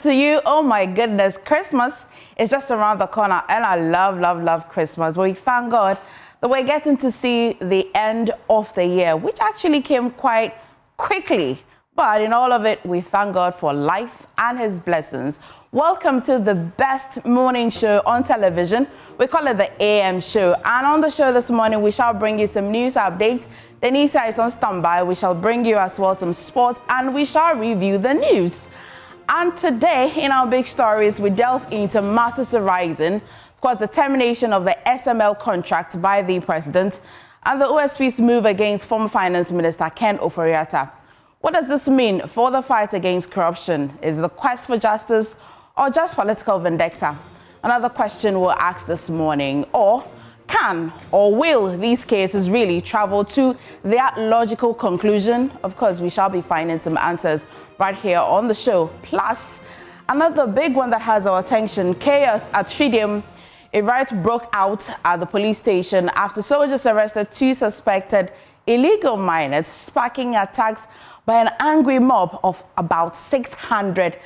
To you, oh my goodness, Christmas is just around the corner, and I love Christmas. We thank God that we're getting to see the end of the year, which actually came quite quickly. But in all of it, we thank God for life and his blessings. Welcome to the best morning show on television. We call it the AM show. And on the show this morning, we shall bring you some news updates. Denisa is on standby. We shall bring you as well some sports, and we shall review the news. And today, in our big stories, we delve into matters arising, of course, the termination of the SML contract by the president and the OSP's move against former Finance Minister Ken Ofori-Atta. What does this mean for the fight against corruption? Is the quest for justice or just political vendetta? Another question we'll ask this morning. Or can or will these cases really travel to their logical conclusion? Of course, we shall be finding some answers right here on the show. Plus, another big one that has our attention, chaos at Tridium. A riot broke out at the police station after soldiers arrested two suspected illegal miners, sparking attacks by an angry mob of about 600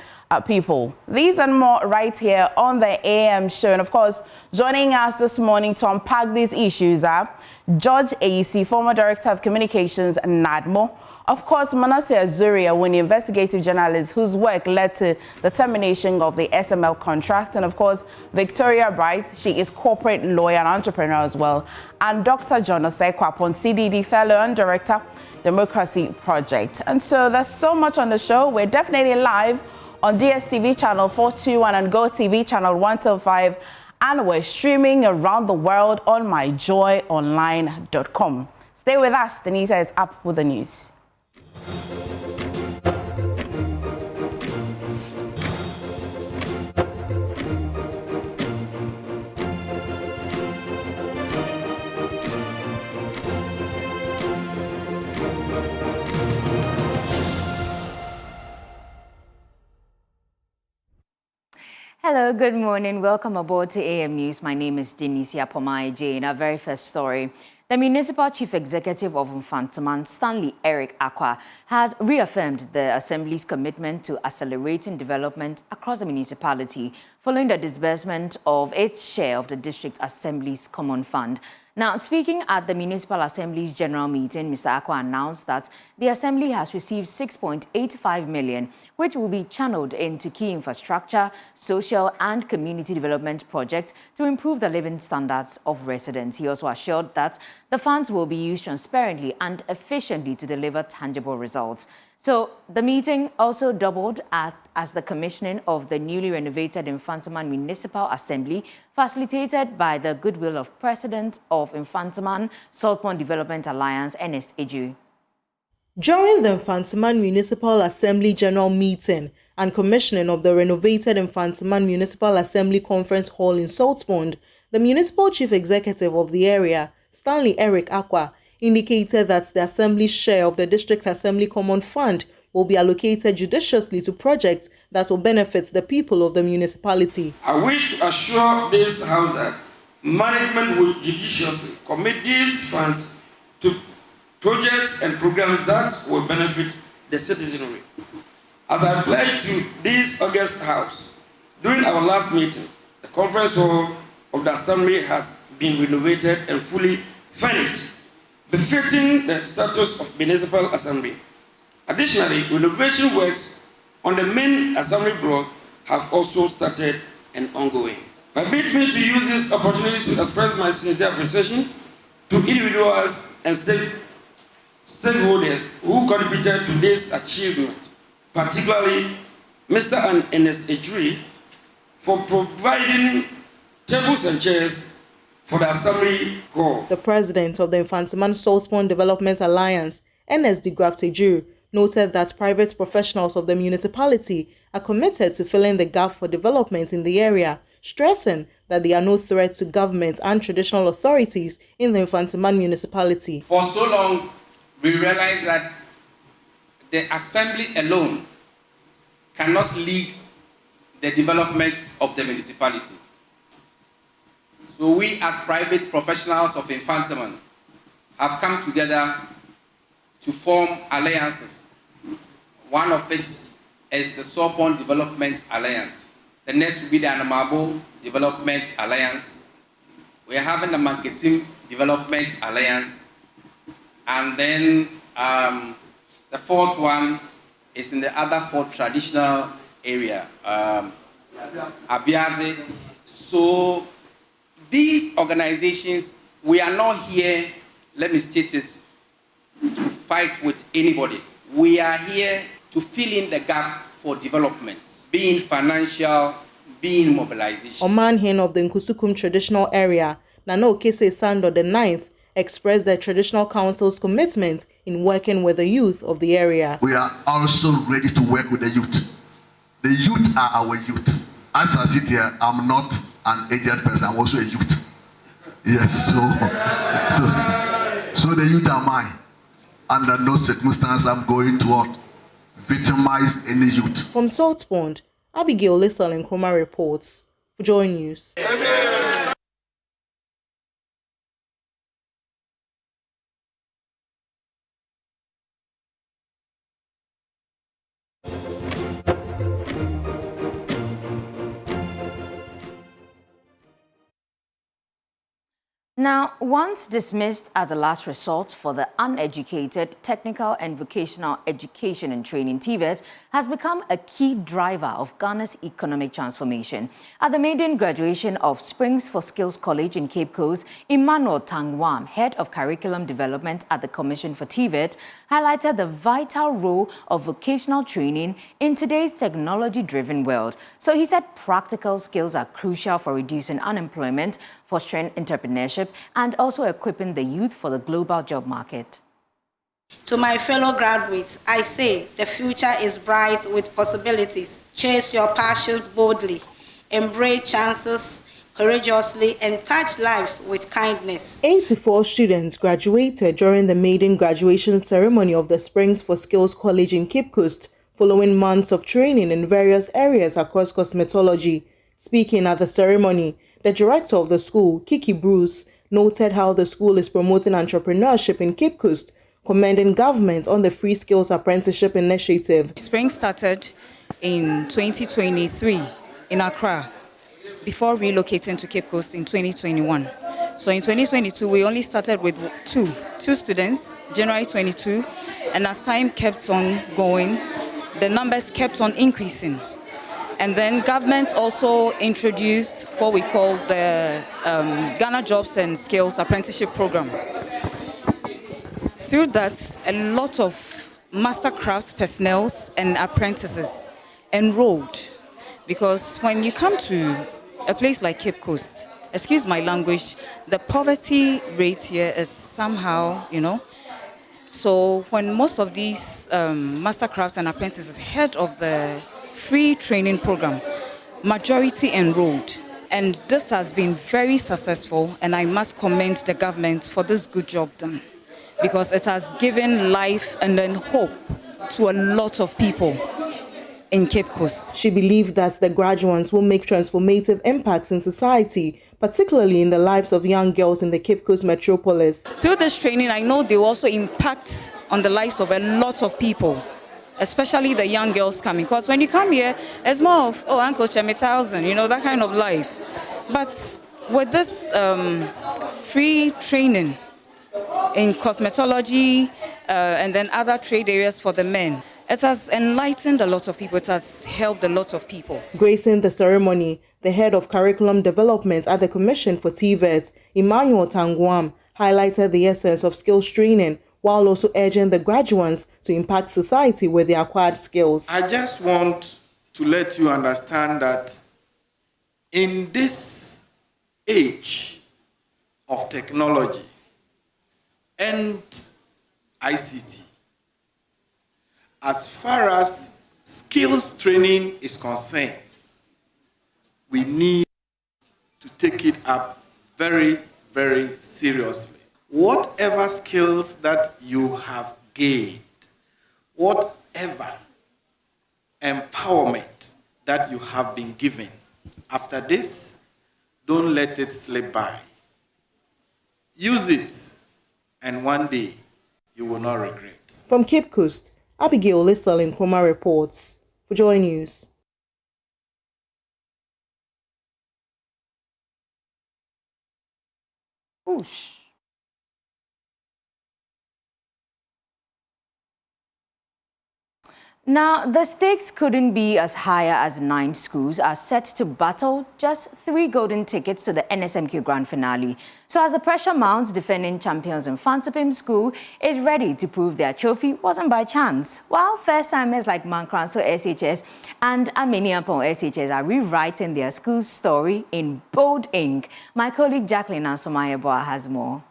people. These and more right here on the AM show. And of course, joining us this morning to unpack these issues are George Aisi, former Director of Communications, NADMO. Of course, Manasseh Azure Awuni, investigative journalist whose work led to the termination of the SML contract. And of course, Victoria Bright, she is corporate lawyer and entrepreneur as well. And Dr. John Mahama, CDD fellow and director, Democracy Project. And so there's so much on the show. We're definitely live on DSTV channel 421 and GoTV channel 125. And we're streaming around the world on myjoyonline.com. Stay with us. Denisa is up with the news. Hello, good morning. Welcome aboard to AM News. My name is Denisia Pomaije. In our very first story, the Municipal Chief Executive of Mfantsiman, Stanley Eric Akwa, has reaffirmed the Assembly's commitment to accelerating development across the municipality following the disbursement of its share of the District Assembly's Common Fund. Now, speaking at the Municipal Assembly's General Meeting, Mr. Akwa announced that the Assembly has received 6.85 million, which will be channeled into key infrastructure, social and community development projects to improve the living standards of residents. He also assured that the funds will be used transparently and efficiently to deliver tangible results. So the meeting also doubled as the commissioning of the newly renovated Mfantsiman Municipal Assembly, facilitated by the goodwill of President of Mfantsiman Salt Pond Development Alliance, Manasseh Azure. During the Mfantsiman Municipal Assembly General Meeting and commissioning of the renovated Mfantsiman Municipal Assembly Conference Hall in Salt Pond, the Municipal Chief Executive of the area, Stanley Eric Akwa, indicated that the Assembly's share of the District Assembly Common Fund will be allocated judiciously to projects that will benefit the people of the municipality. I wish to assure this House that management will judiciously commit these funds to projects and programs that will benefit the citizenry. As I pledged to this August House, during our last meeting, the conference hall of the Assembly has been renovated and fully furnished, befitting the status of Municipal Assembly. Additionally, renovation works on the main Assembly block have also started and ongoing. Permit me to use this opportunity to express my sincere appreciation to individuals and stakeholders who contributed to this achievement, particularly Mr. and Manasseh Azure for providing tables and chairs for the Assembly Hall. The president of the Mfantsiman Salt Pond Development Alliance, Manasseh Azure, noted that private professionals of the municipality are committed to filling the gap for development in the area, stressing that they are no threat to government and traditional authorities in the Mfantsiman municipality. For so long, we realized that the Assembly alone cannot lead the development of the municipality. So we, as private professionals of Mfantsiman, have come together to form alliances. One of it is the Sopon Development Alliance. The next will be the Anamabo Development Alliance. We are having the Mankesim Development Alliance. And then the fourth one is in the other four traditional area, Abiaze. So these organizations, we are not here, let me state it, to fight with anybody. We are here to fill in the gap for development, being financial, being mobilization. Omanhen of the Nkusukum traditional area, Nana Okese Sando the 9th, expressed the traditional council's commitment in working with the youth of the area. We are also ready to work with the youth. The youth are our youth. As I sit here, I'm not an aged person, I'm also a youth. Yes, so the youth are mine. Under no circumstance I'm going to victimize any youth. From Salt Pond, Abigail Lissel and Nkrumah reports for Joy News. Now, once dismissed as a last resort for the uneducated, technical and vocational education and training, TVET has become a key driver of Ghana's economic transformation. At the maiden graduation of Springs for Skills College in Cape Coast, Emmanuel Tangwam, head of curriculum development at the Commission for TVET, highlighted the vital role of vocational training in today's technology-driven world. So he said practical skills are crucial for reducing unemployment, fostering entrepreneurship, and also equipping the youth for the global job market. To my fellow graduates, I say the future is bright with possibilities. Chase your passions boldly, embrace chances courageously, and touch lives with kindness. 84 students graduated during the maiden graduation ceremony of the Springs for Skills College in Cape Coast, following months of training in various areas across cosmetology. Speaking at the ceremony, the director of the school, Kiki Bruce, noted how the school is promoting entrepreneurship in Cape Coast, commending government on the Free Skills Apprenticeship Initiative. Spring started in 2023 in Accra before relocating to Cape Coast in 2021. So in 2022, we only started with two students, January 22, and as time kept on going, the numbers kept on increasing. And then government also introduced what we call the Ghana Jobs and Skills Apprenticeship Program. Through that, a lot of mastercraft personnel and apprentices enrolled, because when you come to a place like Cape Coast, excuse my language, the poverty rate here is somehow, so when most of these mastercrafts and apprentices heard of the free training program, majority enrolled, and this has been very successful, and I must commend the government for this good job done, because it has given life and then hope to a lot of people in Cape Coast. She believed that the graduates will make transformative impacts in society, particularly in the lives of young girls in the Cape Coast metropolis. Through this training, I know they will also impact on the lives of a lot of people, especially the young girls coming. Because when you come here, it's more of, oh, Uncle Chemi 1,000, that kind of life. But with this free training in cosmetology and then other trade areas for the men, it has enlightened a lot of people. It has helped a lot of people. Gracing the ceremony, the head of curriculum development at the Commission for TVET, Emmanuel Tangwam, highlighted the essence of skills training, while also urging the graduates to impact society with their acquired skills. I just want to let you understand that in this age of technology and ICT, as far as skills training is concerned, we need to take it up very, very seriously. Whatever skills that you have gained, whatever empowerment that you have been given, after this, don't let it slip by. Use it, and one day you will not regret. From Cape Coast, Abigail Lissel in Nkrumah reports For Joy News. Oosh. Now, the stakes couldn't be as higher as 9 schools are set to battle just 3 golden tickets to the NSMQ Grand Finale. So as the pressure mounts, defending champions in Mfantipim School is ready to prove their trophy wasn't by chance. While first-timers like Mankranso SHS and Aminiampong SHS are rewriting their school's story in bold ink, my colleague Jacqueline Ansomayeboa has more.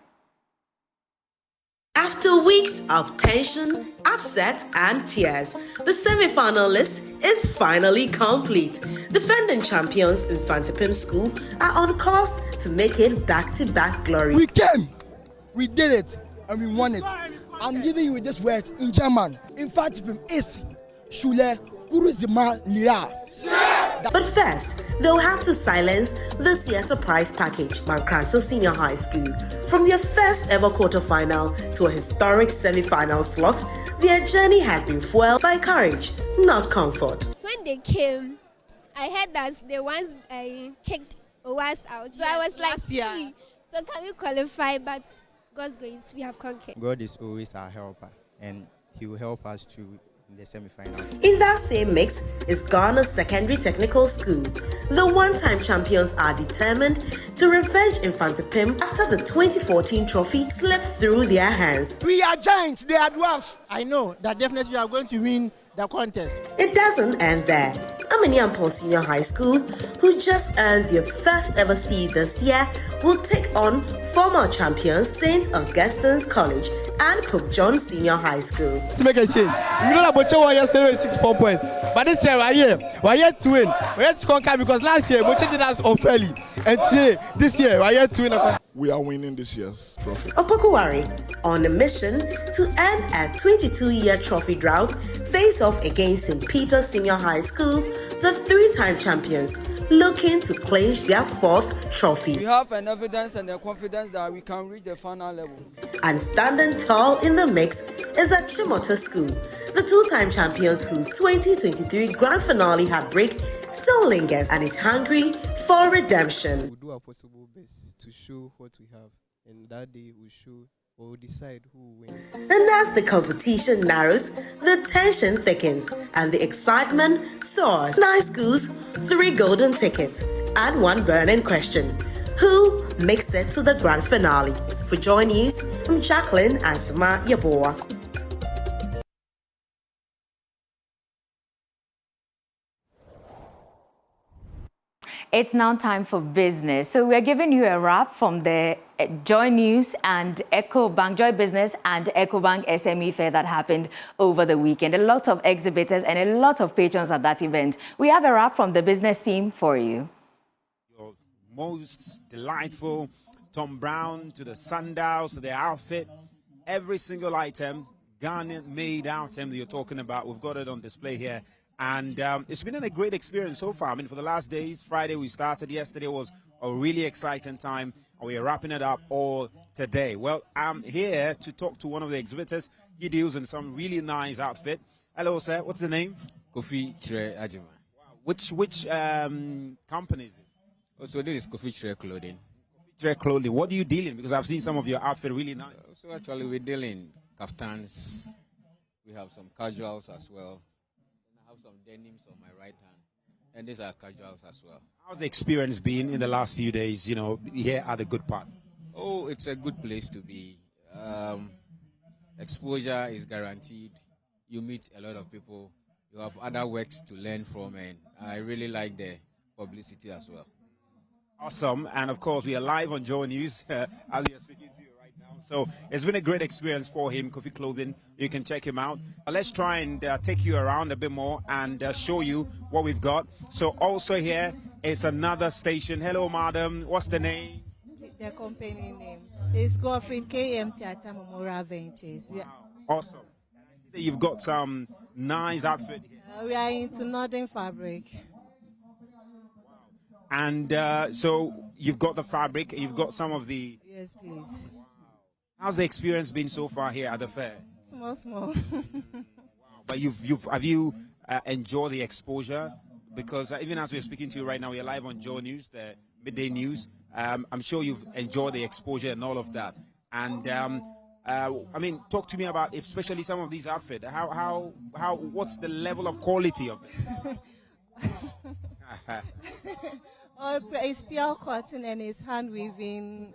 After weeks of tension, upset and tears, the semi-final list is finally complete. Defending champions in Mfantipim School are on course to make it back-to-back glory. We came, we did it, and we won it. I'm giving you this word in German. Mfantipim is Schule Kuruzima Lira. But first, they'll have to silence this year's surprise package, Mankranso Senior High School. From their first ever quarterfinal to a historic semi-final slot, their journey has been fueled by courage, not comfort. When they came, I heard that they once kicked us out. So I was like, so can we qualify? But God's grace, we have conquered. God is always our helper, and He will help us to in the semi-final. In that same mix is Ghana's Secondary Technical School. The one-time champions are determined to revenge Mfantipim after the 2014 trophy slipped through their hands. We are giants, they are dwarfs. I know that definitely we are going to win the contest. It doesn't end there. Aminiampong Senior High School, who just earned their first ever seed this year, will take on former champions St. Augustine's College and Pope John Senior High School. To make a change, we know that Boche won yesterday with 64 points, but this year we're here to win. We're here to conquer because last year Boche did us unfairly, and today, this year, we're here to win. We are winning this year's trophy. Opokuwari, on a mission to end a 22-year trophy drought, face off against St. Peter's Senior High School, the 3-time champions, looking to clinch their 4th trophy. We have an evidence and a confidence that we can reach the final level. And standing tall in the mix is at Chimoto School, the 2-time champions whose 2023 grand finale heartbreak still lingers and is hungry for redemption. We'll do our possible best to show what we have, and that day we'll show or decide who will win. And as the competition narrows, the tension thickens and the excitement soars. 9 schools, 3 golden tickets, and 1 burning question. Who makes it to the grand finale? For Joy News, I'm Jacqueline Ansomayeboa. It's now time for business. So we're giving you a wrap from the Joy News and EcoBank, Joy Business and EcoBank SME Fair that happened over the weekend. A lot of exhibitors and a lot of patrons at that event. We have a wrap from the business team for you. Your most delightful Tom Brown to the sandals to the outfit, every single item, Ghanaian-made item that you're talking about, we've got it on display here. And it's been a great experience so far. I mean, for the last days, Friday we started, yesterday was a really exciting time, and we are wrapping it up all today. Well, I'm here to talk to one of the exhibitors. He deals in some really nice outfit. Hello, sir. What's the name? Kofi Chire Ajima. Wow. Which company is this? So this is Kofi Chire Clothing. Chire Clothing. What do you deal in? Because I've seen some of your outfit really nice. So actually we deal in kaftans. We have some casuals as well. Some denims on my right hand, and these are casuals as well. How's the experience been in the last few days, you know, here at the good part? Oh, it's a good place to be. Exposure is guaranteed. You meet a lot of people. You have other works to learn from, and I really like the publicity as well. Awesome. And of course, we are live on Joy News as we are speaking to you right now. So it's been a great experience for him, Kofi Clothing. You can check him out. Let's try and take you around a bit more and show you what we've got. So also here is another station. Hello, madam. What's the name? The company name is Godfrey KM Theatre Memorial Ventures. Wow. Awesome. And I see that you've got some nice outfit here. We are into northern fabric. And so you've got the fabric, you've got some of the... Yes, please. Wow. How's the experience been so far here at the fair? Small. Wow. But have you enjoy the exposure, because even as we're speaking to you right now, we're live on Joe News, the midday news. I'm sure you've enjoyed the exposure and all of that. And I mean, talk to me about, especially some of these outfits. What's the level of quality of it? It's pure cotton and it's hand weaving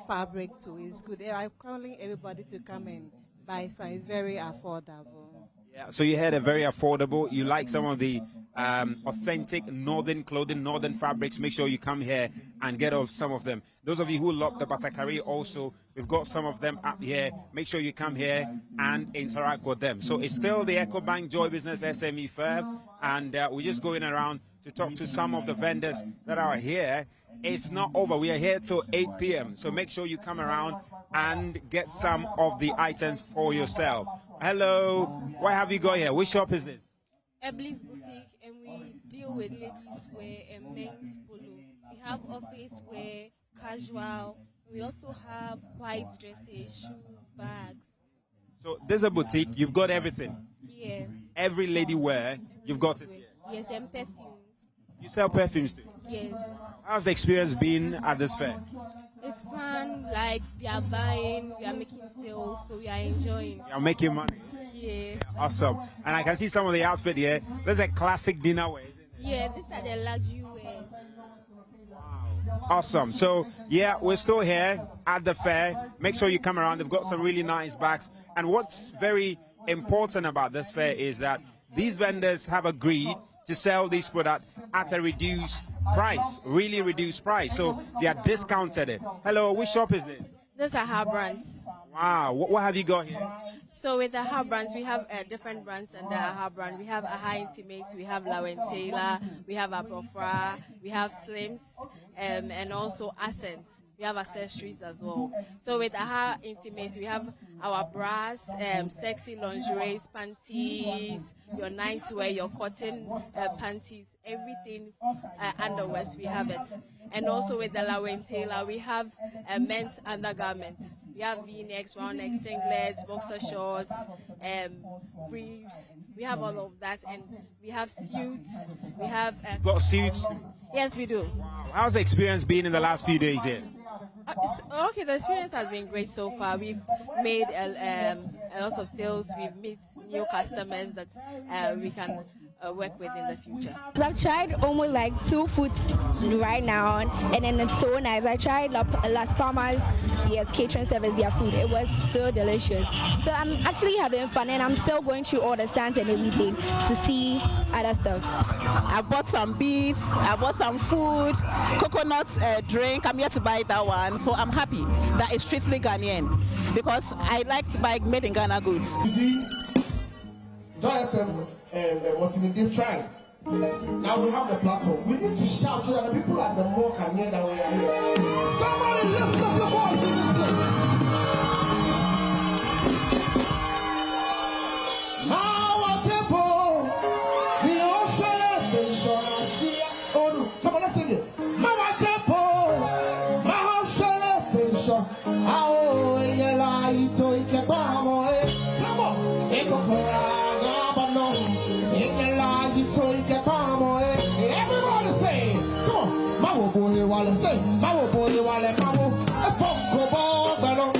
fabric too. It's good. I'm calling everybody to come and buy some. It's very affordable. Yeah, so you had a very affordable. You like some of the authentic northern clothing, northern fabrics. Make sure you come here and get off some of them. Those of you who love the Batakari also, we've got some of them up here. Make sure you come here and interact with them. So it's still the EcoBank Joy Business SME Fair, and we're just going around to talk to some of the vendors that are here. It's not over. We are here till 8 p.m. So make sure you come around and get some of the items for yourself. Hello, what have you got here? Which shop is this? Eblis Boutique, and we deal with ladies wear and men's polo. We have office wear, casual. We also have white dresses, shoes, bags. So there's a boutique. You've got everything. Yeah. Every lady wear, you've got it here. Yes, and perfumes. You sell perfumes too? Yes. How's the experience been at this fair? It's fun. Like, they are buying, we are making sales, so we are enjoying. You're making money. Yeah. Awesome. And I can see some of the outfit here. There's a classic dinner wear. Yeah, these are the luxury wears. Awesome. So, yeah, we're still here at the fair. Make sure you come around. They've got some really nice bags. And what's very important about this fair is that these vendors have agreed to sell these products at a reduced price, really reduced price. So they are discounted. Hello, which shop is this? These are her brands. Wow, what have you got here? So with the her brands, we have different brands under her brand. We have Aha Intimate, we have Lawen Taylor, we have Abrofra, we have Slims, and also Accents. We have accessories as well. So with Aha Intimate, we have our bras, sexy lingerie, panties, your nightwear, your cotton panties, everything underwears, we have it. And also with the Lawen Taylor, we have men's undergarments. We have V-necks, round neck singlets, boxer shorts, briefs. We have all of that, and we have suits. We have got suits? Yes, we do. Wow. How's the experience been in the last few days here? Okay, the experience has been great so far. We've made a lot of sales. We've met new customers that we can work with in the future. I've tried almost like 2 foods right now, and then it's so nice. I tried Las Palmas, yes, catering service, their food. It was so delicious. So I'm actually having fun, and I'm still going through all the stands and everything to see other stuff. I bought some beads, I bought some food, coconut drink. I'm here to buy that one. So I'm happy that it's strictly Ghanaian, because I like to buy made in Ghana goods. Joy FM and Multimedia Tribe. Now we have the platform. We need to shout so that the people at the mall can hear that we are here. Somebody lift up your voice in this place. Come on, let's sing it. Mama Tempo, Mama Shelefisha, Ao Yela Ito Ikebamo, come on, Ekopora, Yela Ito Ikebamo, everybody say, come on, Mamo Boy Wale say, Mamo Boy Wale, Mamo, a folk Bano.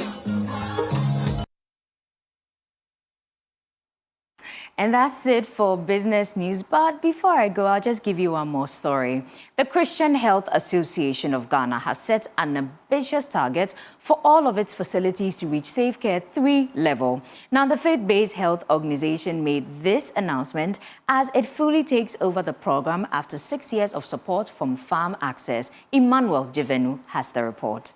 And that's it for business news. But before I go, I'll just give you one more story. The Christian Health Association of Ghana has set an ambitious target for all of its facilities to reach Safe Care 3 level. Now, the faith-based health organization made this announcement as it fully takes over the program after 6 years of support from Farm Access. Emmanuel Jivenu has the report.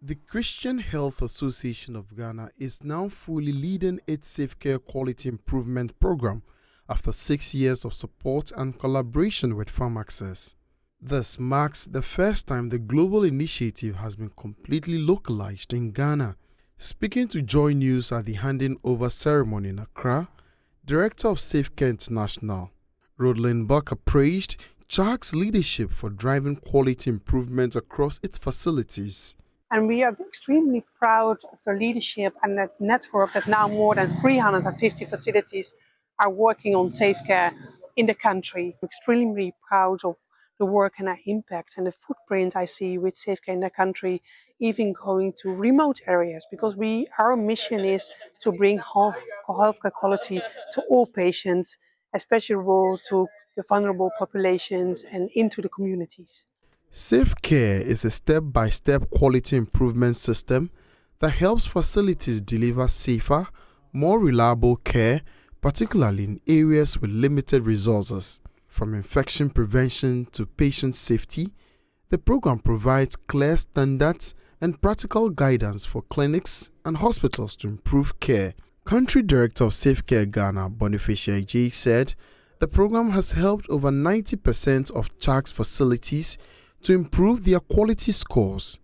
The Christian Health Association of Ghana is now fully leading its Safe Care Quality Improvement Program after 6 years of support and collaboration with Farm Access. This marks the first time the global initiative has been completely localized in Ghana. Speaking to Joy News at the handing over ceremony in Accra, Director of Safe Care International, Rodlin Barker, praised JAG's leadership for driving quality improvement across its facilities. And we are extremely proud of the leadership and the network that now more than 350 facilities are working on safe care in the country. I'm extremely proud of the work and the impact and the footprint I see with Safe Care in the country, even going to remote areas, because our mission is to bring healthcare quality to all patients, especially to the vulnerable populations and into the communities. Safe Care is a step-by-step quality improvement system that helps facilities deliver safer, more reliable care, particularly in areas with limited resources. From infection prevention to patient safety, the program provides clear standards and practical guidance for clinics and hospitals to improve care. Country Director of Safe Care Ghana, Manasseh Azure, said the program has helped over 90% of CHAG's facilities to improve their quality scores.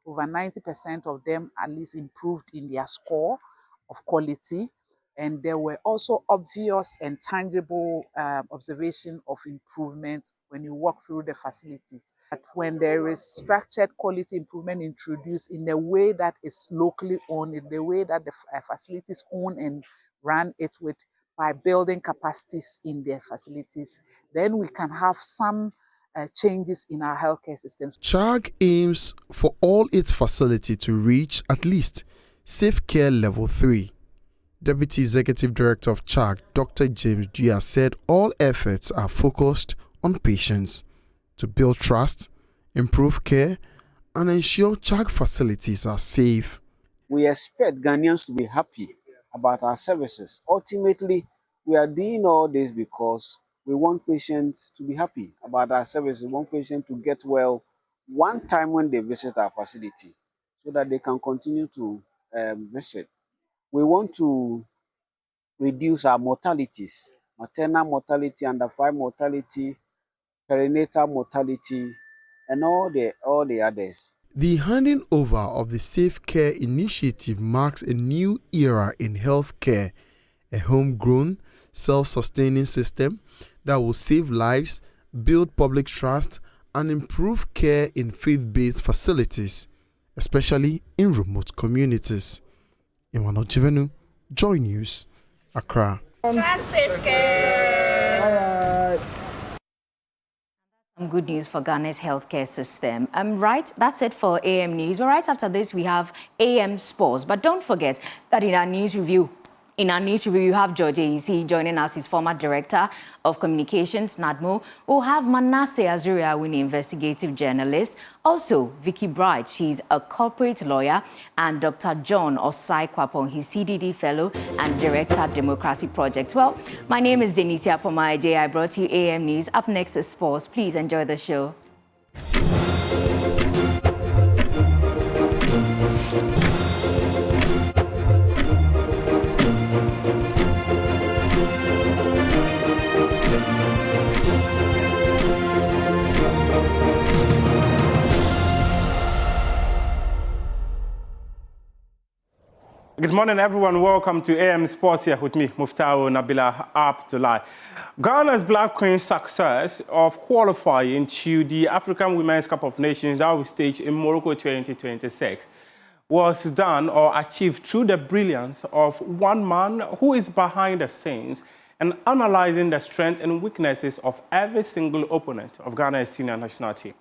Over 90% of them at least improved in their score of quality, and there were also obvious and tangible observation of improvement when you walk through the facilities. But when there is structured quality improvement introduced in a way that is locally owned, in the way that the facilities own and run it with, by building capacities in their facilities, then we can have some changes in our healthcare systems. CHAG aims for all its facilities to reach at least Safe Care Level 3. Deputy Executive Director of CHAG, Dr. James Dia, said all efforts are focused on patients to build trust, improve care, and ensure CHAG facilities are safe. We expect Ghanaians to be happy about our services. Ultimately, we are doing all this because we want patients to be happy about our services. We want patients to get well one time when they visit our facility so that they can continue to visit. We want to reduce our mortalities, maternal mortality, under 5 mortality, perinatal mortality, and all the others. The handing over of the Safe Care initiative marks a new era in healthcare, a homegrown, self-sustaining system that will save lives, build public trust, and improve care in faith-based facilities, especially in remote communities. Emmanuel Jivenu, Joy News, Accra. Safe Some good news for Ghana's healthcare system. Right, that's it for AM News. But right after this, we have AM Sports. But don't forget that in our news review, you have George AEC joining us, his former Director of Communications, NADMO. We'll have Manasseh Azure Awuni, investigative journalist. Also, Vicky Bright, she's a corporate lawyer. And Dr. John Osai Kwapong, he's CDD Fellow and Director, Democracy Project. Well, my name is Denisia Pomaide. I brought you AM News. Up next is Sports. Please enjoy the show. Good morning, everyone. Welcome to AM Sports here with me, Muftao Nabila Abdullah. Ghana's Black Queen's success of qualifying to the African Women's Cup of Nations that will stage in Morocco 2026 was done or achieved through the brilliance of one man who is behind the scenes and analyzing the strengths and weaknesses of every single opponent of Ghana's senior national team.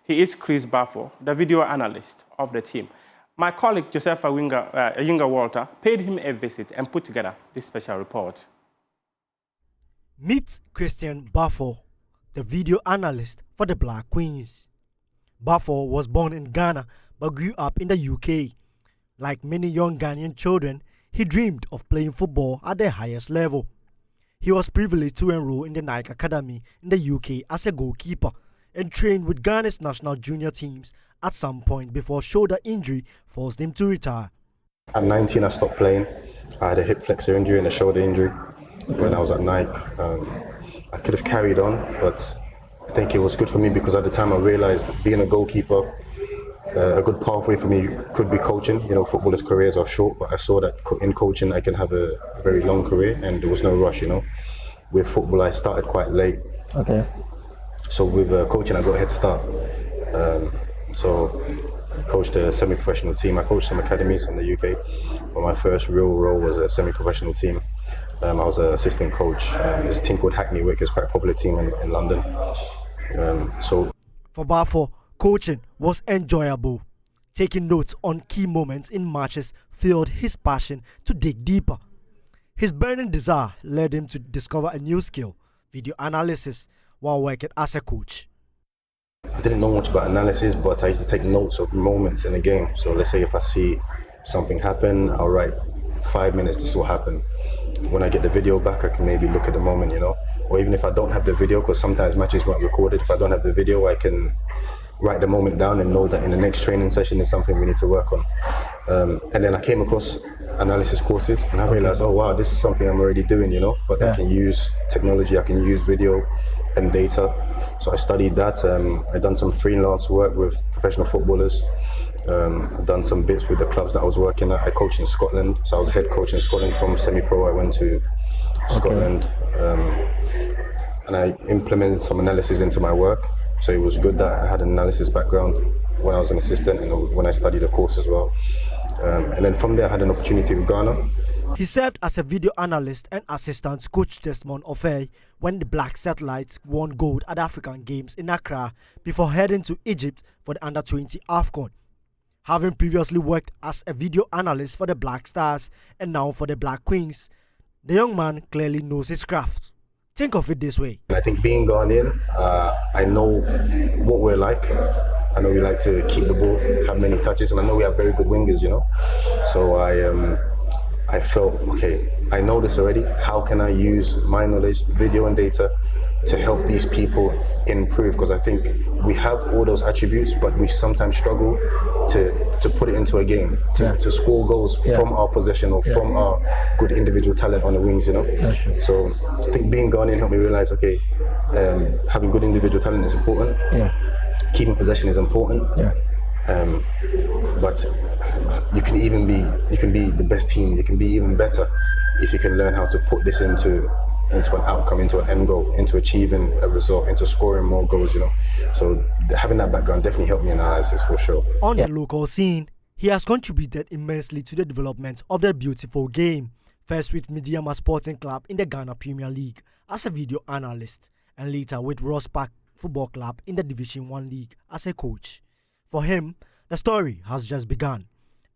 He is Chris Bafo, the video analyst of the team. My colleague, Joseph Yinga Walter, paid him a visit and put together this special report. Meet Christian Bafo, the video analyst for the Black Queens. Bafo was born in Ghana but grew up in the UK. Like many young Ghanaian children, he dreamed of playing football at the highest level. He was privileged to enroll in the Nike Academy in the UK as a goalkeeper and trained with Ghana's national junior teams at some point before shoulder injury forced him to retire. At 19, I stopped playing. I had a hip flexor injury and a shoulder injury when I was at Nike. I could have carried on, but I think it was good for me because at the time I realized being a goalkeeper, a good pathway for me could be coaching. You know, footballers' careers are short, but I saw that in coaching I can have a very long career and there was no rush, you know. With football, I started quite late. Okay. So with coaching, I got a head start. So I coached a semi-professional team. I coached some academies in the UK, but my first real role was a semi-professional team. I was an assistant coach. There's a team called Hackney Wick, it's quite a popular team in London. For Bafo, coaching was enjoyable. Taking notes on key moments in matches fueled his passion to dig deeper. His burning desire led him to discover a new skill, video analysis, while working as a coach. I didn't know much about analysis, but I used to take notes of moments in a game. So let's say if I see something happen, I'll write 5 minutes, this will happen. When I get the video back, I can maybe look at the moment, you know. Or even if I don't have the video, because sometimes matches weren't recorded, if I don't have the video, I can write the moment down and know that in the next training session is something we need to work on. And then I came across analysis courses and I realized, oh wow, this is something I'm already doing, you know, but I can use technology, I can use video and data. So I studied that. I've done some freelance work with professional footballers. I've done some bits with the clubs that I was working at. I coached in Scotland, so I was head coach in Scotland. From semi-pro, I went to Scotland, and I implemented some analysis into my work. So it was good that I had an analysis background when I was an assistant and when I studied the course as well. And then from there, I had an opportunity with Ghana. He served as a video analyst and assistant coach Desmond Ofei when the Black Satellites won gold at African Games in Accra before heading to Egypt for the Under-20 AFCON. Having previously worked as a video analyst for the Black Stars and now for the Black Queens, the young man clearly knows his craft. Think of it this way. I think being Ghanaian, I know what we're like. I know we like to keep the ball, have many touches, and I know we have very good wingers, you know. So I felt, okay, I know this already. How can I use my knowledge, video and data, to help these people improve? Because I think we have all those attributes, but we sometimes struggle to put it into a game, to score goals from our possession or from our good individual talent on the wings, you know. That's true. So I think being Ghanaian helped me realize, okay, having good individual talent is important. Keeping possession is important. But you can be the best team. You can be even better if you can learn how to put this into an outcome, into an end goal, into achieving a result, into scoring more goals, you know. So having that background definitely helped me in analysis for sure. On the local scene, he has contributed immensely to the development of the beautiful game. First with Mediama Sporting Club in the Ghana Premier League as a video analyst, and later with Ross Park Football Club in the Division 1 League as a coach. For him, the story has just begun.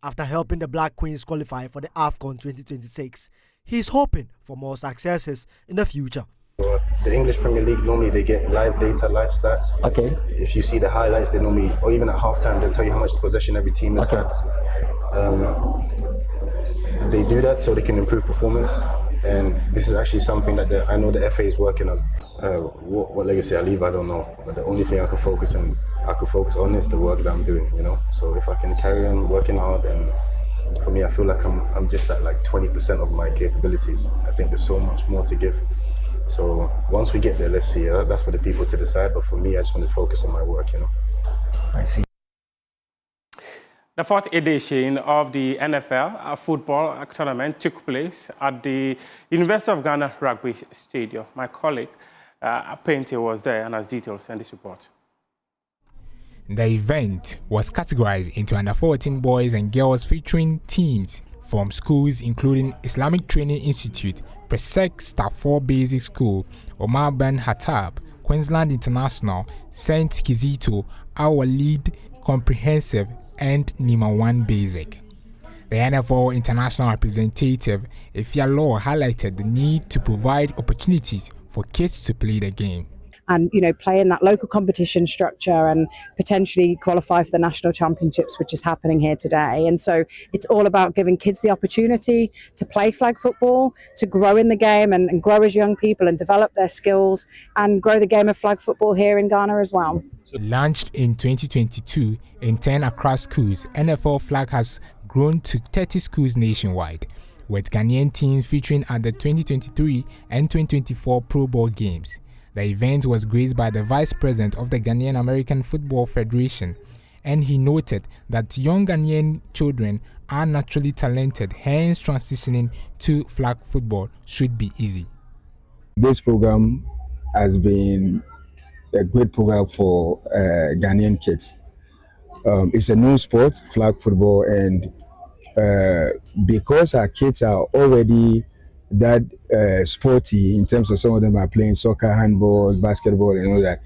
After helping the Black Queens qualify for the AFCON 2026, he is hoping for more successes in the future. The English Premier League, normally they get live data, live stats. Okay. If you see the highlights, they normally, or even at halftime, they'll tell you how much possession every team has had. They do that so they can improve performance. And this is actually something that I know the FA is working on. What legacy I leave, I don't know. But the only thing I can focus on is the work that I'm doing, you know. So if I can carry on working hard, and for me, I feel like I'm just at like 20% of my capabilities. I think there's so much more to give. So once we get there, let's see. That's for the people to decide. But for me, I just want to focus on my work, you know. I see. The fourth edition of the NFL football tournament took place at the University of Ghana Rugby Stadium. My colleague, Painter, was there and has details in this report. The event was categorized into under-14 boys and girls featuring teams from schools including Islamic Training Institute, Presec Staff 4 Basic School, Omar Ben Hattab, Queensland International, St. Kizito, Our Lead Comprehensive, and Nima 1 Basic. The NFL international representative, Ifya Law, highlighted the need to provide opportunities for kids to play the game. And, you know, play in that local competition structure and potentially qualify for the national championships, which is happening here today. And so it's all about giving kids the opportunity to play flag football, to grow in the game and grow as young people and develop their skills and grow the game of flag football here in Ghana as well. Launched in 2022 in 10 Accra schools, NFL flag has grown to 30 schools nationwide, with Ghanaian teams featuring at the 2023 and 2024 Pro Bowl games. The event was graced by the Vice President of the Ghanaian American Football Federation, and he noted that young Ghanaian children are naturally talented, hence transitioning to flag football should be easy. This program has been a great program for Ghanaian kids. It's a new sport, flag football, and because our kids are already that sporty in terms of some of them are playing soccer, handball, basketball, and all that.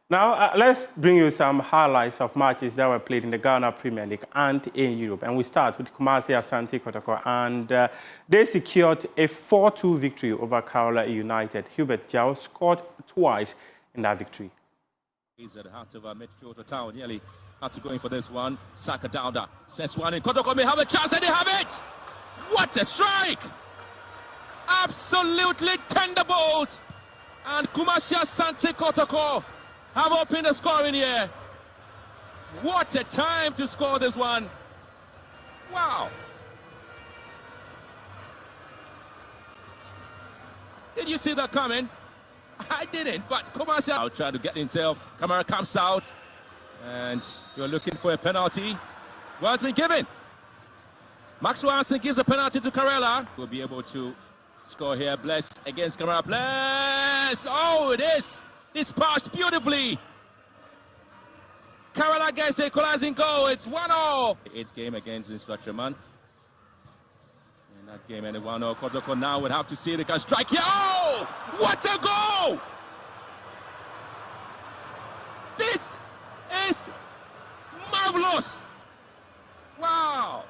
Now, let's bring you some highlights of matches that were played in the Ghana Premier League and in Europe. And we start with Manasseh Azure Awuni, and they secured a 4-2 victory over Kerala United. Hubert Jao scored twice in that victory. He's at the heart of our midfield. Town nearly had to go in for this one. Saka Dauda sets one in. Kotoko may have a chance, and they have it! What a strike! Absolutely thunderbolt! And Kumasi Asante Kotoko have opened the scoring here. What a time to score this one. Wow. Did you see that coming? I didn't, but Kumasi out trying to get himself. Kamara comes out. And you're looking for a penalty. Well, it's been given. Maxwell Hansen gives a penalty to Karela. Will be able to score here. Bless against Kamara. Bless! Oh, it is dispatched beautifully. Karela gets a equalizing goal. It's 1-0. 8th game against Instructor-Man. In that game, and 1-0. Kotoko now would have to see they can strike here. Oh! What a goal! This is marvelous. Wow.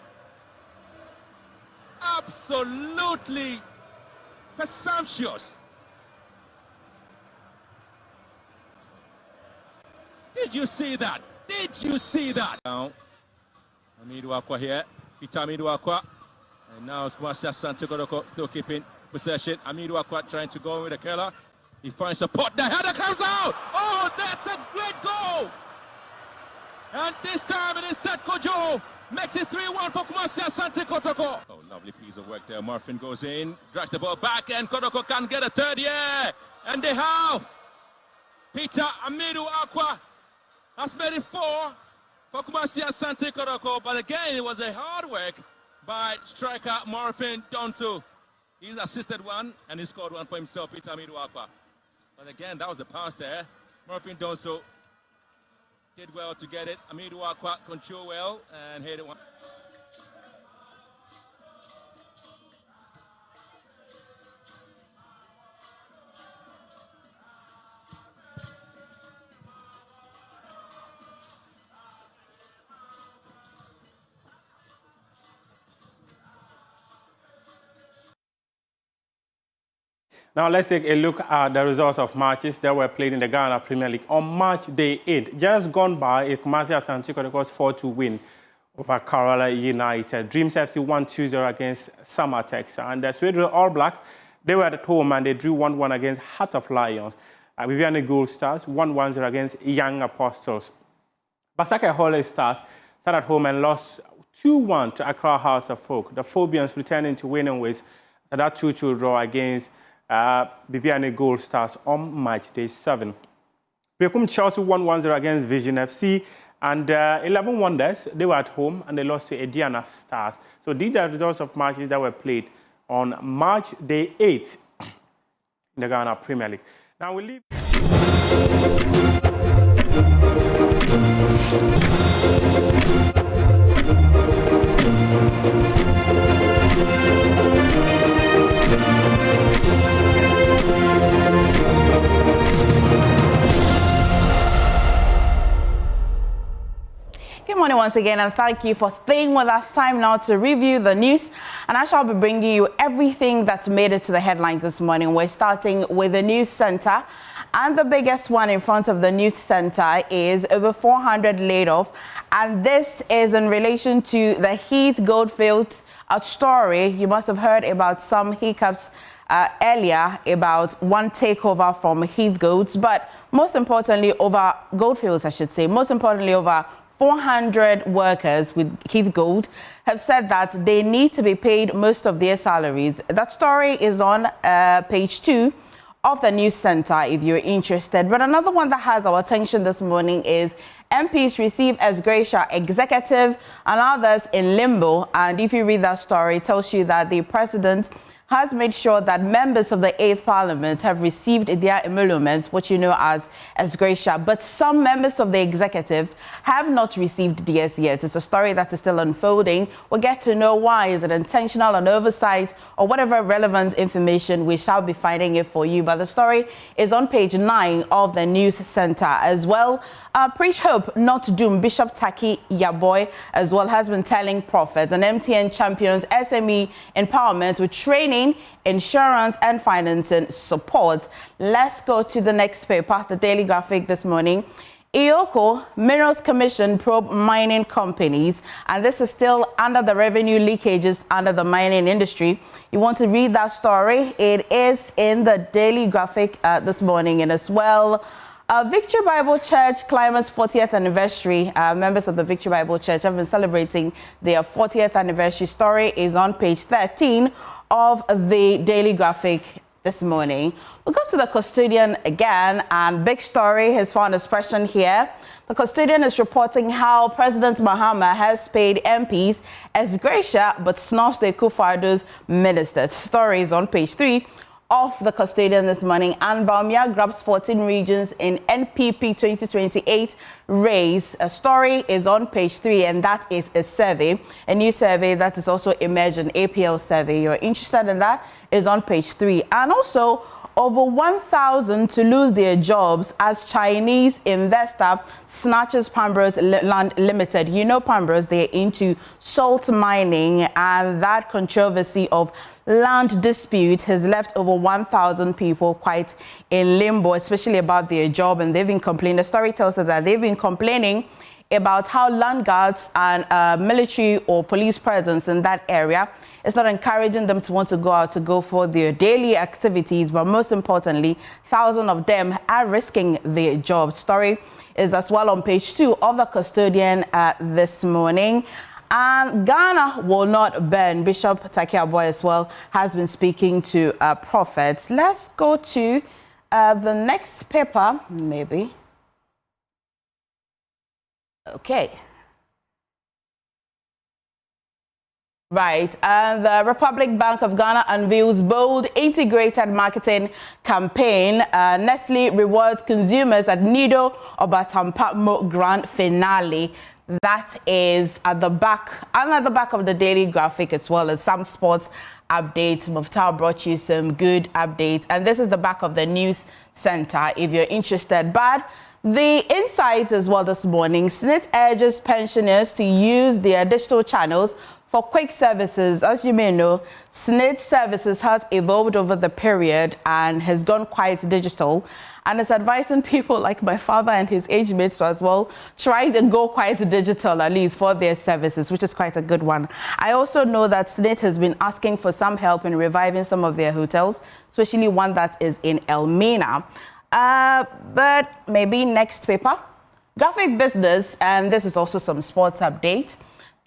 Absolutely presumptuous. Did you see that? Did you see that? Now, Amidu Aqua here. Peter Amidu Aqua. And now it's Kumasi Asante Kotoko still keeping possession. Amidu Aqua trying to go with the killer. He finds support. The header comes out. Oh, that's a great goal. And this time it is Seth Kojo. Makes it 3-1 for Kumasi Asante Kotoko. Oh, lovely piece of work there. Marfin goes in, drags the ball back, and Kotoko can get a third. Yeah, and they have. Peter Amidu Aqua has made it 4 for Kumasi Asante Kotoko. But again, it was a hard work by striker Marfin Donsu. He's assisted one, and he scored one for himself, Peter Amidu Aqua. But again, that was a pass there. Marfin Donsu did well to get it. Amidu Aqua control well and hit it one. Now let's take a look at the results of matches that were played in the Ghana Premier League on March Day 8. Just gone by, a Kumasi Asante Kotoko's 4-2 win over Kerala United. Dreams FC won 2-0 against Samatex. And the Swedro All Blacks, they were at home and they drew 1-1 against Heart of Lions. Viviane Gold Stars won 1-0 against Young Apostles. Basaka Hole Stars sat at home and lost 2-1 to Accra House of Folk. The Phobians returning to winning ways at that 2-2 draw against Viviane Gold Stars on March Day 7. Bekum Chelsea won 1-0 against Vision FC, and 11 Wonders, they were at home and they lost to Ediana Stars. So these are the results of matches that were played on March Day 8 in the Ghana Premier League. Now we leave. Good morning once again, and thank you for staying with us. Time now to review the news, and I shall be bringing you everything that's made it to the headlines this morning. We're starting with the news center, and the biggest one in front of the news center is over 400 laid off, and this is in relation to the Heath Goldfields story. You must have heard about some hiccups earlier about one takeover from Heath Goats, but most importantly over Goldfields, I should say, most importantly over 400 workers with Heath Gold have said that they need to be paid most of their salaries. That story is on page 2 of the news center if you're interested. But another one that has our attention this morning is MPs receive as gratia executive and others in limbo. And if you read that story, it tells you that the president has made sure that members of the 8th Parliament have received their emoluments, which you know as gratia, but some members of the executive have not received theirs yet. It's a story that is still unfolding. We'll get to know why. Is it intentional, an oversight, or whatever relevant information, we shall be finding it for you. But the story is on page 9 of the news center as well. Preach hope, not doom. Bishop Taki Yaboy as well has been telling prophets, and MTN champions SME empowerment with training, insurance and financing support. Let's go to the next paper, the Daily Graphic this morning. EOCO, Minerals Commission probe mining companies, and this is still under the revenue leakages under the mining industry. You want to read that story? It is in the Daily Graphic this morning, and as well, Victory Bible Church climbers 40th anniversary. Members of the Victory Bible Church have been celebrating their 40th anniversary. Story is on page 13 of the Daily Graphic this morning. We'll go to the custodian again, and big story has found expression here. The custodian is reporting how President Mahama has paid MPs as gratia but snubs the Akufo-Addo's ministers. Story is on page 3 of the custodian this morning. And Baumia grabs 14 regions in NPP 2028 race. A story is on page 3, and that is a survey, a new survey that is also emerged, an APL survey. You're interested in that? Is on page 3. And also, over 1,000 to lose their jobs as Chinese investor snatches Pambros Land Limited. You know Pambros, they're into salt mining, and that controversy of land dispute has left over 1,000 people quite in limbo, especially about their job, and they've been complaining. The story tells us that they've been complaining about how land guards and military or police presence in that area is not encouraging them to want to go out to go for their daily activities, but most importantly, thousands of them are risking their jobs. Story is as well on page 2 of the custodian this morning. And Ghana will not burn. Bishop Taki Yaboy as well has been speaking to prophets. Let's go to the next paper, maybe. Okay. Right, and the Republic Bank of Ghana unveils bold integrated marketing campaign. Nestle rewards consumers at Nido Obatampamo Grand Finale. That is at the back, and at the back of the Daily Graphic as well as some sports updates. Muftau brought you some good updates, and this is the back of the news center if you're interested. But the insights as well this morning, SNIT urges pensioners to use their digital channels for quick services. As you may know, SNIT services has evolved over the period and has gone quite digital. And it's advising people like my father and his age mates to as well try to go quite digital, at least for their services, which is quite a good one. I also know that SNIT has been asking for some help in reviving some of their hotels, especially one that is in Elmina. But maybe next paper. Graphic business, and this is also some sports update.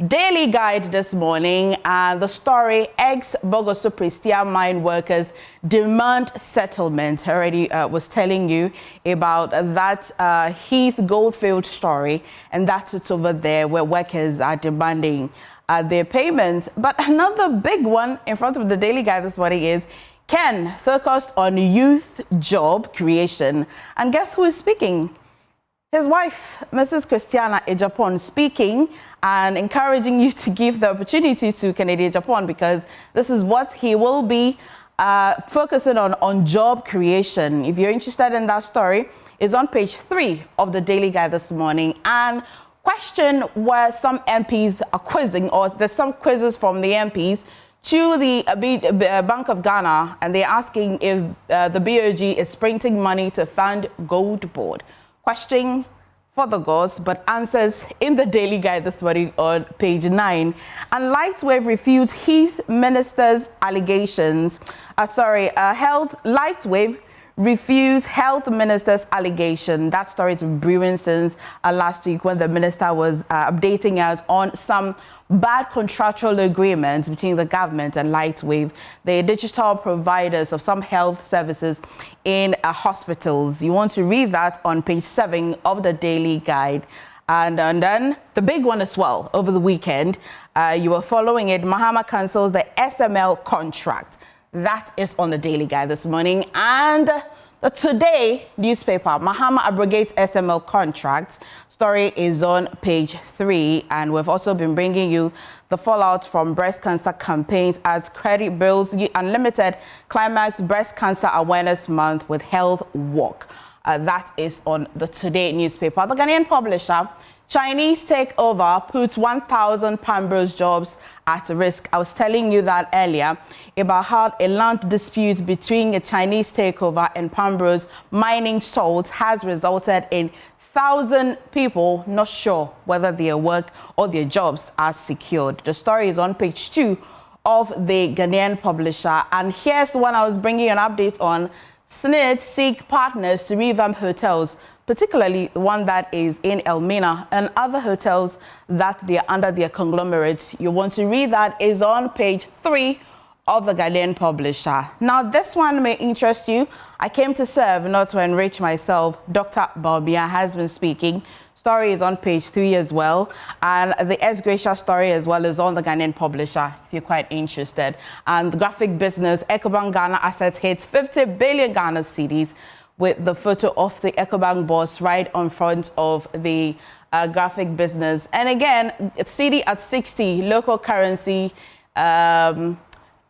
Daily Guide this morning, the story, ex-Bogoso Prestia mine workers demand settlement. I already was telling you about that Heath Goldfield story, and that's it over there where workers are demanding their payment. But another big one in front of the Daily Guide this morning is Ken focused on youth job creation. And guess who is speaking? His wife, Mrs. Christiana Ejapon, speaking and encouraging you to give the opportunity to Kennedy Ejapon, because this is what he will be focusing on job creation. If you're interested in that story, it's on page 3 of the Daily Guide this morning. And question where some MPs are quizzing, or there's some quizzes from the MPs to the Bank of Ghana, and they're asking if the BOG is printing money to fund Gold Board. Question for the gods, but answers in the Daily Guide this morning on page 9. And Lightwave refutes Heath minister's allegations. Lightwave refused health minister's allegation. That story is brewing since last week when the minister was updating us on some bad contractual agreements between the government and Lightwave, the digital providers of some health services in hospitals. You want to read that on page 7 of the Daily Guide. And then the big one as well over the weekend, you were following it. Mahama cancels the SML contract. That is on the Daily Guide this morning. And the Today newspaper, Mahama abrogates SML contracts. Story is on page 3. And we've also been bringing you the fallout from breast cancer campaigns as credit bills unlimited climax breast cancer awareness month with health walk. That is on the Today newspaper. The Ghanaian publisher, Chinese takeover puts 1,000 Pambros jobs at risk. I was telling you that earlier about how a land dispute between a Chinese takeover and Pambros mining salt has resulted in 1,000 people not sure whether their work or their jobs are secured. The story is on page 2 of the Ghanaian publisher. And here's the one I was bringing you an update on. SNID seek partners to revamp hotels, particularly the one that is in Elmina and other hotels that they are under their conglomerate. You want to read that is on page 3 of the Ghanaian publisher. Now, this one may interest you. I came to serve, not to enrich myself. Dr. Baumia has been speaking. Story is on page 3 as well. And the S. Gracia story as well is on the Ghanaian publisher, if you're quite interested. And the graphic business, Ecobank Ghana assets hits 50 billion Ghana cedis, with the photo of the Ecobank boss right on front of the graphic business. And again, it's CD at 60, local currency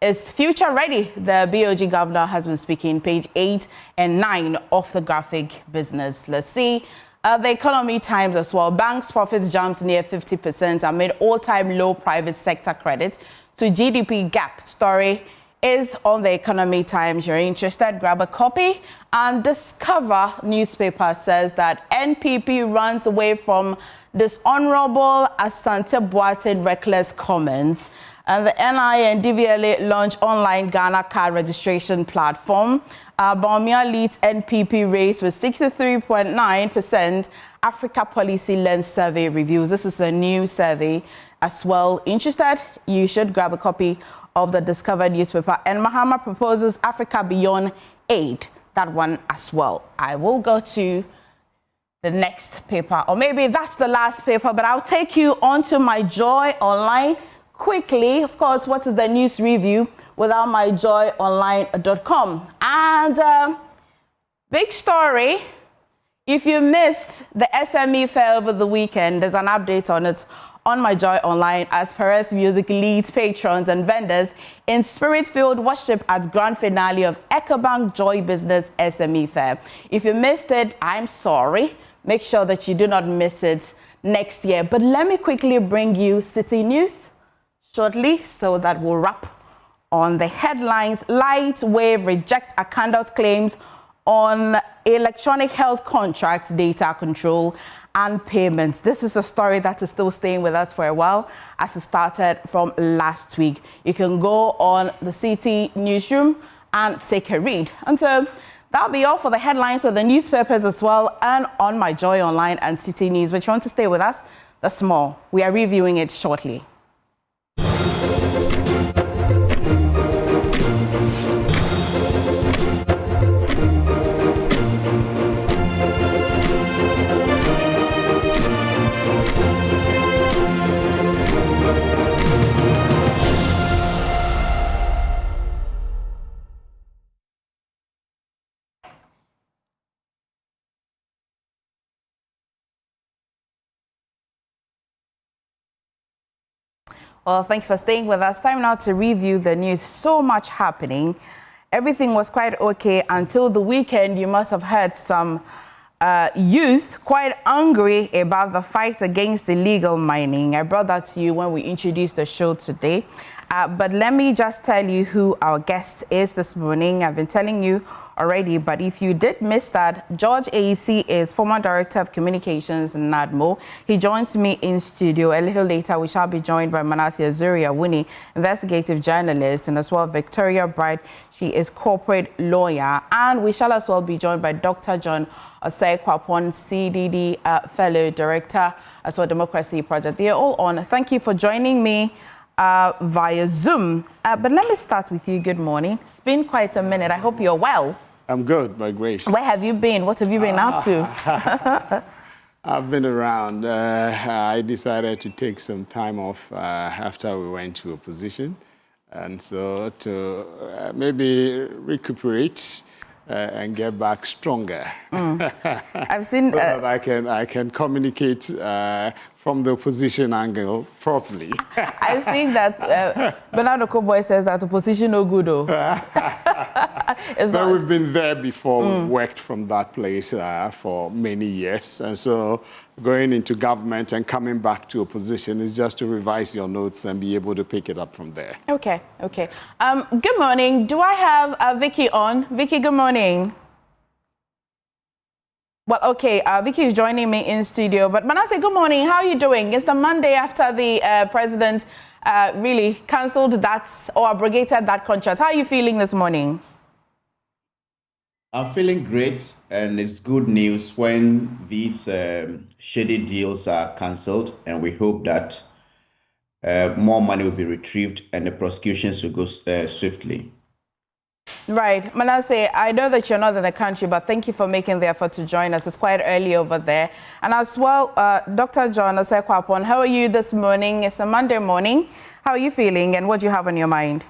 is future ready. The BOG governor has been speaking, page 8 and 9 of the graphic business. Let's see. The Economy Times as well. Banks' profits jumps near 50% amid all-time low private sector credit to GDP gap. Story is on the Economy Times. You're interested, grab a copy. And Discover newspaper says that NPP runs away from dishonorable Asante Boateng reckless comments. And the NI and DVLA launch online Ghana card registration platform. Baumia leads NPP race with 63.9% Africa Policy Lens survey reviews. This is a new survey as well. Interested? You should grab a copy of the Discover newspaper. And Mahama proposes Africa Beyond Aid. That one as well. I will go to the next paper, or maybe that's the last paper, but I'll take you onto My Joy Online quickly. Of course, what is the news review without myjoyonline.com? And big story. If you missed the SME fair over the weekend, there's an update on it on My Joy Online as Perez Music leads patrons and vendors in spirit-filled worship at grand finale of Ecobank Joy Business SME Fair. If you missed it, I'm sorry. Make sure that you do not miss it next year. But let me quickly bring you City News shortly so that we'll wrap on the headlines. Lightwave reject Akanda's claims on electronic health contracts, data control, and payments. This is a story that is still staying with us for a while as it started from last week. You can go on the City Newsroom and take a read. And so that'll be all for the headlines of the newspapers as well and on My Joy Online and City News. But if you want to stay with us, that's more. We are reviewing it shortly. Well, thank you for staying with us. Time now to review the news. So much happening. Everything was quite okay until the weekend. You must have heard some youth quite angry about the fight against illegal mining. I brought that to you when we introduced the show today. But let me just tell you who our guest is this morning. I've been telling you already, but if you did miss that, George AEC is former Director of Communications in NADMO. He joins me in studio. A little later, we shall be joined by Manasseh Azure Awuni, investigative journalist, and as well Victoria Bright. She is corporate lawyer. And we shall as well be joined by Dr. John Osei-Kwapon, CDD Fellow Director, as well Democracy Project. They are all on. Thank you for joining me via Zoom. But let me start with you. Good morning. It's been quite a minute. I hope you're well. I'm good, by grace. Where have you been? What have you been up to? I've been around. I decided to take some time off after we went to opposition. And so to maybe recuperate and get back stronger. I've seen so that I can communicate from the opposition angle properly. I've seen that Bernard Okoboy says that opposition no good though. But we've been there before. We've worked from that place for many years, and so going into government and coming back to opposition is just to revise your notes and be able to pick it up from there. Okay. Good morning. Do I have Vicky on? Vicky, good morning. Well, okay, Vicky is joining me in studio. But Manasseh, good morning. How are you doing? It's the Monday after the president really cancelled that or abrogated that contract. How are you feeling this morning? I'm feeling great, and it's good news when these shady deals are cancelled, and we hope that more money will be retrieved and the prosecutions will go swiftly. Right. Manasseh, I know that you're not in the country, but thank you for making the effort to join us. It's quite early over there. And as well, Dr. John Mahama, how are you this morning? It's a Monday morning. How are you feeling, and what do you have on your mind?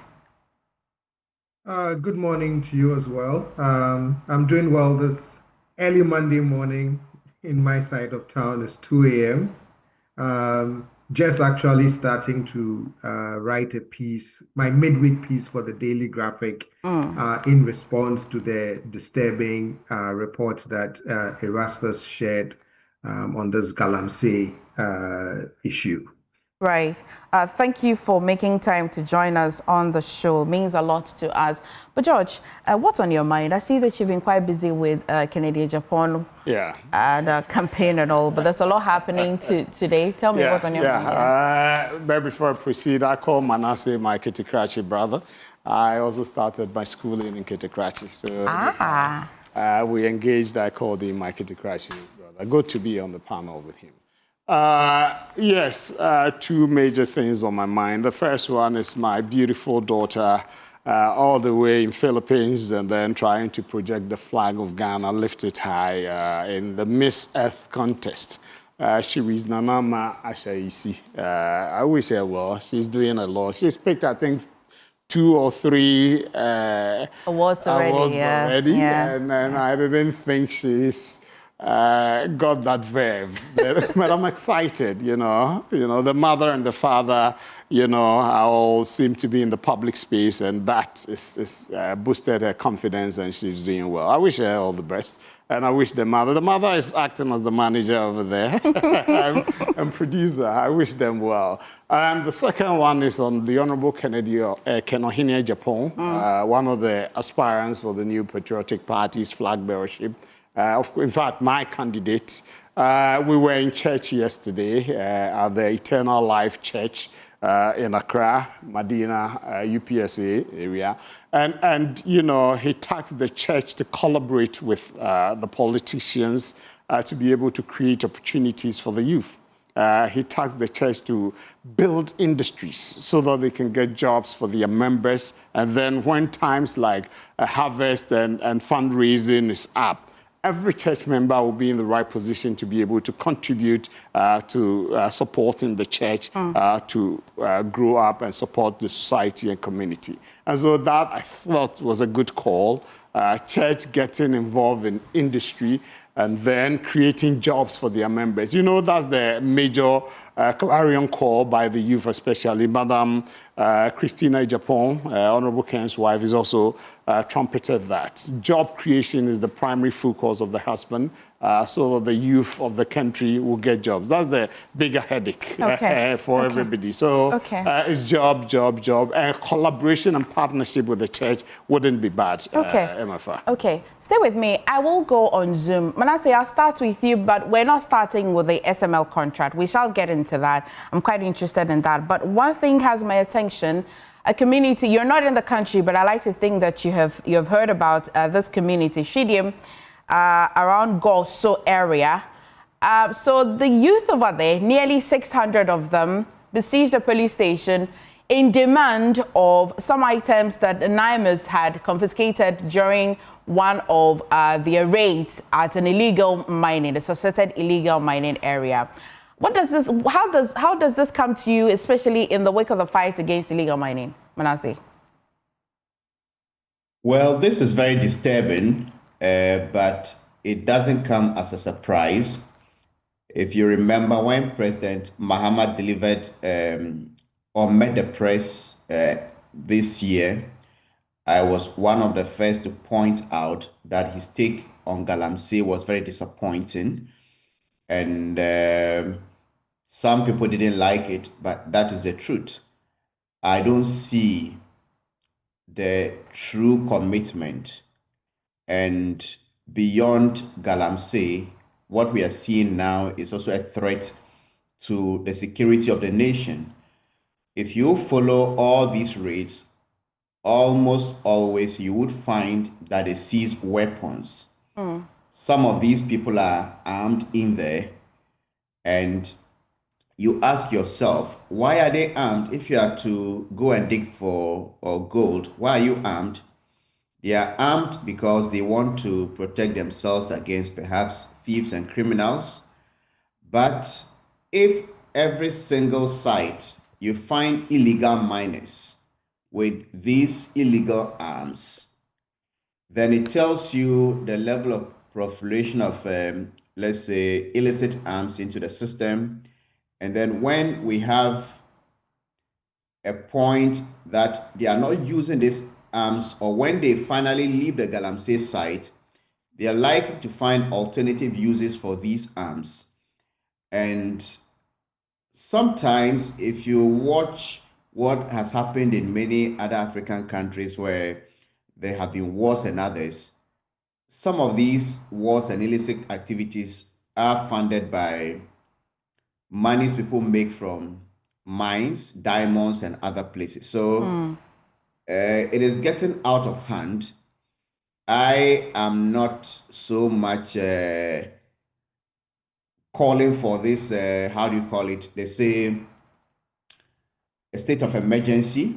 Good morning to you as well. I'm doing well this early Monday morning. In my side of town, it's 2 a.m. Just actually starting to write a piece, my midweek piece for the Daily Graphic, in response to the disturbing report that Erastus shared on this Galamsey issue. Right. Thank you for making time to join us on the show. It means a lot to us. But George, what's on your mind? I see that you've been quite busy with Kennedy Japan and campaign and all, but there's a lot happening today. Tell me what's on your mind. But before I proceed, I call Manasseh my Kitikrachi brother. I also started my schooling in Kitikrachi. So we engaged, I called him my Kitikrachi brother. Good to be on the panel with him. Yes, two major things on my mind. The first one is my beautiful daughter all the way in Philippines, and then trying to project the flag of Ghana, lift it high in the Miss Earth contest. She was Nanama Ashaisi. I wish her well. She's doing a lot. She's picked, I think, 2 or 3 awards already. And I didn't think she's got that verve, but I'm excited, you know, the mother and the father, all seem to be in the public space, and that is boosted her confidence, and she's doing well. I wish her all the best, and I wish the mother is acting as the manager over there and producer. I wish them well. And the second one is on the Honorable Kenohine Japan, one of the aspirants for the new Patriotic Party's flag bearership. In fact, my candidate, we were in church yesterday at the Eternal Life Church in Accra, Medina, UPSA area. And he tasked the church to collaborate with the politicians to be able to create opportunities for the youth. He tasked the church to build industries so that they can get jobs for their members. And then when times like harvest and fundraising is up, every church member will be in the right position to be able to contribute to supporting the church to grow up and support the society and community. And so that, I thought, was a good call. Church getting involved in industry and then creating jobs for their members. That's the major clarion call by the youth, especially. Madam Christina Japan, Honorable Ken's wife, is also trumpeted that. Job creation is the primary focus of the husband, so that the youth of the country will get jobs. That's the bigger headache for everybody. So it's job, and collaboration and partnership with the church wouldn't be bad, MFA. Okay, stay with me. I will go on Zoom. Manasseh, I'll start with you, but we're not starting with the SML contract. We shall get into that. I'm quite interested in that. But one thing has my attention. A community, you're not in the country, but I like to think that you have heard about this community, Shidium, around Goso area. So the youth over there, nearly 600 of them, besieged a police station in demand of some items that the NIMAS had confiscated during one of their raids at an illegal mining, the suspected illegal mining area. How does this come to you, especially in the wake of the fight against illegal mining? Manasseh? Well, this is very disturbing, but it doesn't come as a surprise. If you remember when President Mahama delivered or met the press this year, I was one of the first to point out that his take on Galamsey was very disappointing. And some people didn't like it, but that is the truth. I don't see the true commitment. And beyond Galamsey, what we are seeing now is also a threat to the security of the nation. If you follow all these raids, almost always you would find that they seize weapons. Some of these people are armed in there, and you ask yourself, why are they armed? If you are to go and dig for gold, why are you armed? They are armed because they want to protect themselves against perhaps thieves and criminals. But if every single site you find illegal miners with these illegal arms, then it tells you the level of proliferation of, let's say, illicit arms into the system. And then when we have a point that they are not using these arms, or when they finally leave the Galamsey site, they are likely to find alternative uses for these arms. And sometimes, if you watch what has happened in many other African countries where there have been wars and others, some of these wars and illicit activities are funded by monies people make from mines, diamonds, and other places. So it is getting out of hand. I am not so much calling for this, how do you call it? They say a state of emergency.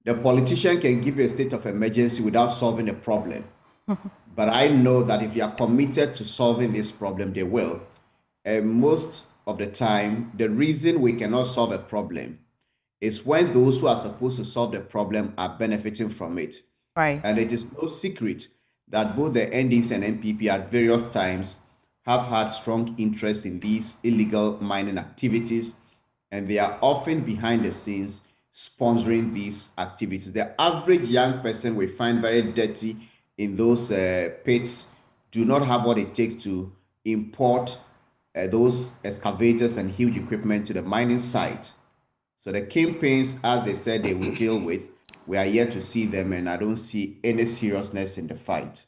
The politician can give you a state of emergency without solving the problem. But I know that if you are committed to solving this problem, they will. And most of the time, the reason we cannot solve a problem is when those who are supposed to solve the problem are benefiting from it. Right. And it is no secret that both the NDC and NPP at various times have had strong interest in these illegal mining activities, and they are often behind the scenes sponsoring these activities. The average young person we find very dirty in those pits do not have what it takes to import those excavators and huge equipment to the mining site. So the campaigns, as they said they will deal with, we are yet to see them, and I don't see any seriousness in the fight.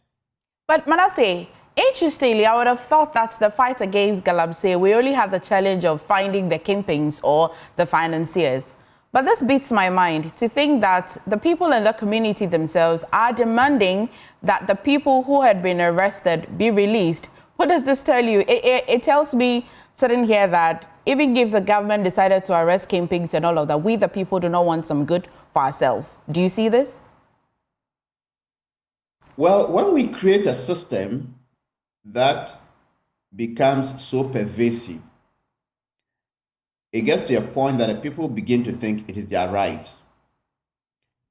But Manasseh, interestingly, I would have thought that the fight against Galamsey, we only have the challenge of finding the kingpins or the financiers. But this beats my mind to think that the people in the community themselves are demanding that the people who had been arrested be released. What does this tell you? It tells me, sitting here, that even if the government decided to arrest kingpins and all of that, we the people do not want some good for ourselves. Do you see this? Well, when we create a system that becomes so pervasive, it gets to a point that the people begin to think it is their right.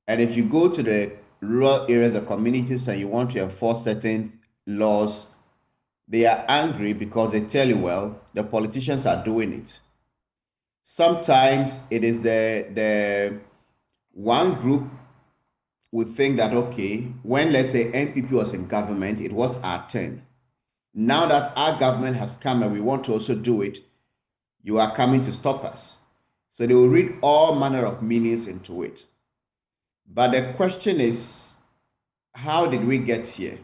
And if you go to the rural areas or communities and you want to enforce certain laws, they are angry because they tell you, well, the politicians are doing it. Sometimes it is the one group would think that, okay, when, let's say, NPP was in government, it was our turn. Now that our government has come and we want to also do it, you are coming to stop us. So they will read all manner of meanings into it. But the question is, how did we get here?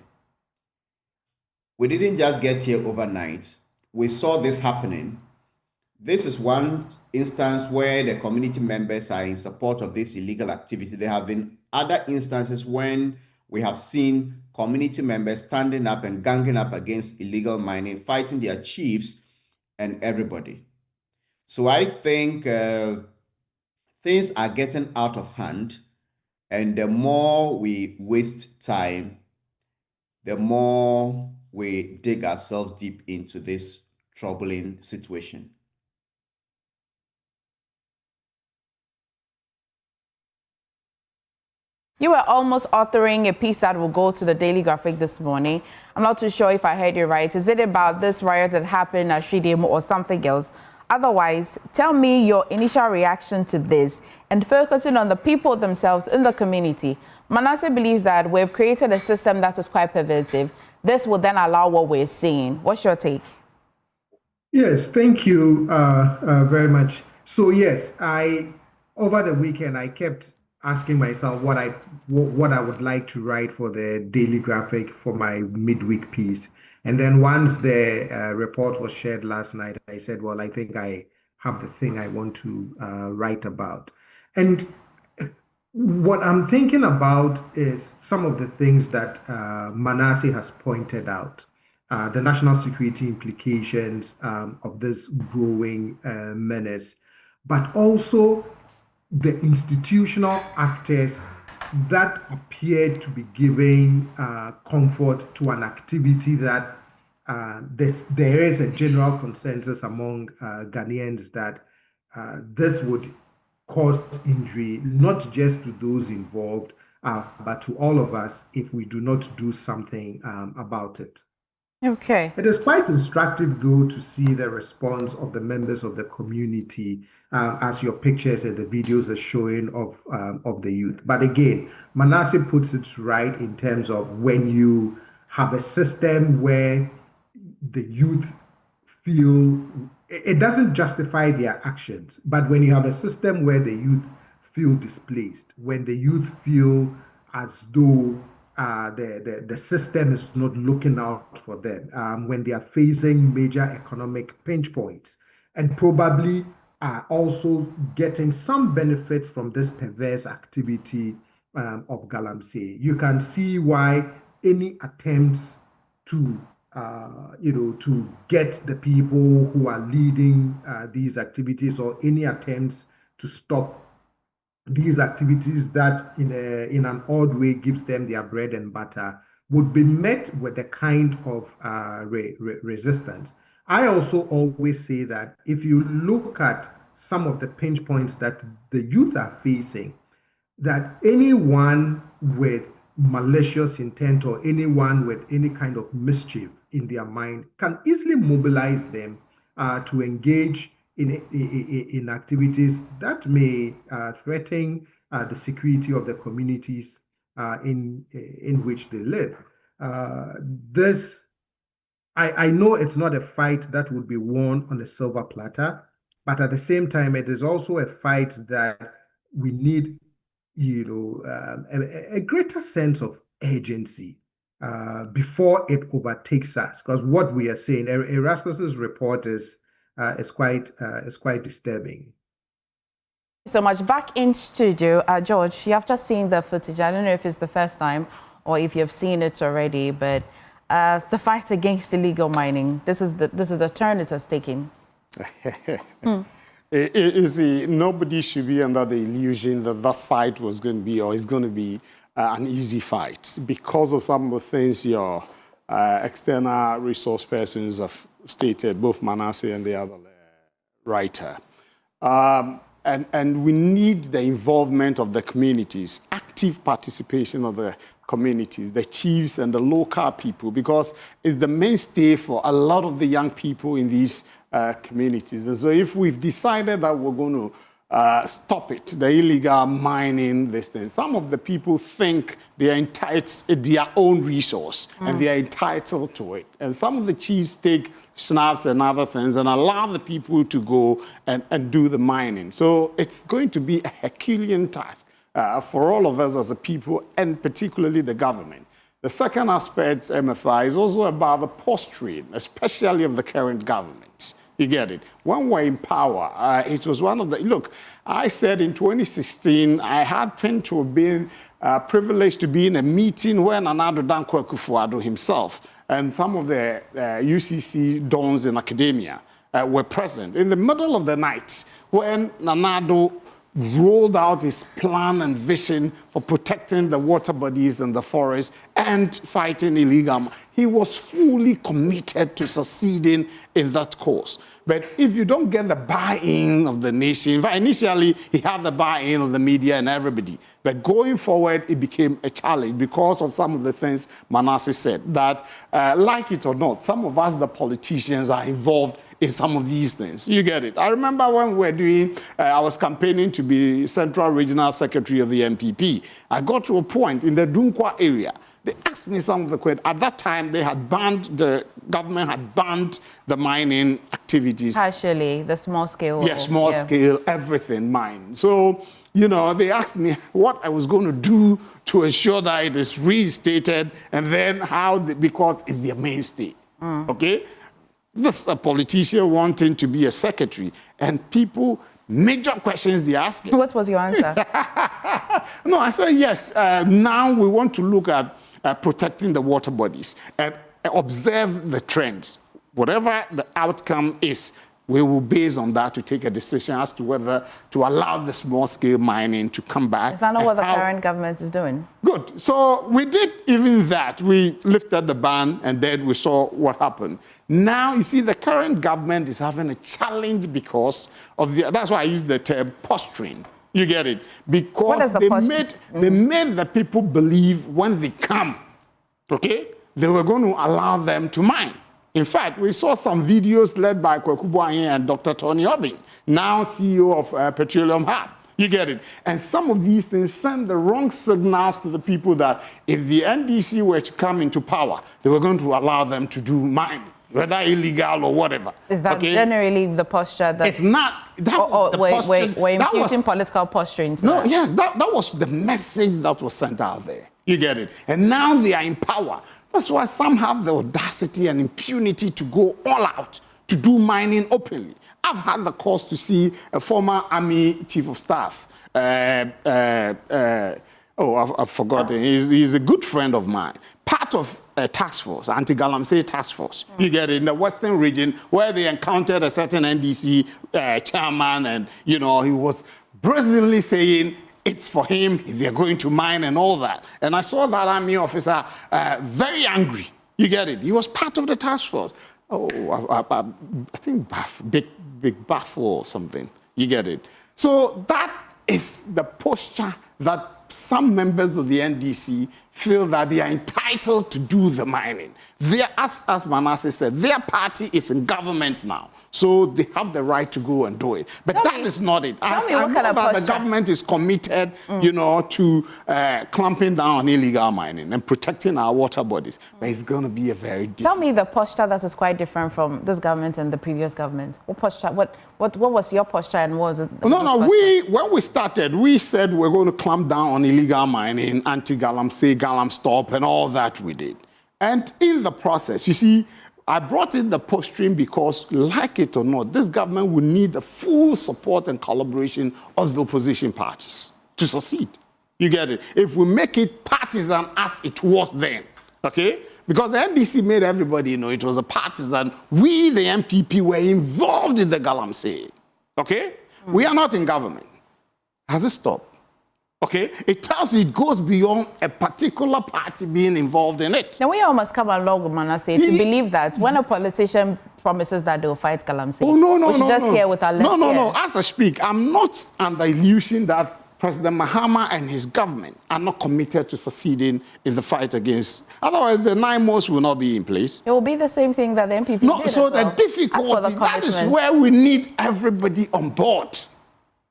We didn't just get here overnight. We saw this happening. This is one instance where the community members are in support of this illegal activity. There have been other instances when we have seen community members standing up and ganging up against illegal mining, fighting their chiefs and everybody. So I think things are getting out of hand, and the more we waste time, the more we dig ourselves deep into this troubling situation. You were almost authoring a piece that will go to the Daily Graphic this morning. I'm not too sure if I heard you right. Is it about this riot that happened at Shidemo or something else? Otherwise, tell me your initial reaction to this and focusing on the people themselves in the community. Manasseh believes that we've created a system that is quite pervasive. This will then allow what we're seeing. What's your take? Yes, thank you very much. So yes, over the weekend I kept asking myself what I would like to write for the Daily Graphic for my midweek piece. And then once the report was shared last night, I said, well, I think I have the thing I want to write about. And what I'm thinking about is some of the things that Manasseh has pointed out. The national security implications of this growing menace, but also the institutional actors that appear to be giving comfort to an activity that there is a general consensus among Ghanaians that this would cause injury, not just to those involved, but to all of us if we do not do something about it. Okay. It is quite instructive, though, to see the response of the members of the community, as your pictures and the videos are showing of the youth. But again, Manasseh puts it right in terms of when you have a system where the youth feel it doesn't justify their actions, but when you have a system where the youth feel displaced, when the youth feel as though the system is not looking out for them, when they are facing major economic pinch points, and probably are also getting some benefits from this perverse activity of Galamsey. You can see why any attempts to to get the people who are leading these activities, or any attempts to stop these activities that in an odd way gives them their bread and butter, would be met with a kind of resistance. I also always say that if you look at some of the pinch points that the youth are facing, that anyone with malicious intent or anyone with any kind of mischief in their mind can easily mobilize them to engage in activities that may threaten the security of the communities in which they live. I know it's not a fight that would be won on a silver platter, but at the same time, it is also a fight that we need, a greater sense of urgency before it overtakes us. Because what we are saying, Erastus's report is quite disturbing. So much. Back in studio, George, you have just seen the footage. I don't know if it's the first time or if you've seen it already, but the fight against illegal mining. This is the turn it has taken. Nobody should be under the illusion that that fight was going to be or is going to be an easy fight because of some of the things your external resource persons have stated, both Manasseh and the other writer. And we need the involvement of the communities, active participation of the communities, the chiefs and the local people, because it's the mainstay for a lot of the young people in these communities. And so if we've decided that we're going to stop it, the illegal mining, this thing, some of the people think they are entitled their own resource and they are entitled to it. And some of the chiefs take snaps and other things and allow the people to go and do the mining. So it's going to be a Herculean task for all of us as a people, and particularly the government. The second aspect, MFI, is also about the posturing, especially of the current government. You get it? When we're in power, it was one of the... Look, I said in 2016, I happened to have been privileged to be in a meeting where Nana Addo Dankwa Akufo-Addo himself and some of the UCC dons in academia were present. In the middle of the night, when Nana Addo rolled out his plan and vision for protecting the water bodies and the forest and fighting illegal, he was fully committed to succeeding in that course. But if you don't get the buy-in of the nation, in fact, initially he had the buy-in of the media and everybody. But going forward, it became a challenge because of some of the things Manasseh said, that like it or not, some of us, the politicians, are involved in some of these things. You get it. I remember when we were doing, I was campaigning to be Central Regional Secretary of the MPP. I got to a point in the Dunkwa area. They asked me some of the questions. At that time, the government had banned the mining activities. Partially, the small scale. Yes, small scale, everything mine. So, you know, they asked me what I was going to do to ensure that it is reinstated, and then how, because it's their mainstay. Okay? This is a politician wanting to be a secretary, and people, major questions they ask. What was your answer? No, I said, yes, now we want to look at protecting the water bodies and observe the trends. Whatever the outcome is, we will base on that to take a decision as to whether to allow the small-scale mining to come back. Is that not what the current government is doing? Good. So we did even that. We lifted the ban, and then we saw what happened. Now, you see, the current government is having a challenge because of that's why I use the term posturing. You get it? Because they made the people believe when they come, okay, they were going to allow them to mine. In fact, we saw some videos led by Kwaku Boahen and Dr. Tony Obing, now CEO of Petroleum Hub. You get it? And some of these things send the wrong signals to the people that if the NDC were to come into power, they were going to allow them to do mining, whether illegal or whatever. Is that generally the posture that... It's not. That was the posture. We're imputing political posturing to No, that. yes, that was the message that was sent out there. You get it? And now they are in power. That's why some have the audacity and impunity to go all out to do mining openly. I've had the cause to see a former Army Chief of Staff. I've forgotten. He's a good friend of mine. Part of a task force, anti-Galamsey task force. You get it, in the Western region where they encountered a certain NDC chairman, and, you know, he was brazenly saying it's for him, they're going to mine and all that. And I saw that army officer very angry. You get it? He was part of the task force. I think big Buff or something. You get it? So that is the posture that some members of the NDC feel that they are entitled to do the mining. As Manasseh said, their party is in government now, so they have the right to go and do it. But that is not it. I know that the government is committed, you know, to clamping down on illegal mining and protecting our water bodies. But it's going to be a very different... Tell me the posture that is quite different from this government and the previous government. What posture? What was your posture and what was it? When we started, we said we're going to clamp down on illegal mining, anti-Galamsey, Galam Stop, and all that we did. And in the process, you see, I brought in the posturing because, like it or not, this government will need the full support and collaboration of the opposition parties to succeed. You get it? If we make it partisan as it was then, okay? Because the NDC made everybody know it was a partisan. We, the MPP, were involved in the Galamsey, okay? We are not in government. Has it stopped? Okay, it tells you it goes beyond a particular party being involved in it. Now we all must come along with Manasseh to believe that when a politician promises that they'll fight Galamsey, we should just hear with our left ear. No. As I speak, I'm not under illusion that President Mahama and his government are not committed to succeeding in the fight against. Otherwise, the 9 months will not be in place. It will be the same thing that the MPP did. So the difficulty, that is where we need everybody on board.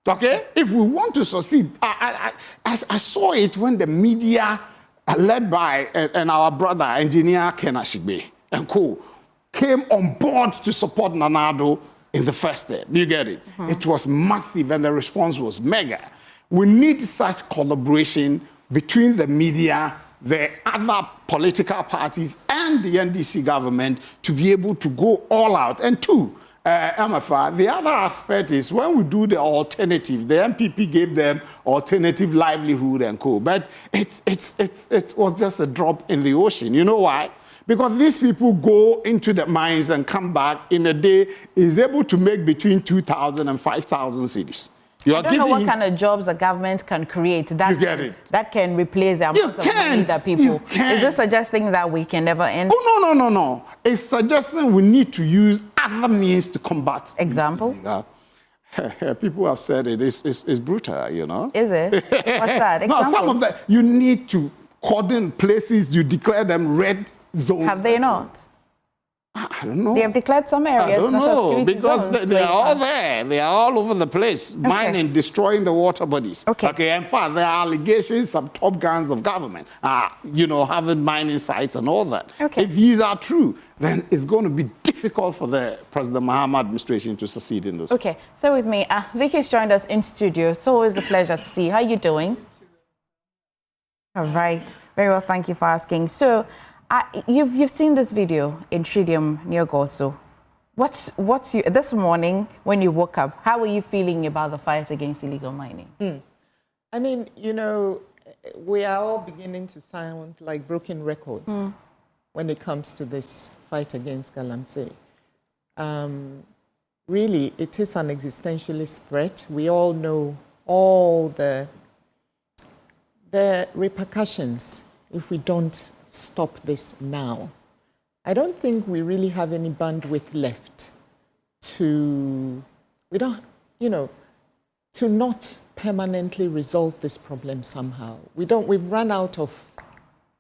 Okay? If we want to succeed, I saw it when the media, led by and our brother, engineer Ken Ashigbe and co, came on board to support Nanado in the first step. You get it? It was massive and the response was mega. We need such collaboration between the media, the other political parties, and the NDC government to be able to go all out. And two, MFA, the other aspect is when we do the alternative, the MPP gave them alternative livelihood and co. But it was just a drop in the ocean. You know why? Because these people go into the mines and come back in a day, is able to make between 2,000 and 5,000 cedis. I don't know what kind of jobs the government can create that can replace the amount of money that people. Is this suggesting that we can never end? Oh, no. It's suggesting we need to use other means to combat. Example? People have said it's brutal, you know. Is it? What's that? No, some of that, you need to cordon places, you declare them red zones. Have they not? I don't know. They have declared some areas. I don't know, because zones, they are all there. They are all over the place, mining, destroying the water bodies. Okay. In fact, there are allegations of top guns of government, having mining sites and all that. Okay. If these are true, then it's going to be difficult for the President Mahama administration to succeed in this. Okay, stay with me. Vicky's joined us in studio. It's always a pleasure to see you. How are you doing? All right. Very well, thank you for asking. So, you've seen this video in Tridium near Goso. This morning when you woke up, how were you feeling about the fight against illegal mining? I mean, we are all beginning to sound like broken records when it comes to this fight against Galamsey. Really, it is an existentialist threat. We all know all the repercussions if we don't stop this now. I don't think we really have any bandwidth left to not permanently resolve this problem somehow. We've run out of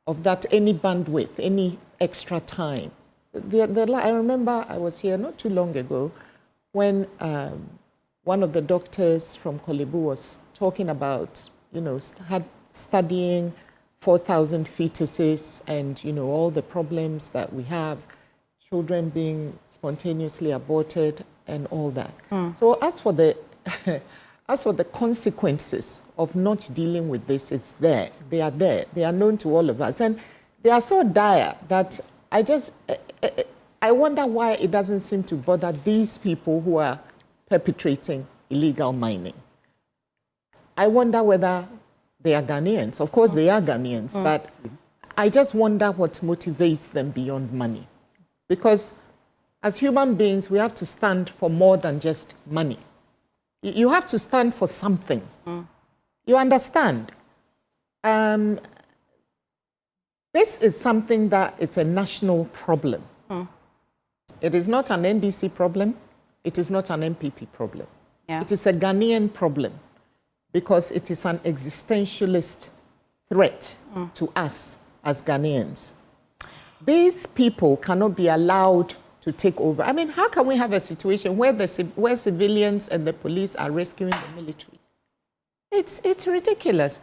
that, any bandwidth, any extra time. I remember I was here not too long ago when one of the doctors from Kolebu was talking about, studying 4,000 fetuses and, all the problems that we have, children being spontaneously aborted and all that. So as for the consequences of not dealing with this, it's there. They are there. They are known to all of us. And they are so dire that I wonder why it doesn't seem to bother these people who are perpetrating illegal mining. I wonder whether they are Ghanaians. Of course, they are Ghanaians, but I just wonder what motivates them beyond money. Because as human beings, we have to stand for more than just money. You have to stand for something. You understand? This is something that is a national problem. It is not an NDC problem. It is not an MPP problem. Yeah. It is a Ghanaian problem, because it is an existentialist threat to us as Ghanaians. These people cannot be allowed to take over. I mean, how can we have a situation where civilians and the police are rescuing the military? It's ridiculous.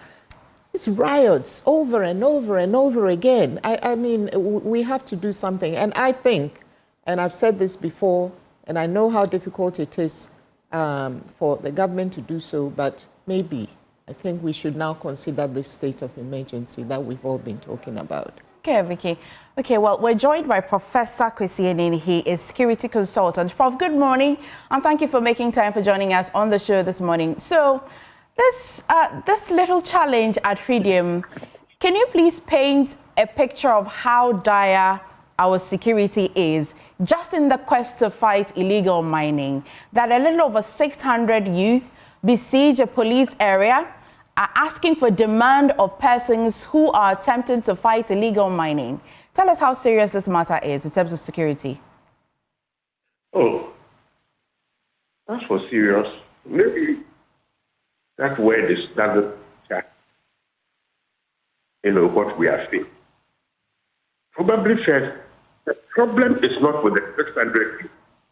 It's riots over and over and over again. I mean, we have to do something. And I think, and I've said this before, and I know how difficult it is for the government to do so, but maybe I think we should now consider this state of emergency that we've all been talking about. Okay, Vicky. Okay, well, we're joined by Professor Kwesi Anini. He is security consultant. Prof, good morning, and thank you for making time for joining us on the show this morning. So, this little challenge at Tridium, can you please paint a picture of how dire our security is, just in the quest to fight illegal mining? That a little over 600 youth besiege a police area, are asking for demand of persons who are attempting to fight illegal mining. Tell us how serious this matter is in terms of security. Oh, that's for serious. Maybe that word doesn't chat, what we are seeing. Probably first, the problem is not with the 600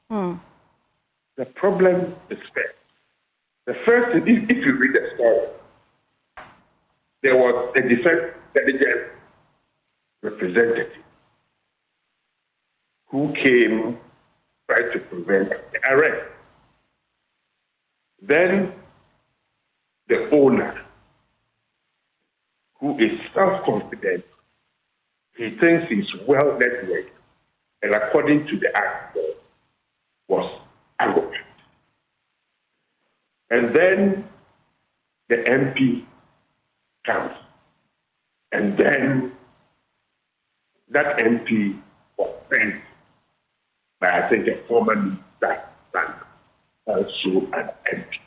people. The problem is first. The first, if you read the story, there was a defense intelligence representative who came, tried to prevent the arrest. Then the owner, who is self-confident, he thinks he's well networked, and according to the act, was arrogant. And then the MP comes, and then that MP was sent by, I think, a former minister and also an MP.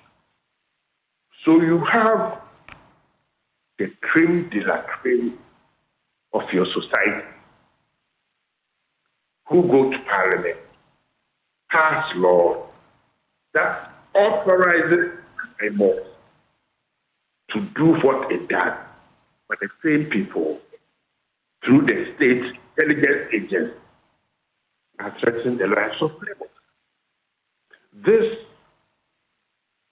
So you have the creme de la creme of your society who go to parliament, pass law that authorizes a law to do what it does, but the same people, through the state intelligence agents, are threatening the lives of people. This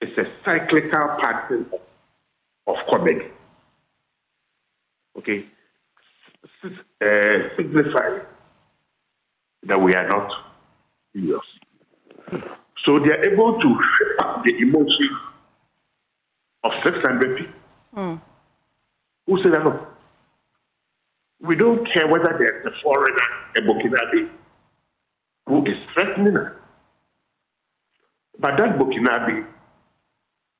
is a cyclical pattern of comedy. Okay? Signifying that we are not serious. So they are able to shape up the emotion of 600 people who say that, look, we don't care whether there's a foreigner, a Burkinabe, who is threatening us. But that Burkinabe,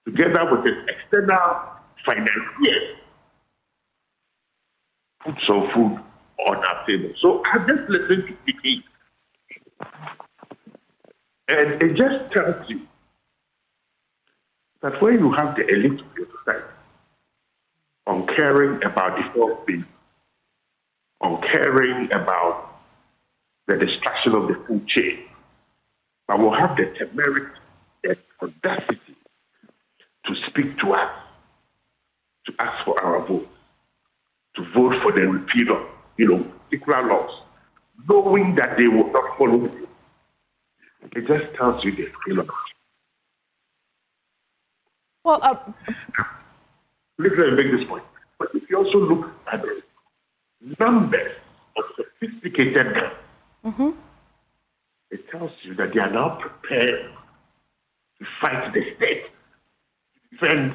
together with its external financiers, put some food on our table. So I just listened to it. And it just tells you that when you have the elite of your society caring about the fourth thing, caring about the destruction of the food chain, but will have the temerity, the audacity to speak to us, to ask for our vote, to vote for the repeal of, particular laws, knowing that they will not follow you. It just tells you the scale of it. Well, let me make this point. But if you also look at the numbers of sophisticated guns, it tells you that they are now prepared to fight the state, to defend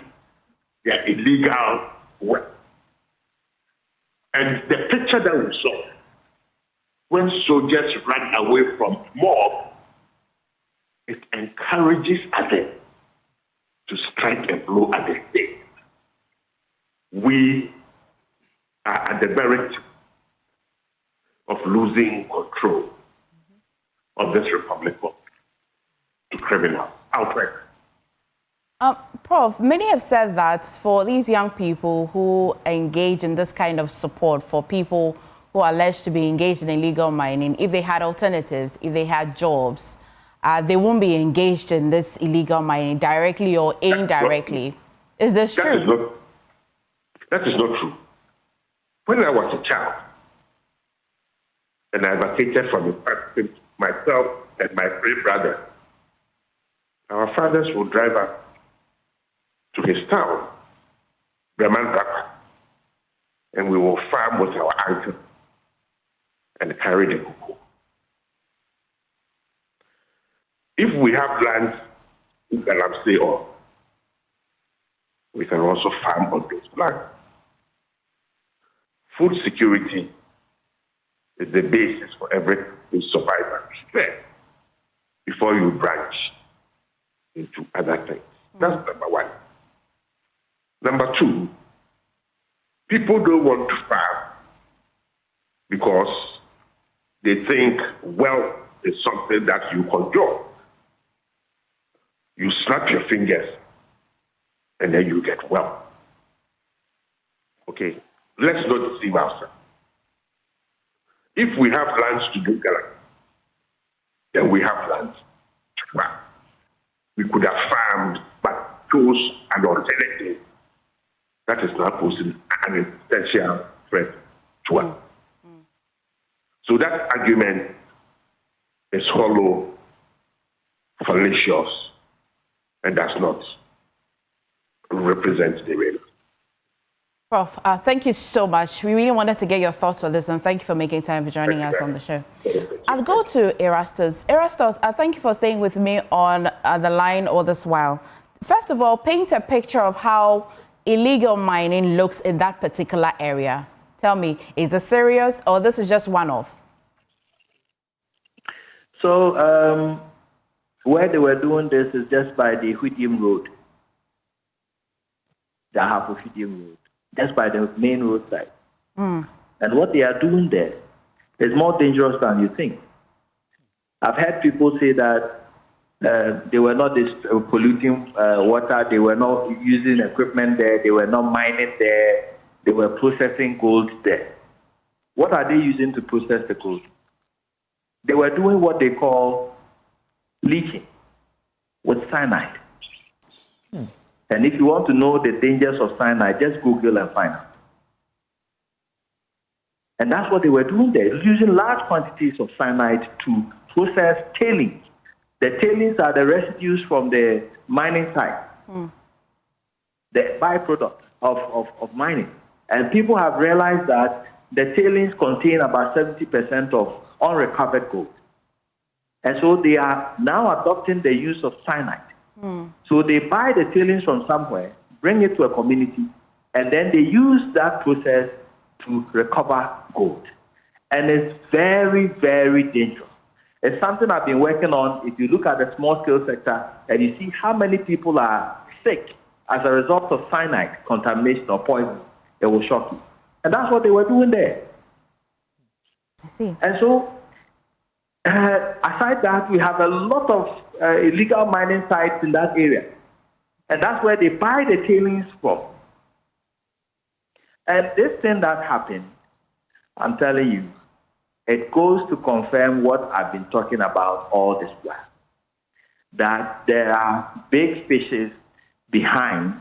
their illegal weapons. And the picture that we saw when soldiers ran away from mob, it encourages others to strike a blow at the state. We are at the verge of losing control of this republic to criminals outright. Prof, many have said that for these young people who engage in this kind of support for people who are alleged to be engaged in illegal mining, if they had alternatives, if they had jobs, they won't be engaged in this illegal mining directly or indirectly. Is this true? That is not true. When I was a child, and I vacated from myself and my three brothers, our fathers would drive us to his town, Breman, and we will farm with our uncle and carry the cocoa. If we have land in Galamsey, or we can also farm on those lands. Food security is the basis for every survival before you branch into other things. That's number one. Number two, people don't want to farm because they think wealth is something that you control. You snap your fingers and then you get wealth. Okay, let's not deceive ourselves. If we have lands to do Ghana, then we have lands to farm. We could have farmed, but chose an alternative that is now posing an essential threat to us. So that argument is hollow, fallacious, and does not represent the reality. Prof, thank you so much. We really wanted to get your thoughts on this, and thank you for making time for joining us on the show. I'll go to Erastus. Erastus, thank you for staying with me on the line all this while. First of all, paint a picture of how illegal mining looks in that particular area. Tell me, is it serious or this is just one-off? So, where they were doing this is just by the Huidim Road, the half of Huidim Road, just by the main roadside. And what they are doing there is more dangerous than you think. I've heard people say that They were not polluting water. They were not using equipment there. They were not mining there. They were processing gold there. What are they using to process the gold? They were doing what they call leaching with cyanide. And if you want to know the dangers of cyanide, just Google and find out. And that's what they were doing there, using large quantities of cyanide to process tailings. The tailings are the residues from the mining site, the byproduct of mining. And people have realized that the tailings contain about 70% of unrecovered gold. And so they are now adopting the use of cyanide. So they buy the tailings from somewhere, bring it to a community, and then they use that process to recover gold. And it's very, very dangerous. It's something I've been working on. If you look at the small-scale sector and you see how many people are sick as a result of cyanide contamination or poison, it will shock you. And that's what they were doing there. I see. And so, aside that, we have a lot of illegal mining sites in that area. And that's where they buy the tailings from. And this thing that happened, I'm telling you, it goes to confirm what I've been talking about all this while. That there are big fishes behind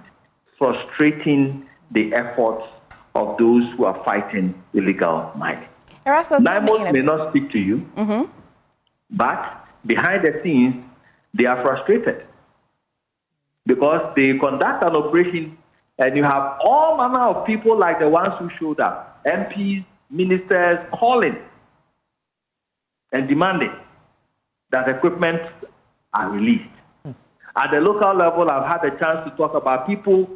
frustrating the efforts of those who are fighting illegal mining. NIMOS may not speak to you, but behind the scenes, they are frustrated because they conduct an operation and you have all manner of people like the ones who showed up, MPs, ministers, calling and demanding that equipment are released. At the local level, I've had a chance to talk about people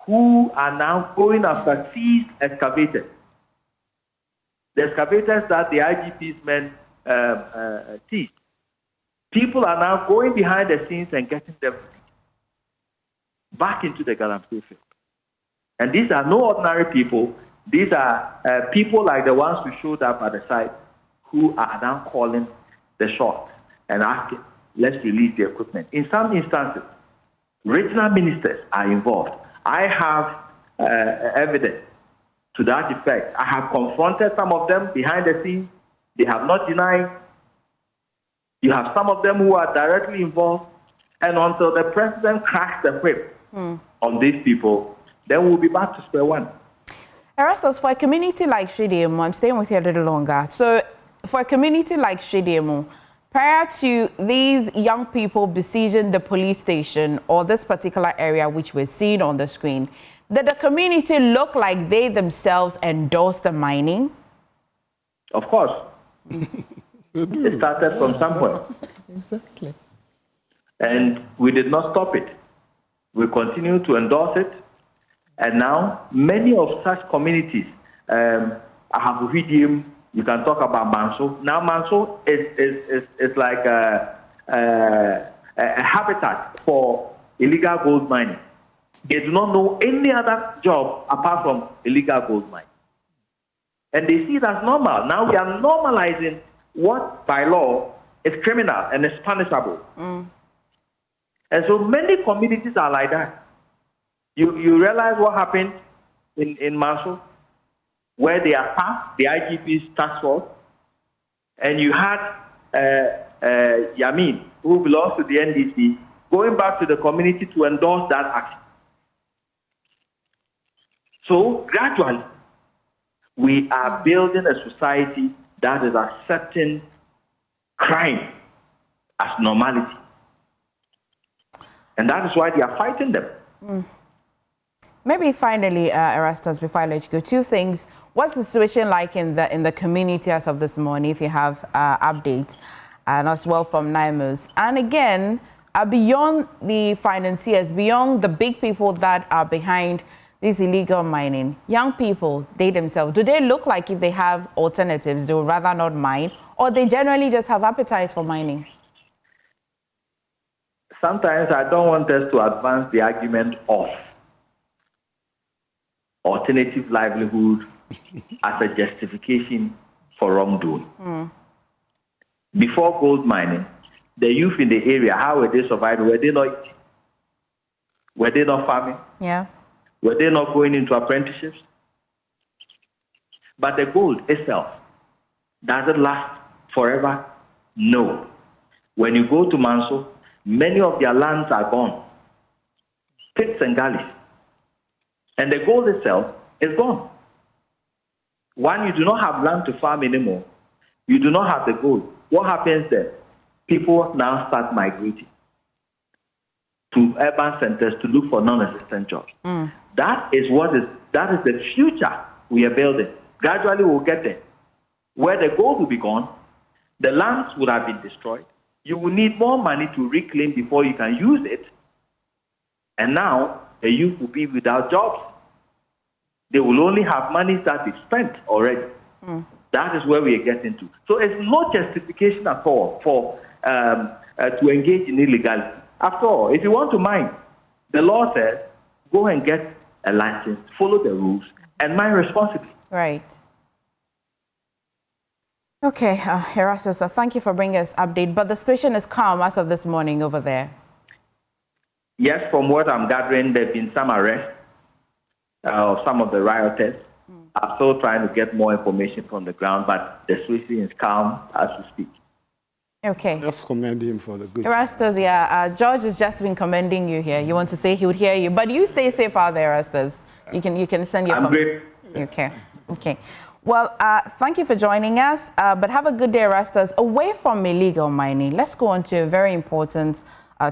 who are now going after seized excavators. The excavators that the IGP's men seized. People are now going behind the scenes and getting them back into the Galamsey field. And these are no ordinary people. These are people like the ones who showed up at the site who are now calling the shots and asking, let's release the equipment. In some instances, regional ministers are involved. I have evidence to that effect. I have confronted some of them behind the scenes. They have not denied. You have some of them who are directly involved. And until the president cracks the whip on these people, then we'll be back to square one. Erastus, for a community like Shediemu, I'm staying with you a little longer. So for a community like Shediemu, prior to these young people besieging the police station or this particular area which we're seeing on the screen, did the community look like they themselves endorsed the mining? Of course. It started from somewhere. Exactly. And we did not stop it. We continue to endorse it. And now, many of such communities, I have a video, you can talk about Manso. Now, Manso is like a habitat for illegal gold mining. They do not know any other job apart from illegal gold mining. And they see it as normal. Now we are normalizing what by law is criminal and is punishable. And so many communities are like that. You realize what happened in Manso, where they are passed the IGP's task force, and you had Yamin, who belongs to the NDC, going back to the community to endorse that action. So gradually, we are building a society that is accepting crime as normality. And that is why they are fighting them. Maybe finally, Erastus, before I let you go, two things. What's the situation like in the community as of this morning, if you have updates, and as well from NIMOS? And again, beyond the financiers, beyond the big people that are behind this illegal mining, young people, they themselves, do they look like if they have alternatives, they would rather not mine, or they generally just have appetite for mining? Sometimes I don't want us to advance the argument of alternative livelihood as a justification for wrongdoing. Before gold mining, the youth in the area, how were they surviving? Were they not eating? Were they not farming? Yeah. Were they not going into apprenticeships? But the gold itself, does it last forever? No. When you go to Manso, many of their lands are gone. Pits and gullies. And the gold itself is gone. One, you do not have land to farm anymore. You do not have the gold. What happens then? People now start migrating to urban centers to look for non-existent jobs. That is the future we are building. Gradually we'll get there. Where the gold will be gone, the lands would have been destroyed. You will need more money to reclaim before you can use it. And now the youth will be without jobs. They will only have money that is spent already. That is where we are getting to. So it's no justification at all for to engage in illegality. After all, if you want to mine, the law says go and get a license, follow the rules, and mine responsibly. Right. Okay, Erastus, thank you for bringing us update. But the situation is calm as of this morning over there. Yes, from what I'm gathering, there have been some arrests of some of the rioters. I'm still trying to get more information from the ground, but the situation is calm as we speak. Okay. Let's commend him for the good. Erastus, yeah, George has just been commending you here. You want to say he would hear you, but you stay safe out there, Erastus. You can send your. I'm great. Okay. Okay. Well, thank you for joining us, but have a good day, Erastus. Away from illegal mining, let's go on to a very important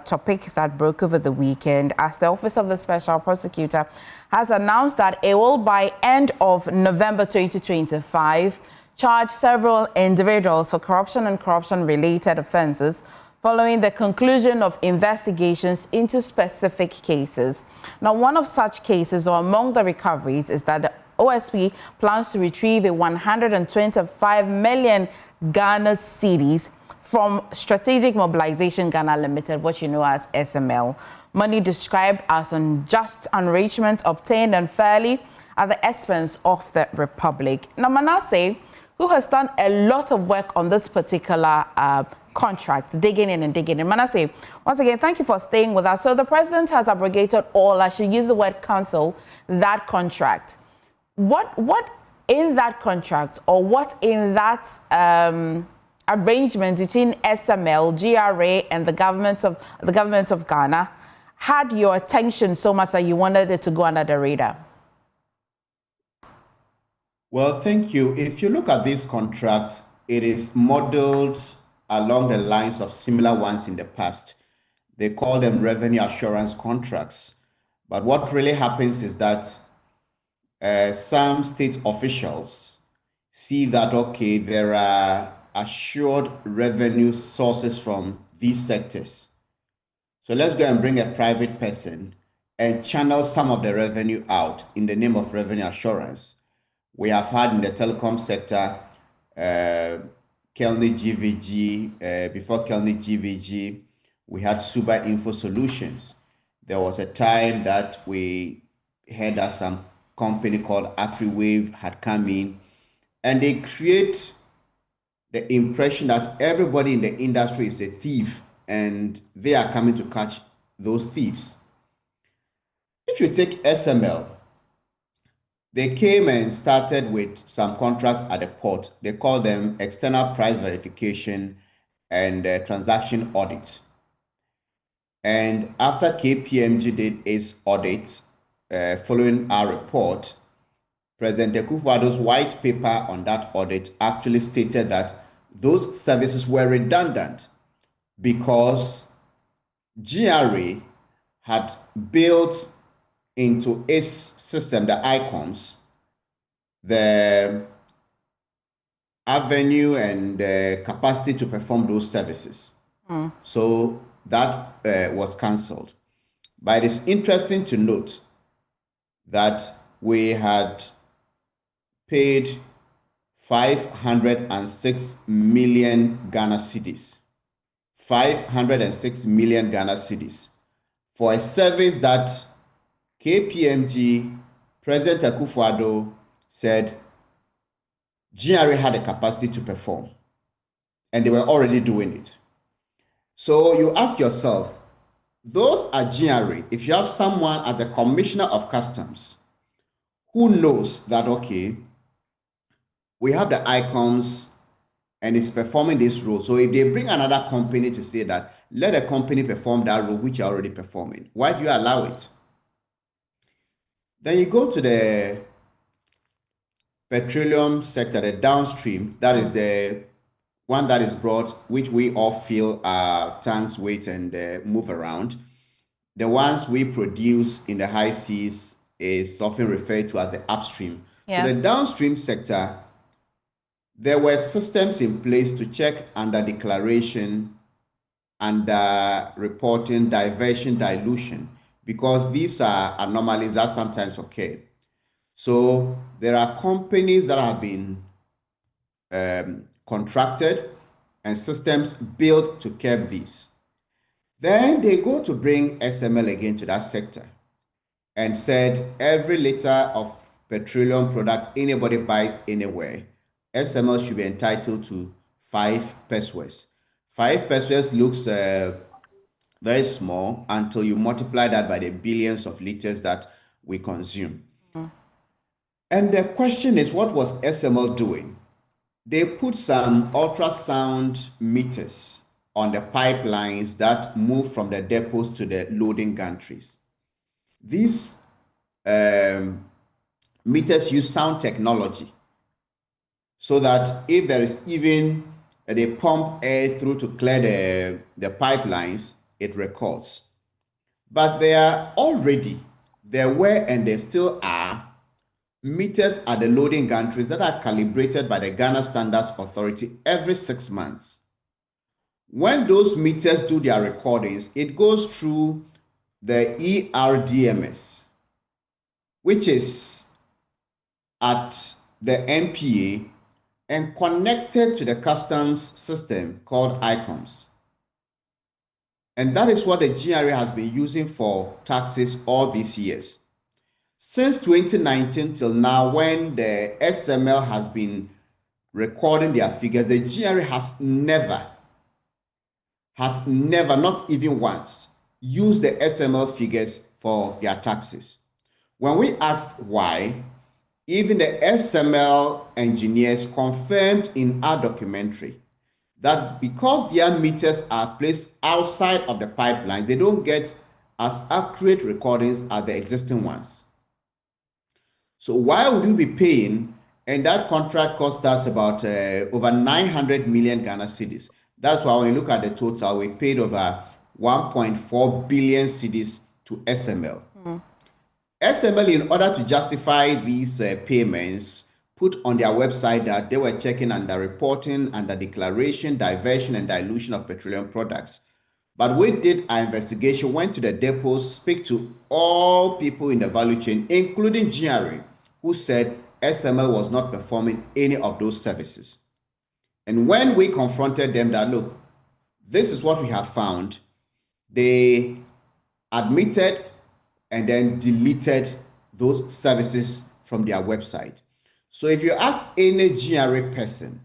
topic that broke over the weekend as the Office of the Special Prosecutor has announced that it will, by end of November 2025, charge several individuals for corruption and corruption-related offences following the conclusion of investigations into specific cases. Now, one of such cases, or among the recoveries, is that the OSP plans to retrieve a 125 million Ghana cedis from Strategic Mobilisation Ghana Limited, what you know as SML. Money described as unjust enrichment obtained unfairly at the expense of the Republic. Now, Manasseh, who has done a lot of work on this particular contract, digging in. Manasseh, once again, thank you for staying with us. So the president has abrogated all, I should use the word cancel, that contract. What in that contract, or what in that arrangement between SML, GRA, and the government of Ghana had your attention so much that you wanted it to go under the radar? Well, thank you. If you look at this contract, it is modeled along the lines of similar ones in the past. They call them revenue assurance contracts. But what really happens is that some state officials see that, okay, there are assured revenue sources from these sectors. So let's go and bring a private person and channel some of the revenue out in the name of revenue assurance. We have had in the telecom sector, Kelny GVG, before Kelny GVG, we had Suba Info Solutions. There was a time that we heard that some company called AfriWave had come in, and they create the impression that everybody in the industry is a thief and they are coming to catch those thieves. If you take SML, they came and started with some contracts at the port. They call them external price verification and transaction audit. And after KPMG did its audit, following our report, President Akufo-Addo's white paper on that audit actually stated that those services were redundant because GRA had built into its system, the ICOMS, the avenue and the capacity to perform those services. So that was cancelled. But it is interesting to note that we had paid 506 million Ghana cedis. 506 million Ghana cedis for a service that KPMG, President Akufo-Addo said GRA had the capacity to perform, and they were already doing it. So you ask yourself, those are GRA. If you have someone as the Commissioner of Customs who knows that, okay, we have the icons and it's performing this role. So if they bring another company to say that, let a company perform that role which you're already performing, why do you allow it? Then you go to the petroleum sector, the downstream, that is the one that is brought, which we all fill our tanks, weight, and move around. The ones we produce in the high seas is often referred to as the upstream. Yeah. So the downstream sector, there were systems in place to check under declaration, under reporting, diversion, dilution, because these are anomalies that sometimes occur. So there are companies that have been contracted and systems built to curb these. Then they go to bring SML again to that sector and said every liter of petroleum product anybody buys anywhere, SML should be entitled to 5 pesos. 5 pesos looks very small until you multiply that by the billions of liters that we consume. And the question is, what was SML doing? They put some ultrasound meters on the pipelines that move from the depots to the loading gantries. These meters use sound technology so that if there is even they pump air through to clear the pipelines, it records. But there were and there still are meters at the loading gantries that are calibrated by the Ghana Standards Authority every 6 months. When those meters do their recordings, it goes through the ERDMS, which is at the NPA and connected to the customs system called ICOMS. And that is what the GRA has been using for taxes all these years. Since 2019 till now, when the SML has been recording their figures, the GRA has never, not even once, used the SML figures for their taxes. When we asked why, even the SML engineers confirmed in our documentary that because their meters are placed outside of the pipeline, they don't get as accurate recordings as the existing ones. So why would you be paying? And that contract cost us about over 900 million Ghana cedis. That's why when you look at the total, we paid over 1.4 billion cedis to SML. SML, in order to justify these payments, put on their website that they were checking under reporting, under declaration, diversion, and dilution of petroleum products. But we did our investigation, went to the depots, speak to all people in the value chain, including GRA, who said SML was not performing any of those services. And when we confronted them that, look, this is what we have found, they admitted and then deleted those services from their website. So if you ask any GRA person,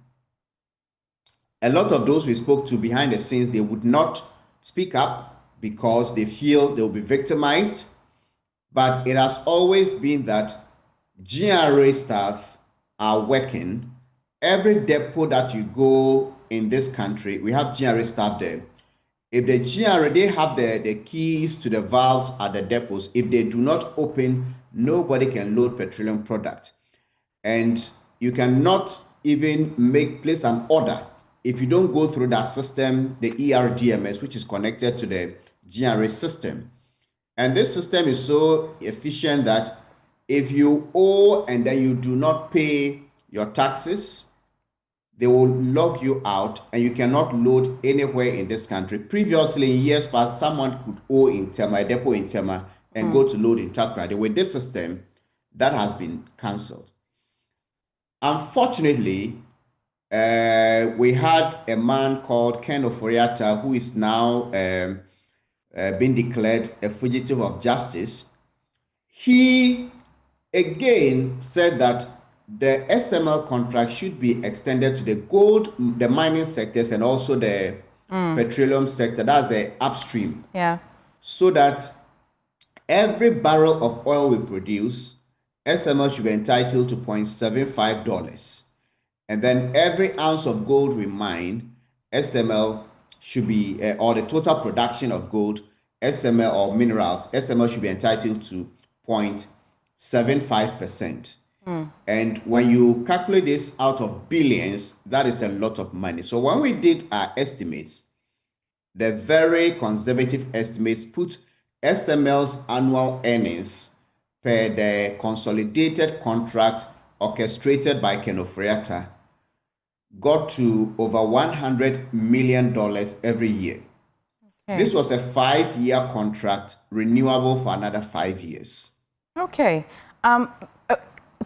a lot of those we spoke to behind the scenes, they would not speak up because they feel they'll be victimized. But it has always been that GRA staff are working. Every depot that you go in this country, we have GRA staff there. If the GRA, they have the keys to the valves at the depots. If they do not open, nobody can load petroleum product. And you cannot even place an order if you don't go through that system, the ERDMS, which is connected to the GRA system. And this system is so efficient that if you owe and then you do not pay your taxes, they will log you out and you cannot load anywhere in this country. Previously, in years past, someone could owe in Tema, a depot in Tema, and go to load in Takrady. With this system, that has been cancelled. Unfortunately, we had a man called Ken Oforiatta, who is now been declared a fugitive of justice. He again said that the SML contract should be extended to the gold, the mining sectors, and also the petroleum sector, that's the upstream. Yeah. So that every barrel of oil we produce, SML should be entitled to $0.75. And then every ounce of gold we mine, SML should be, or the total production of gold, SML or minerals, SML should be entitled to 0.75%. And when you calculate this out of billions, that is a lot of money. So when we did our estimates, the very conservative estimates put SML's annual earnings per the consolidated contract orchestrated by Ken Ofori-Atta got to over $100 million every year. Okay. This was a 5-year contract, renewable for another 5 years. Okay.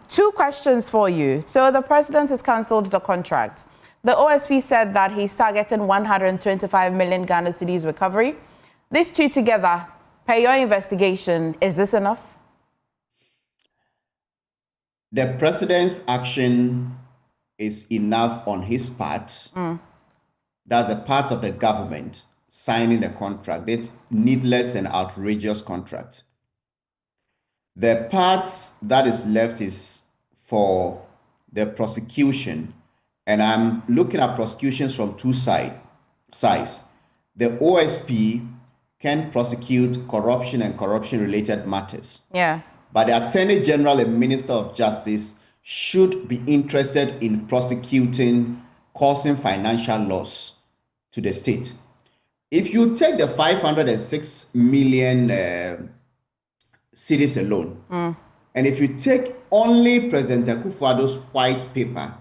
2 questions for you. So the president has cancelled the contract. The OSP said that he's targeting 125 million Ghana cedis recovery. These 2 together, per your investigation, is this enough? The president's action is enough on his part. That's the part of the government signing the contract. It's needless and outrageous contract. The part that is left is for the prosecution, and I'm looking at prosecutions from 2 sides. The OSP can prosecute corruption and corruption-related matters. Yeah. But the Attorney General and Minister of Justice should be interested in prosecuting causing financial loss to the state. If you take the 506 million cedis alone, and if you take only President Akufo-Addo's white paper,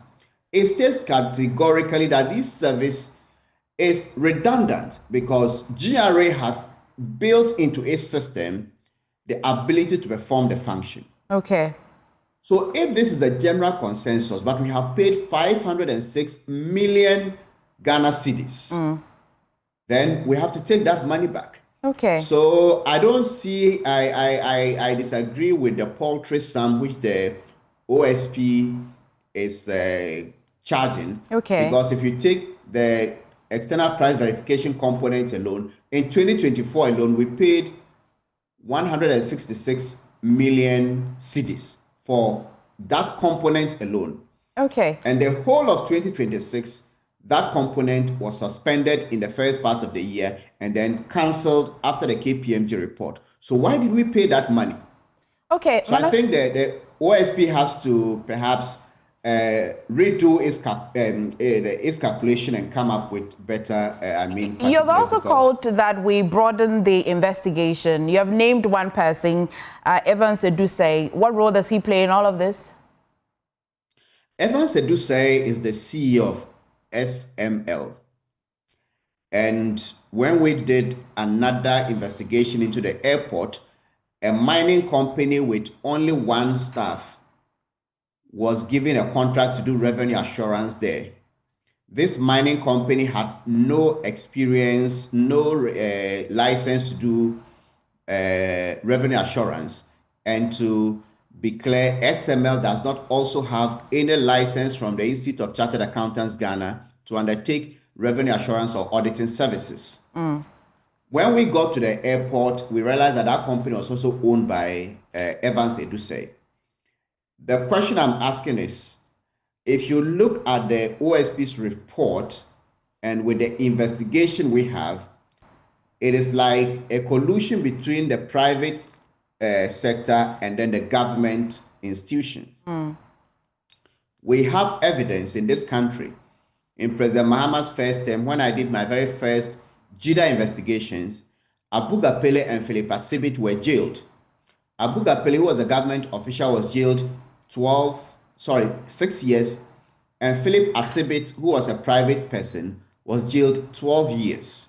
it states categorically that this service is redundant because GRA has built into its system the ability to perform the function. Okay. So if this is the general consensus, but we have paid 506 million Ghana cedis, then we have to take that money back. Okay. So I don't see, I disagree with the paltry sum which the OSP is charging. Okay. Because if you take the external price verification component alone, in 2024 alone, we paid 166 million cedis for that component alone. Okay. And the whole of 2026, that component was suspended in the first part of the year and then cancelled after the KPMG report. So why did we pay that money? Okay. So I think the OSP has to perhaps redo its calculation and come up with better, You have also called that we broaden the investigation. You have named one person, Evans Edusei. What role does he play in all of this? Evans Edusei is the CEO of SML. And when we did another investigation into the airport, a mining company with only 1 staff was given a contract to do revenue assurance there. This mining company had no experience, no license to do revenue assurance. And to be clear, SML does not also have any license from the Institute of Chartered Accountants Ghana to undertake revenue assurance or auditing services. When we got to the airport, we realized that that company was also owned by Evans Edusei. The question I'm asking is, if you look at the OSP's report and with the investigation we have, it is like a collusion between the private sector and then the government institutions. We have evidence in this country. In President Mahama's first term, when I did my very first JIDA investigations, Abu Gapele and Philip Asibit were jailed. Abu Gapele, who was a government official, was jailed 6 years, and Philip Asibit, who was a private person, was jailed 12 years.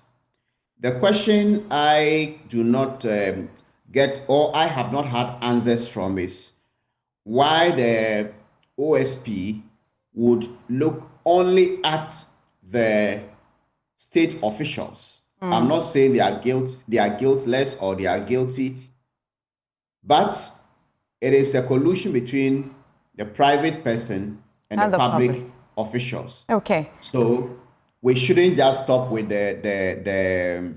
The question I do not get, or I have not had answers from, is why the OSP would look only at the state officials. I'm not saying they are guiltless or they are guilty, but it is a collusion between the private person and the public officials. Okay. So we shouldn't just stop with the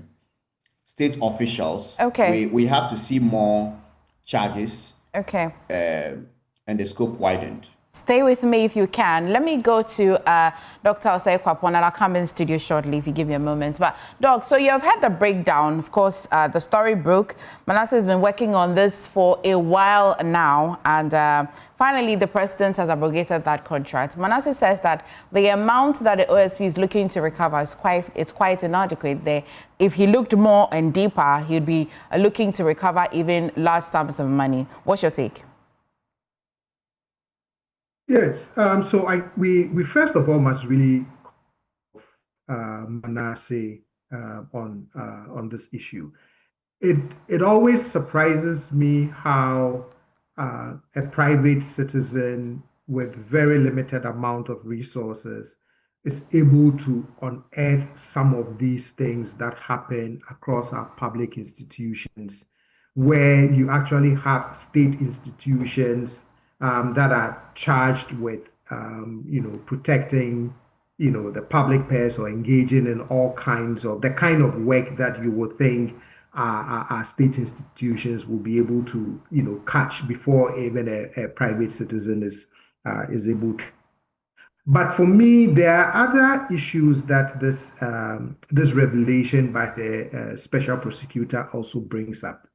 state officials. Okay. We have to see more charges. Okay. And the scope widened. Stay with me if you can. Let me go to Dr. Osei Kwapon, and I'll come in studio shortly if you give me a moment. But, Doc, so you have had the breakdown. Of course, the story broke. Manasseh has been working on this for a while now, and finally, the president has abrogated that contract. Manasseh says that the amount that the OSP is looking to recover is quite inadequate there. If he looked more and deeper, he'd be looking to recover even large sums of money. What's your take? Yes. So we first of all must really Manasseh on this issue. It always surprises me how a private citizen with very limited amount of resources is able to unearth some of these things that happen across our public institutions, where you actually have state institutions that are charged with, protecting, the public purse or engaging in all kinds of the kind of work that you would think our state institutions will be able to, catch before even a private citizen is able to. But for me, there are other issues that this revelation by the Special Prosecutor also brings up.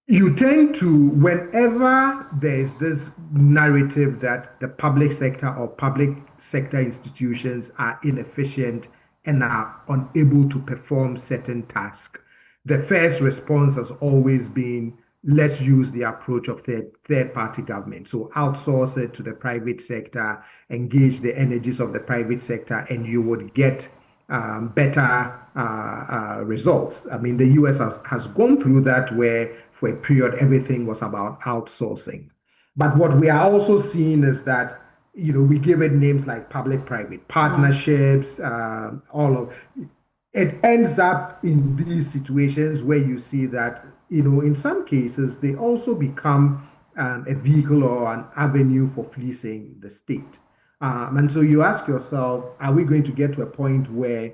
You tend to, whenever there's this narrative that the public sector or public sector institutions are inefficient and are unable to perform certain tasks, the first response has always been, let's use the approach of third-party government. So outsource it to the private sector, engage the energies of the private sector, and you would get better results. I mean, the US has gone through that, where for a period everything was about outsourcing. But what we are also seeing is that, we give it names like public-private partnerships, all of it ends up in these situations where you see that, in some cases, they also become a vehicle or an avenue for fleecing the state. And so you ask yourself, are we going to get to a point where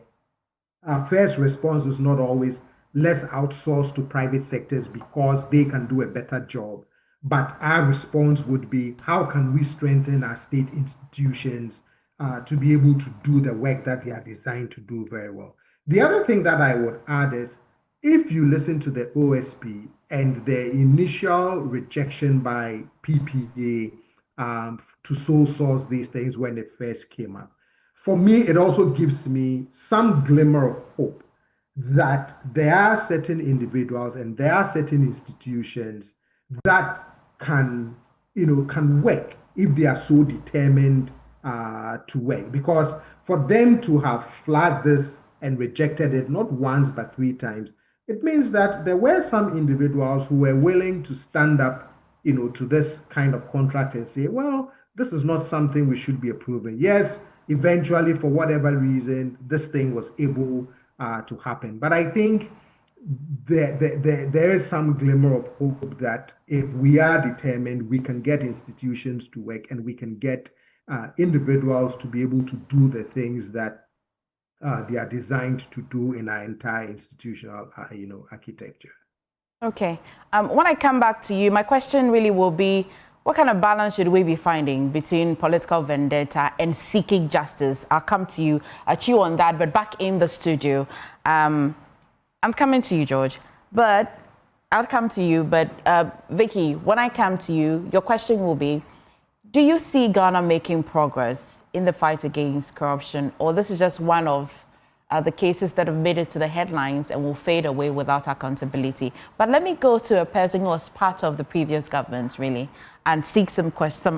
our first response is not always let's outsource to private sectors because they can do a better job, but our response would be, how can we strengthen our state institutions to be able to do the work that they are designed to do very well? The other thing that I would add is, if you listen to the OSP and the initial rejection by PPA to sole source these things when it first came up, for me, it also gives me some glimmer of hope that there are certain individuals and there are certain institutions that can work if they are so determined to work. Because for them to have flagged this and rejected it not once but 3 times, it means that there were some individuals who were willing to stand up, to this kind of contract and say, well, this is not something we should be approving. Yes, eventually, for whatever reason, this thing was able to happen. But I think there is some glimmer of hope that if we are determined, we can get institutions to work and we can get individuals to be able to do the things that they are designed to do in our entire institutional, architecture. Okay. When I come back to you, my question really will be, what kind of balance should we be finding between political vendetta and seeking justice? I'll come to you, chew on that, but back in the studio, I'm coming to you, George, but I'll come to you. But Vicky, when I come to you, your question will be, do you see Ghana making progress in the fight against corruption, or this is just one of the cases that have made it to the headlines and will fade away without accountability? But let me go to a person who was part of the previous government, really, and seek some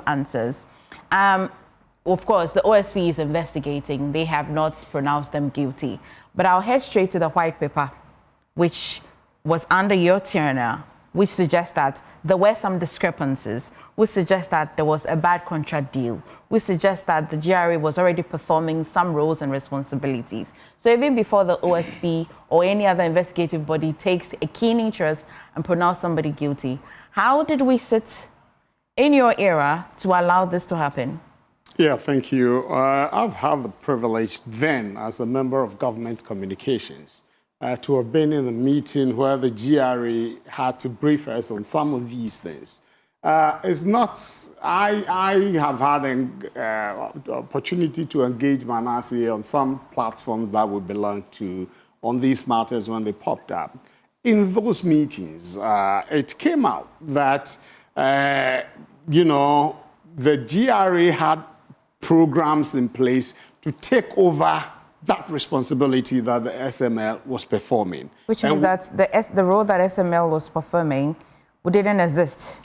answers. Of course, the OSP is investigating. They have not pronounced them guilty. But I'll head straight to the white paper, which was under your tenure, which suggests that there were some discrepancies, which suggests that there was a bad contract deal, which suggests that the GRA was already performing some roles and responsibilities. So even before the OSP or any other investigative body takes a keen interest and pronounce somebody guilty, how did we sit in your era to allow this to happen? Yeah, thank you. I've had the privilege then, as a member of government communications, to have been in a meeting where the GRA had to brief us on some of these things. It's not, I have had an opportunity to engage Manasseh on some platforms that we belong to on these matters when they popped up. In those meetings, it came out that, you know, the GRA had programs in place to take over that responsibility that the SML was performing. Which means that the role that SML was performing didn't exist.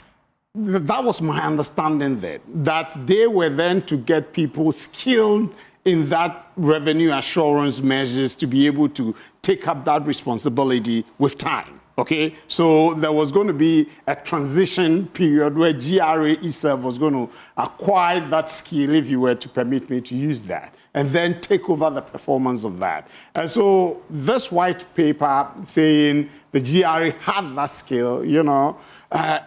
That was my understanding then, that they were then to get people skilled in that revenue assurance measures to be able to take up that responsibility with time. Okay, so there was going to be a transition period where GRA itself was going to acquire that skill, if you were to permit me to use that, and then take over the performance of that. And so this white paper saying the GRA had that skill, you know,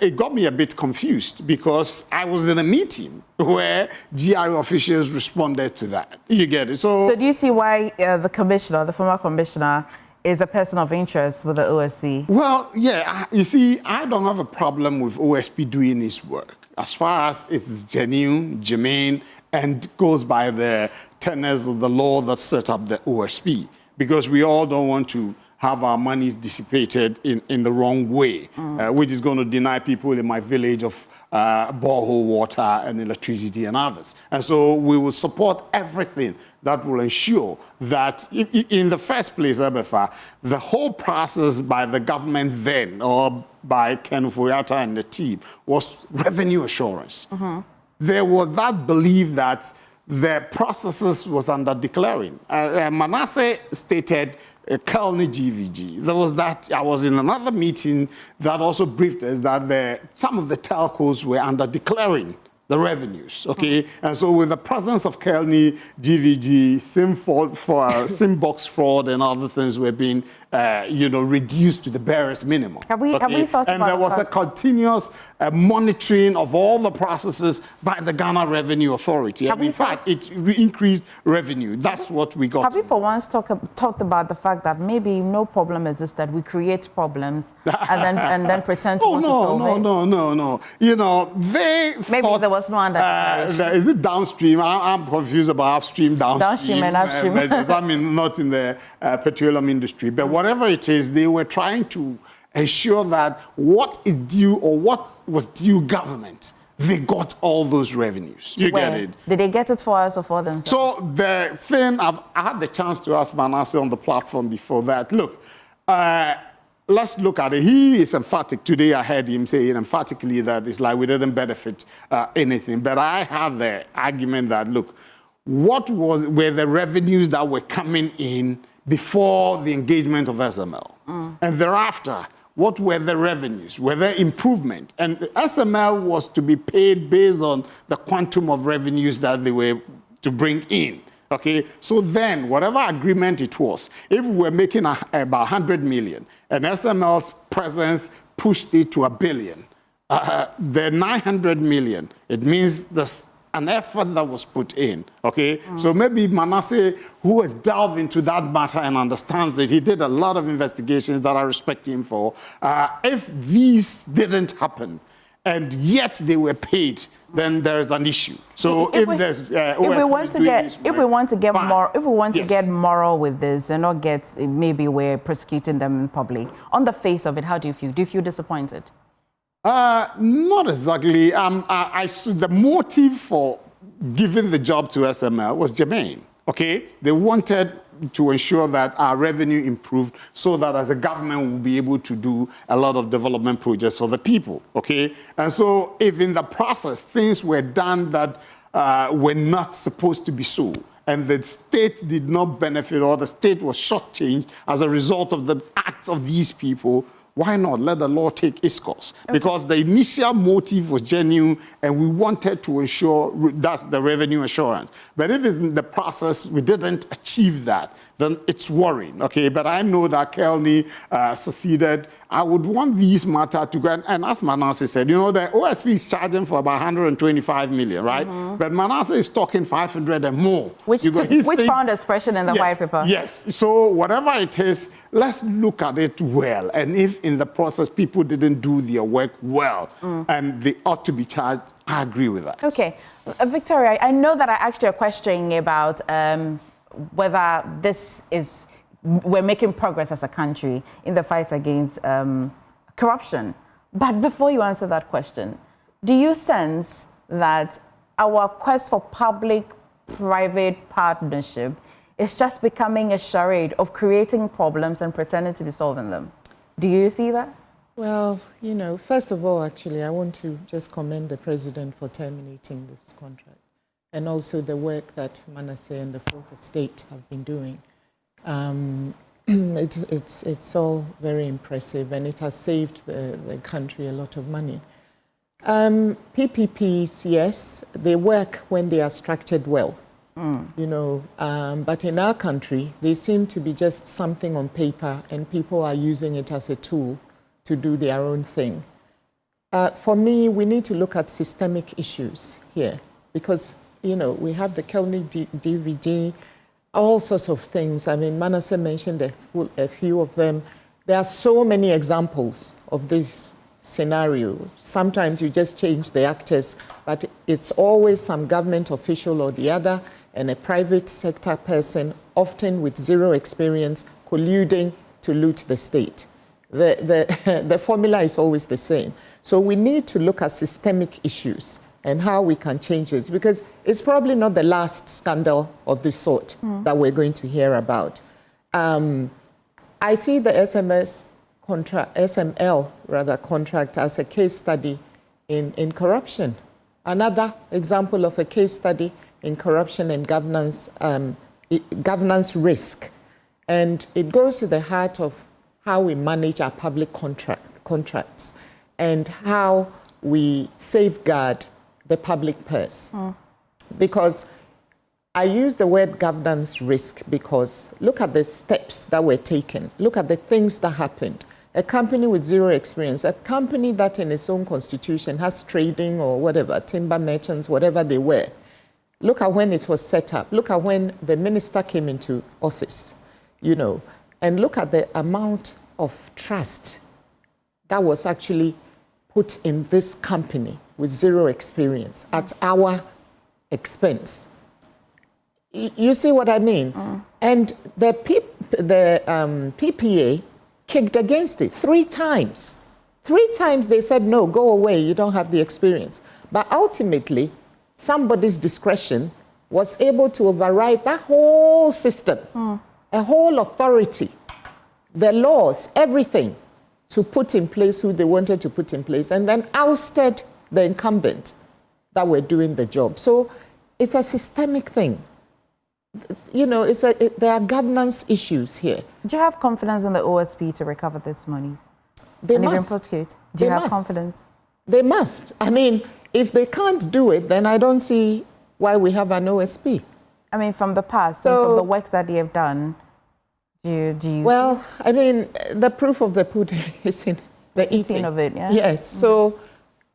it got me a bit confused because I was in a meeting where GRA officials responded to that. You get it? So do you see why the commissioner, the former commissioner, is a person of interest with the OSP? Well, yeah, you see, I don't have a problem with OSP doing his work as far as it's genuine, germane, and goes by the tenets of the law that set up the OSP, because we all don't want to have our monies dissipated in the wrong way, which is going to deny people in my village of borehole water and electricity and others. And so we will support everything that will ensure that, in the first place, the whole process by the government then, or by Ken Furiata and the team, was revenue assurance. There was that belief that the processes was under declaring. Manasseh stated Kelny GVG. There was that. I was in another meeting that also briefed us that some of the telcos were under declaring the revenues, okay? And so with the presence of Kelny, GVG, SIM box fraud and other things were being, you know, reduced to the barest minimum. Have we thought and about there was that? a continuous monitoring of all the processes by the Ghana Revenue Authority. And in fact, it increased revenue. That's what we got. Have we for once talked about the fact that maybe no problem exists, that we create problems and then pretend to want to solve it? No. You know, they maybe thought, there was no understanding. is it downstream? I'm confused about upstream, downstream and upstream. Measures. I mean, not in the petroleum industry, but whatever it is, they were trying to ensure that what is due or what was due government, they got all those revenues. You get it? Did they get it for us or for themselves? So the thing, I had the chance to ask Manasseh on the platform before that, look, let's look at it. He is emphatic. Today I heard him saying emphatically that it's like we didn't benefit anything. But I have the argument that, look, what were the revenues that were coming in before the engagement of SML? And thereafter, what were the revenues? Were there improvement? And SML was to be paid based on the quantum of revenues that they were to bring in. Okay, so then whatever agreement it was, if we were making about 100 million and SML's presence pushed it to $1 billion, the 900 million, it means there's an effort that was put in, okay? So maybe Manasseh, who has delved into that matter and understands it, he did a lot of investigations that I respect him for. If these didn't happen, and yet they were paid, then there is an issue. So if we want to get moral with this and not get maybe we're prosecuting them in public, on the face of it, how do you feel? Do you feel disappointed? Not exactly. The motive for giving the job to SML was germane. Okay, they wanted to ensure that our revenue improved so that as a government we'll be able to do a lot of development projects for the people. Okay, and so if in the process things were done that were not supposed to be so, and the state did not benefit or the state was shortchanged as a result of the acts of these people, why not let the law take its course? Okay. Because the initial motive was genuine and we wanted to ensure that's the revenue assurance. But if it's in the process we didn't achieve that, then it's worrying, okay? But I know that Kelny succeeded. I would want these matters to go, and as Manasseh said, you know, the OSP is charging for about 125 million, right? But Manasseh is talking 500 and more. Which found expression in the white paper. Yes, so whatever it is, let's look at it well. And if in the process people didn't do their work well, and they ought to be charged, I agree with that. Okay. Victoria, I know that I asked you a question about whether we're making progress as a country in the fight against corruption. But before you answer that question, do you sense that our quest for public-private partnership is just becoming a charade of creating problems and pretending to be solving them? Do you see that? Well, you know, first of all, actually, I want to just commend the president for terminating this contract, and also the work that Manasseh and the Fourth Estate have been doing. It's all very impressive, and it has saved the country a lot of money. PPPs, yes, they work when they are structured well, you know, but in our country, they seem to be just something on paper, and people are using it as a tool to do their own thing. For me, we need to look at systemic issues here, because, you know, we have the Kelny DVD, all sorts of things. I mean, Manasseh mentioned a few of them. There are so many examples of this scenario. Sometimes you just change the actors, but it's always some government official or the other and a private sector person, often with zero experience, colluding to loot the state. The formula is always the same. So we need to look at systemic issues and how we can change this, because it's probably not the last scandal of this sort that we're going to hear about. I see the SML contract as a case study in corruption. Another example of a case study in corruption and governance risk. And it goes to the heart of how we manage our public contracts and how we safeguard the public purse. Because I use the word governance risk because look at the steps that were taken. Look at the things that happened. A company with zero experience, a company that in its own constitution has trading or whatever, timber merchants, whatever they were. Look at when it was set up. Look at when the minister came into office, you know. And look at the amount of trust that was actually put in this company with zero experience at our expense. You see what I mean? And the PPA kicked against it 3 times. 3 times they said, no, go away, you don't have the experience. But ultimately, somebody's discretion was able to override that whole system, a whole authority, the laws, everything, to put in place who they wanted to put in place, and then ousted the incumbent that were doing the job. So it's a systemic thing. You know, there are governance issues here. Do you have confidence in the OSP to recover these monies? They and must. Even prosecute? Do you have confidence? They must. I mean, if they can't do it, then I don't see why we have an OSP. I mean, from the past, and from the work that they have done, do you... Well, I mean, the proof of the pudding is in the eating of it, yeah? Yes, so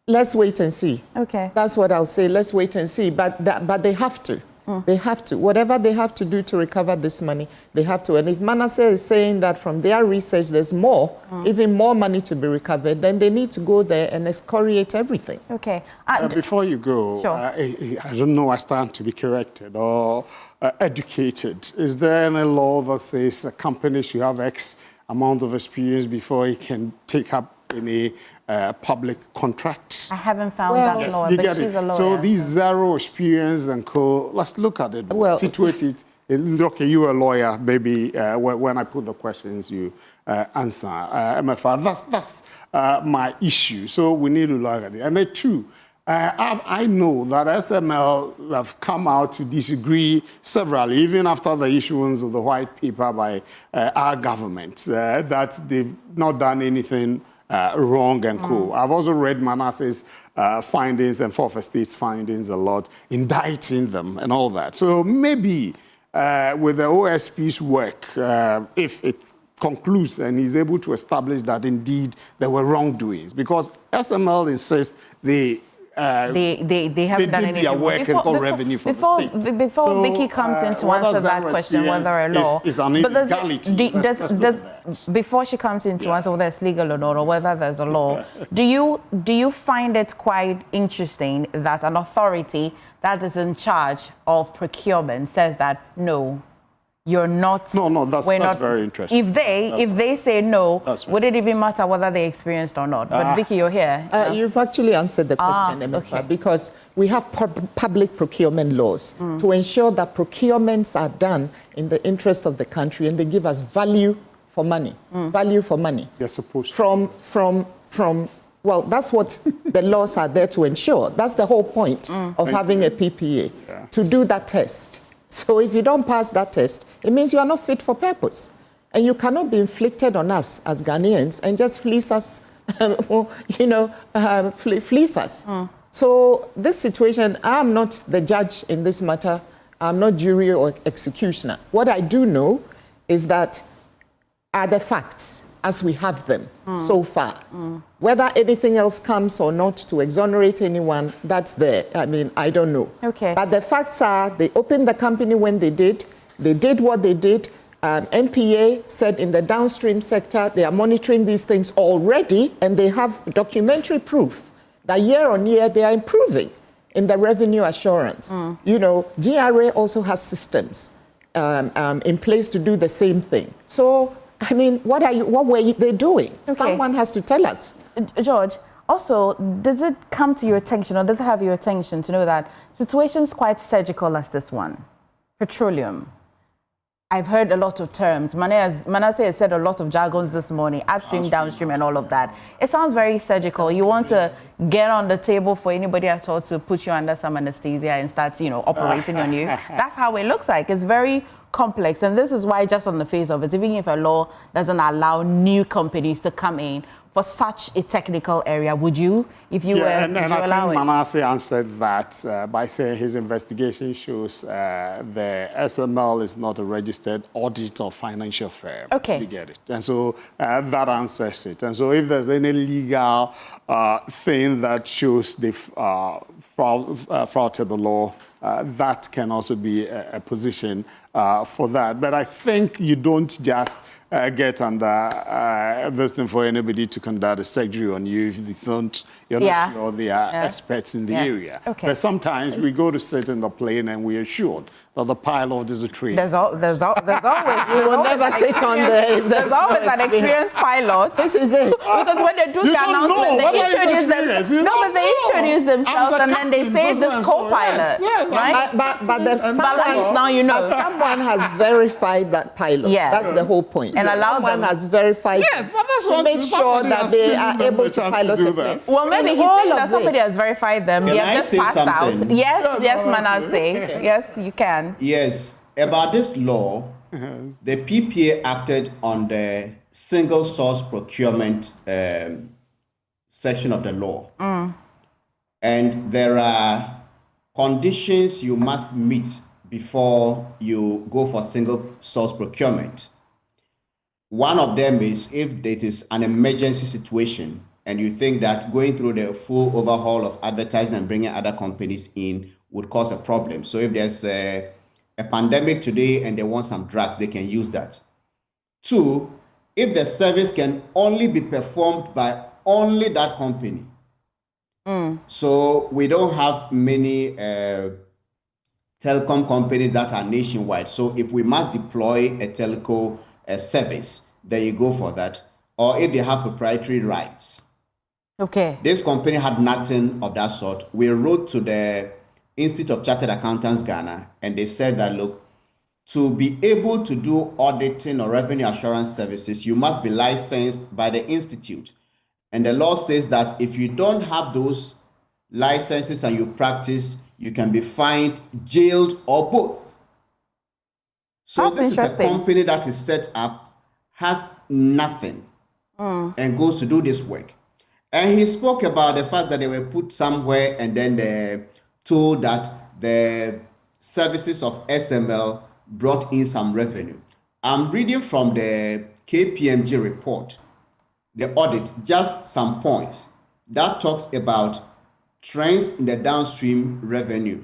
let's wait and see. Okay. That's what I'll say, let's wait and see. But they have to. They have to. Whatever they have to do to recover this money, they have to. And if Manasseh is saying that from their research there's more, even more money to be recovered, then they need to go there and excoriate everything. Okay. Before you go, sure. I don't know, I stand to be corrected or educated. Is there any law that says a company should have X amount of experience before it can take up any public contracts? I haven't found that law, but she's a lawyer. So these zero experience and let's look at it, situate it. Okay, you're a lawyer, maybe when I put the questions, you answer. MFR, that's my issue. So we need to look at it. And then 2, I know that SML have come out to disagree severally, even after the issuance of the white paper by our government, that they've not done anything wrong and cool. I've also read Manasseh's findings and Fourth Estate's findings a lot, indicting them and all that. So maybe with the OSP's work, if it concludes and he's able to establish that indeed there were wrongdoings, because SML insists they haven't did done anything their work and got revenue from the state. Before Vicky comes in to answer that question, whether a law is an illegality. Before she comes in to answer whether it's legal or not, or whether there's a law, do you find it quite interesting that an authority that is in charge of procurement says that no, you're not? No, that's very interesting. If they say no, would it even matter whether they experienced or not? But Vicky, you're here. You've actually answered the question, Emefa, because we have public procurement laws to ensure that procurements are done in the interest of the country and they give us value for money. Value for money. You're supposed to. Well, that's what the laws are there to ensure. That's the whole point of having a PPA, to do that test. So if you don't pass that test, it means you are not fit for purpose. And you cannot be inflicted on us as Ghanaians and just fleece us, fleece us. So this situation, I'm not the judge in this matter. I'm not jury or executioner. What I do know is that are the facts as we have them so far. Whether anything else comes or not to exonerate anyone, that's there. I mean, I don't know. Okay. But the facts are they opened the company when they did what they did. NPA said in the downstream sector, they are monitoring these things already, and they have documentary proof that year on year they are improving in the revenue assurance. GRA also has systems in place to do the same thing. So, I mean, what were they doing? Okay. Someone has to tell us. George, also, does it come to your attention, or does it have your attention to know that situations quite surgical as this one, petroleum, I've heard a lot of terms. Manasseh has said a lot of jargons this morning, upstream, downstream, and all of that. It sounds very surgical. You want to get on the table for anybody at all to put you under some anesthesia and start, operating on you. That's how it looks like. It's very complex. And this is why, just on the face of it, even if a law doesn't allow new companies to come in for such a technical area, would you, if you were, and would you I allow think it? Manasseh answered that by saying his investigation shows the SML is not a registered audit or financial firm. Okay. You get it. And so that answers it. And so if there's any legal thing that shows they've flouted the law, that can also be a position for that. But I think you don't just get under this thing for anybody to conduct a surgery on you if you're not sure they are experts in the area. Okay. But sometimes we go to sit in the plane and we're assured that the pilot is a trained. There's always You will never sit on there. There's always an experienced pilot. This is it. Because when they do the announcement, they introduce themselves and then they say this co-pilot, right? But someone has verified that pilot. Yes. That's the whole point. And someone has verified to make sure that they are able to pilot a plane. Well, maybe he's saying that somebody has verified them. They have just passed out. Yes, Manasseh. Yes, you can. Yes, about this law, the PPA acted on the single source procurement section of the law. And there are conditions you must meet before you go for single source procurement. One of them is if it is an emergency situation and you think that going through the full overhaul of advertising and bringing other companies in would cause a problem. So if there's a pandemic today and they want some drugs, they can use that. Two, if the service can only be performed by only that company. So we don't have many telecom companies that are nationwide. So if we must deploy a telco service, then you go for that. Or if they have proprietary rights. Okay. This company had nothing of that sort. We wrote to the Institute of Chartered Accountants Ghana, and they said that, look, to be able to do auditing or revenue assurance services, you must be licensed by the institute. And the law says that if you don't have those licenses and you practice, you can be fined, jailed, or both. So this is a company that is set up, has nothing, and goes to do this work. And he spoke about the fact that they were put somewhere and then they told that the services of SML brought in some revenue. I'm reading from the KPMG report, the audit, just some points that talks about trends in the downstream revenue,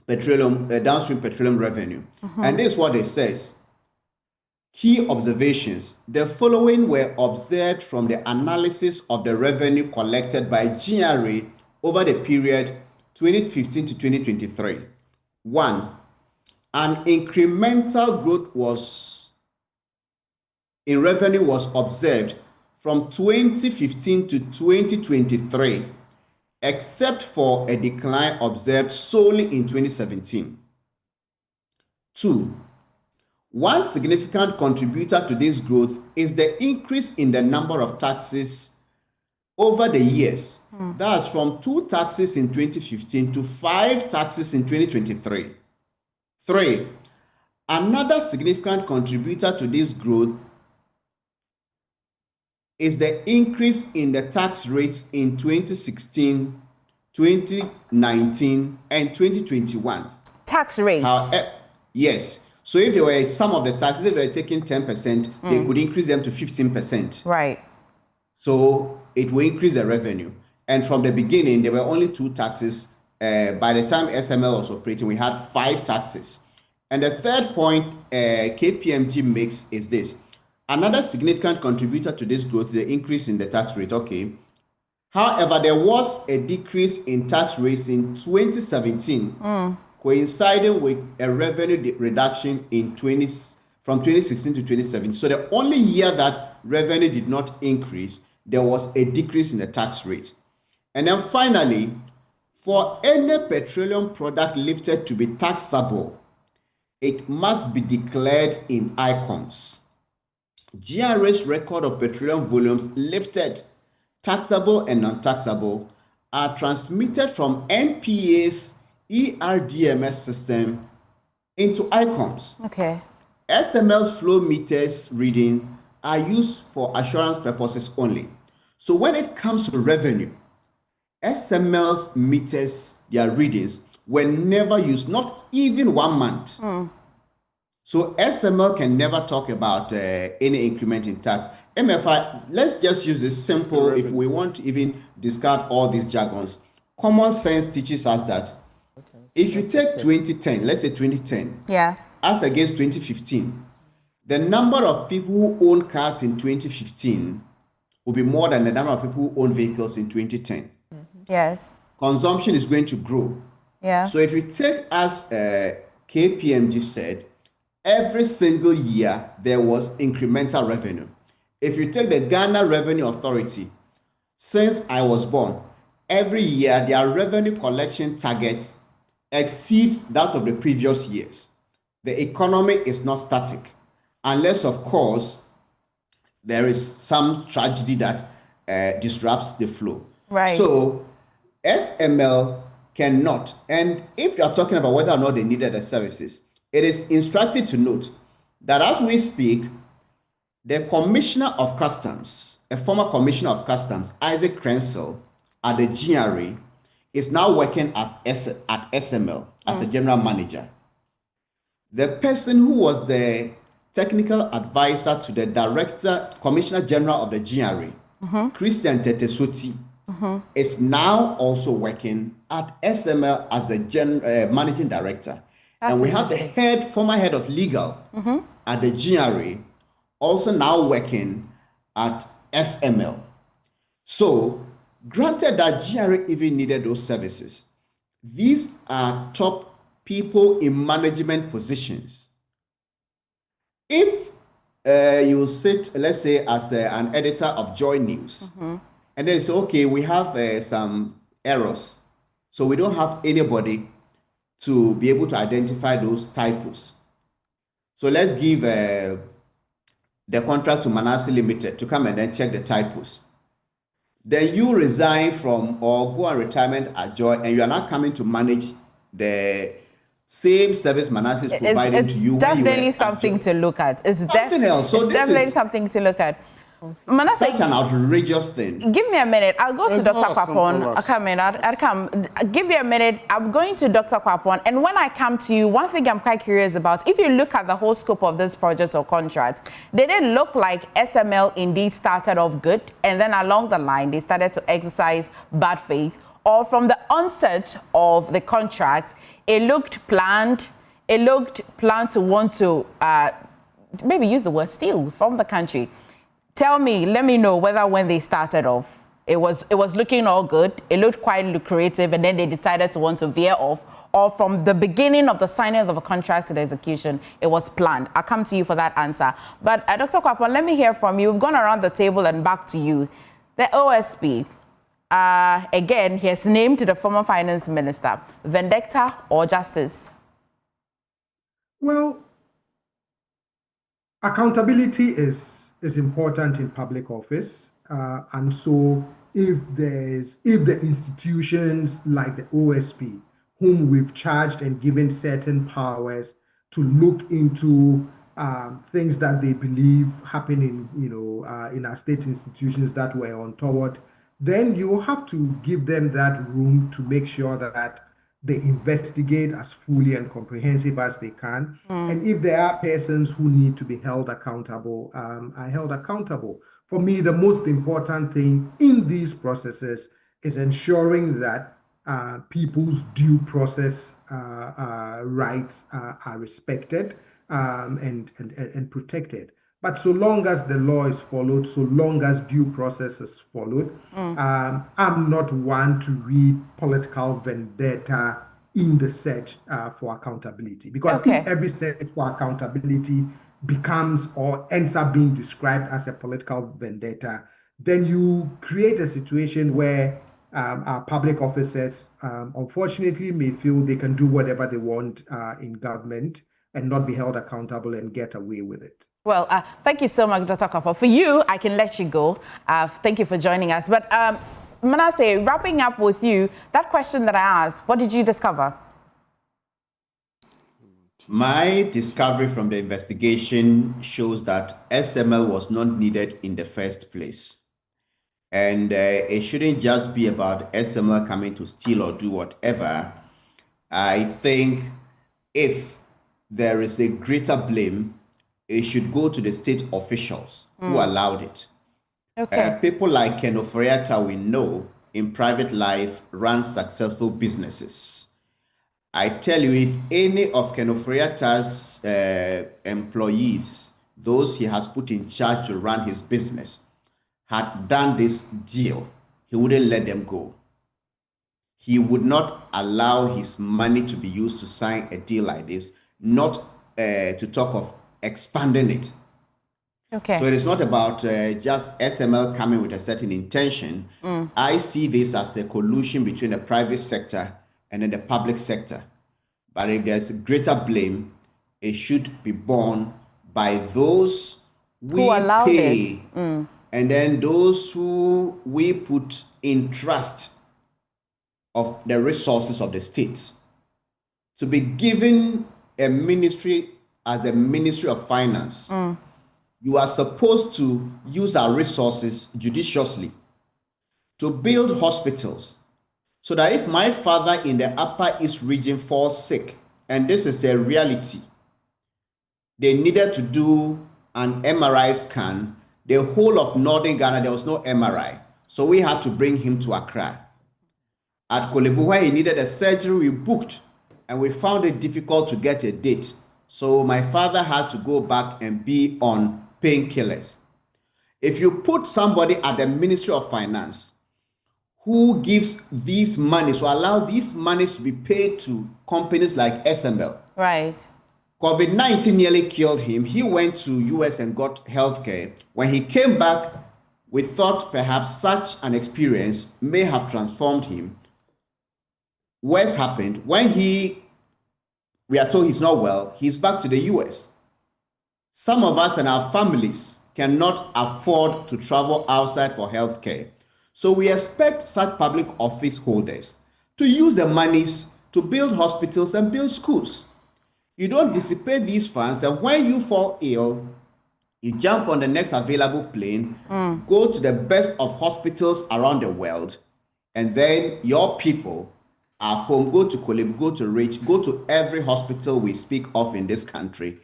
downstream petroleum revenue. And this is what it says. Key observations. The following were observed from the analysis of the revenue collected by GRA over the period 2015 to 2023. 1. An incremental growth in revenue was observed from 2015 to 2023, except for a decline observed solely in 2017. 2. One significant contributor to this growth is the increase in the number of taxes over the years. That's from 2 taxes in 2015 to 5 taxes in 2023. 3. Another significant contributor to this growth is the increase in the tax rates in 2016, 2019, and 2021. Tax rates? Yes. So if there were some of the taxes, if they were taking 10%, they could increase them to 15%. Right. So it will increase the revenue. And from the beginning, there were only 2 taxes. By the time SML was operating, we had 5 taxes. And the third point KPMG makes is this. Another significant contributor to this growth is the increase in the tax rate. Okay. However, there was a decrease in tax rates in 2017, coinciding with a revenue reduction in from 2016 to 2017. So the only year that revenue did not increase, there was a decrease in the tax rate. And then finally, for any petroleum product lifted to be taxable, it must be declared in ICOMS. GRA's record of petroleum volumes lifted, taxable and non-taxable, are transmitted from NPA's ERDMS system into ICOMS. Okay. SML's flow meters readings are used for assurance purposes only. So when it comes to revenue, SML's meters, their readings, were never used, not even 1 month. So SML can never talk about any increment in tax. MFI, let's just use this simple, if we want to even discard all these jargons. Common sense teaches us that if you take 2010, let's say 2010, as against 2015, the number of people who own cars in 2015 will be more than the number of people who own vehicles in 2010. Yes. Consumption is going to grow. Yeah. So if you take, as KPMG said, every single year there was incremental revenue. If you take the Ghana Revenue Authority, since I was born, every year their revenue collection targets exceed that of the previous years. The economy is not static, unless, of course, there is some tragedy that disrupts the flow. Right. So SML cannot, and if you are talking about whether or not they needed the services, it is instructive to note that as we speak, the Commissioner of Customs, a former Commissioner of Customs, Isaac Crensel, at the GRA, is now working at SML as a general manager. The person who was the technical advisor to the Director, Commissioner General of the GRA, Christian Tetesoti, is now also working at SML as the managing director. And we have the former head of legal at the GRA, also now working at SML. So, granted that GRA even needed those services, these are top people in management positions. If you sit, let's say, as an editor of Joy News, and then say, okay, we have some errors, so we don't have anybody to be able to identify those typos. So let's give the contract to Manasseh Limited to come and then check the typos. Then you resign from or go on retirement at Joy, and you are not coming to manage the same service Manasseh is providing to you. It's definitely something to look at. It's something else. So it's definitely something to look at. Manasseh, such an outrageous thing. Give me a minute. I'll go It's to Dr. not as simple Kwapon. I'll as- come in. I'll come. Give me a minute. I'm going to Dr. Kwapon. And when I come to you, one thing I'm quite curious about, if you look at the whole scope of this project or contract, did it look like SML indeed started off good and then along the line they started to exercise bad faith? Or from the onset of the contract, it looked planned. It looked planned to want to maybe use the word steal from the country. Tell me, let me know whether when they started off, it was looking all good, it looked quite lucrative, and then they decided to want to veer off, or from the beginning of the signing of a contract to the execution, it was planned. I'll come to you for that answer. But Dr. Kwapon, let me hear from you. We've gone around the table and back to you. The OSP, again, he has named the former finance minister. Vendetta or justice? Well, accountability is important in public office, and so if the institutions like the OSP, whom we've charged and given certain powers to look into things that they believe happen in our state institutions that were untoward, then you have to give them that room to make sure that they investigate as fully and comprehensive as they can. And if there are persons who need to be held accountable, are held accountable. For me, the most important thing in these processes is ensuring that people's due process rights are respected and protected. But so long as the law is followed, so long as due process is followed, I'm not one to read political vendetta in the search for accountability. Because if every search for accountability becomes or ends up being described as a political vendetta, then you create a situation where our public officers, unfortunately, may feel they can do whatever they want in government and not be held accountable and get away with it. Well, thank you so much, Dr. Kwapon. For you, I can let you go. Thank you for joining us. But Manasseh, wrapping up with you, that question that I asked, what did you discover? My discovery from the investigation shows that SML was not needed in the first place. And it shouldn't just be about SML coming to steal or do whatever. I think if there is a greater blame, it should go to the state officials who allowed it. People like Ken Oforiatta, we know, in private life, run successful businesses. I tell you, if any of Ken Oforiatta's employees, those he has put in charge to run his business, had done this deal, he wouldn't let them go. He would not allow his money to be used to sign a deal like this, not to talk of expanding it. So it is not about just SML coming with a certain intention. I see this as a collusion between the private sector and then the public sector. But if there's greater blame, it should be borne by those we pay and then those who we put in trust of the resources of the state. To be given a ministry as a Ministry of Finance, you are supposed to use our resources judiciously to build hospitals so that if my father in the Upper East region falls sick, and this is a reality, they needed to do an MRI scan. The whole of Northern Ghana, there was no MRI. So we had to bring him to Accra. At Kolebu, where he needed a surgery, we booked, and we found it difficult to get a date. So my father had to go back and be on painkillers. If you put somebody at the Ministry of Finance who gives these monies, who allows these monies to be paid to companies like SML. Right. COVID-19 nearly killed him. He went to US and got healthcare. When he came back, we thought perhaps such an experience may have transformed him. Worse happened. When we are told he's not well, he's back to the US. Some of us and our families cannot afford to travel outside for healthcare. So we expect such public office holders to use the monies to build hospitals and build schools. You don't dissipate these funds, and when you fall ill, You jump on the next available plane, go to the best of hospitals around the world, and then your people are home. Go to Kolib, go to Rich, go to every hospital we speak of in this country.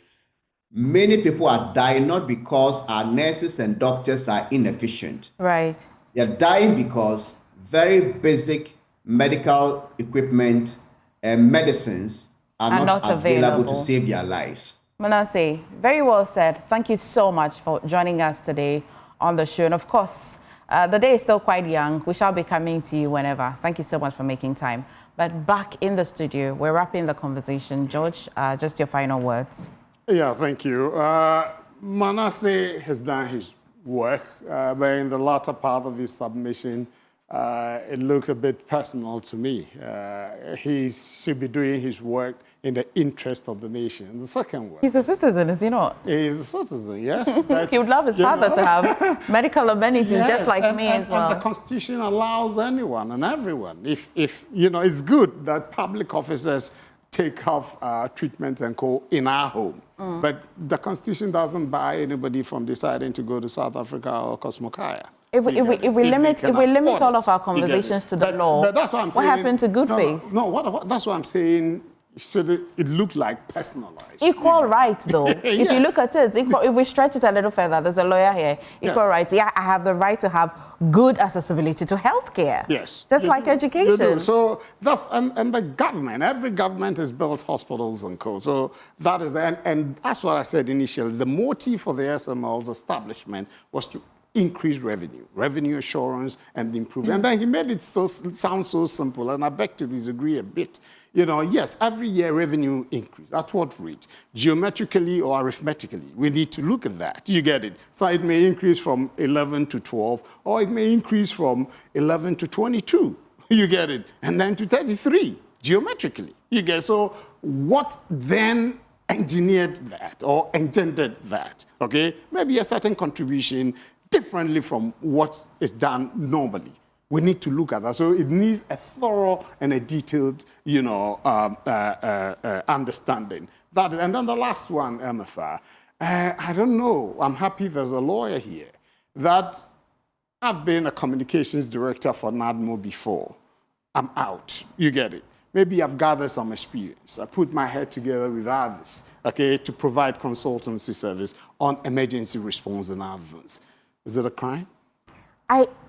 Many people are dying not because our nurses and doctors are inefficient. Right. They're dying because very basic medical equipment and medicines are not available to save their lives. Manasseh, very well said. Thank you so much for joining us today on the show. And of course, the day is still quite young. We shall be coming to you whenever. Thank you so much for making time. But back in the studio, we're wrapping the conversation. George, just your final words. Yeah, thank you. Manasseh has done his work, but in the latter part of his submission, it looked a bit personal to me. He should be doing his work in the interest of the nation. The second one. He's a citizen, is he not? He's a citizen, yes. He would love his father to have medical amenities, just like me as well. And the Constitution allows anyone and everyone. If you know, it's good that public officers take off treatment and co in our home. But the Constitution doesn't buy anybody from deciding to go to South Africa or Cosmokaya. If we limit all of our conversations to the law, that's what I'm saying. What happened to good faith? No, that's what I'm saying. Should it look like personalized? Equal rights, though. If you look at it, if we stretch it a little further, there's a lawyer here. Equal rights. Yeah, I have the right to have good accessibility to healthcare. Yes. Just like education. So that's and the government. Every government has built hospitals and co. So that is and that's what I said initially. The motive for the SML's establishment was to increase revenue assurance and improvement. And then he made it sound so simple, and I beg to disagree a bit. You know, yes, every year revenue increase. At what rate? Geometrically or arithmetically? We need to look at that. You get it? So it may increase from 11 to 12, or it may increase from 11 to 22. You get it? And then to 33, geometrically. You get it? So what then engineered that or engendered that? Okay? Maybe a certain contribution differently from what is done normally. We need to look at that. So it needs a thorough and a detailed, you know, understanding. And then the last one, MFR, I don't know. I'm happy there's a lawyer here. That I've been a communications director for NADMO before. I'm out. You get it? Maybe I've gathered some experience. I put my head together with others, okay, to provide consultancy service on emergency response and others. Is it a crime?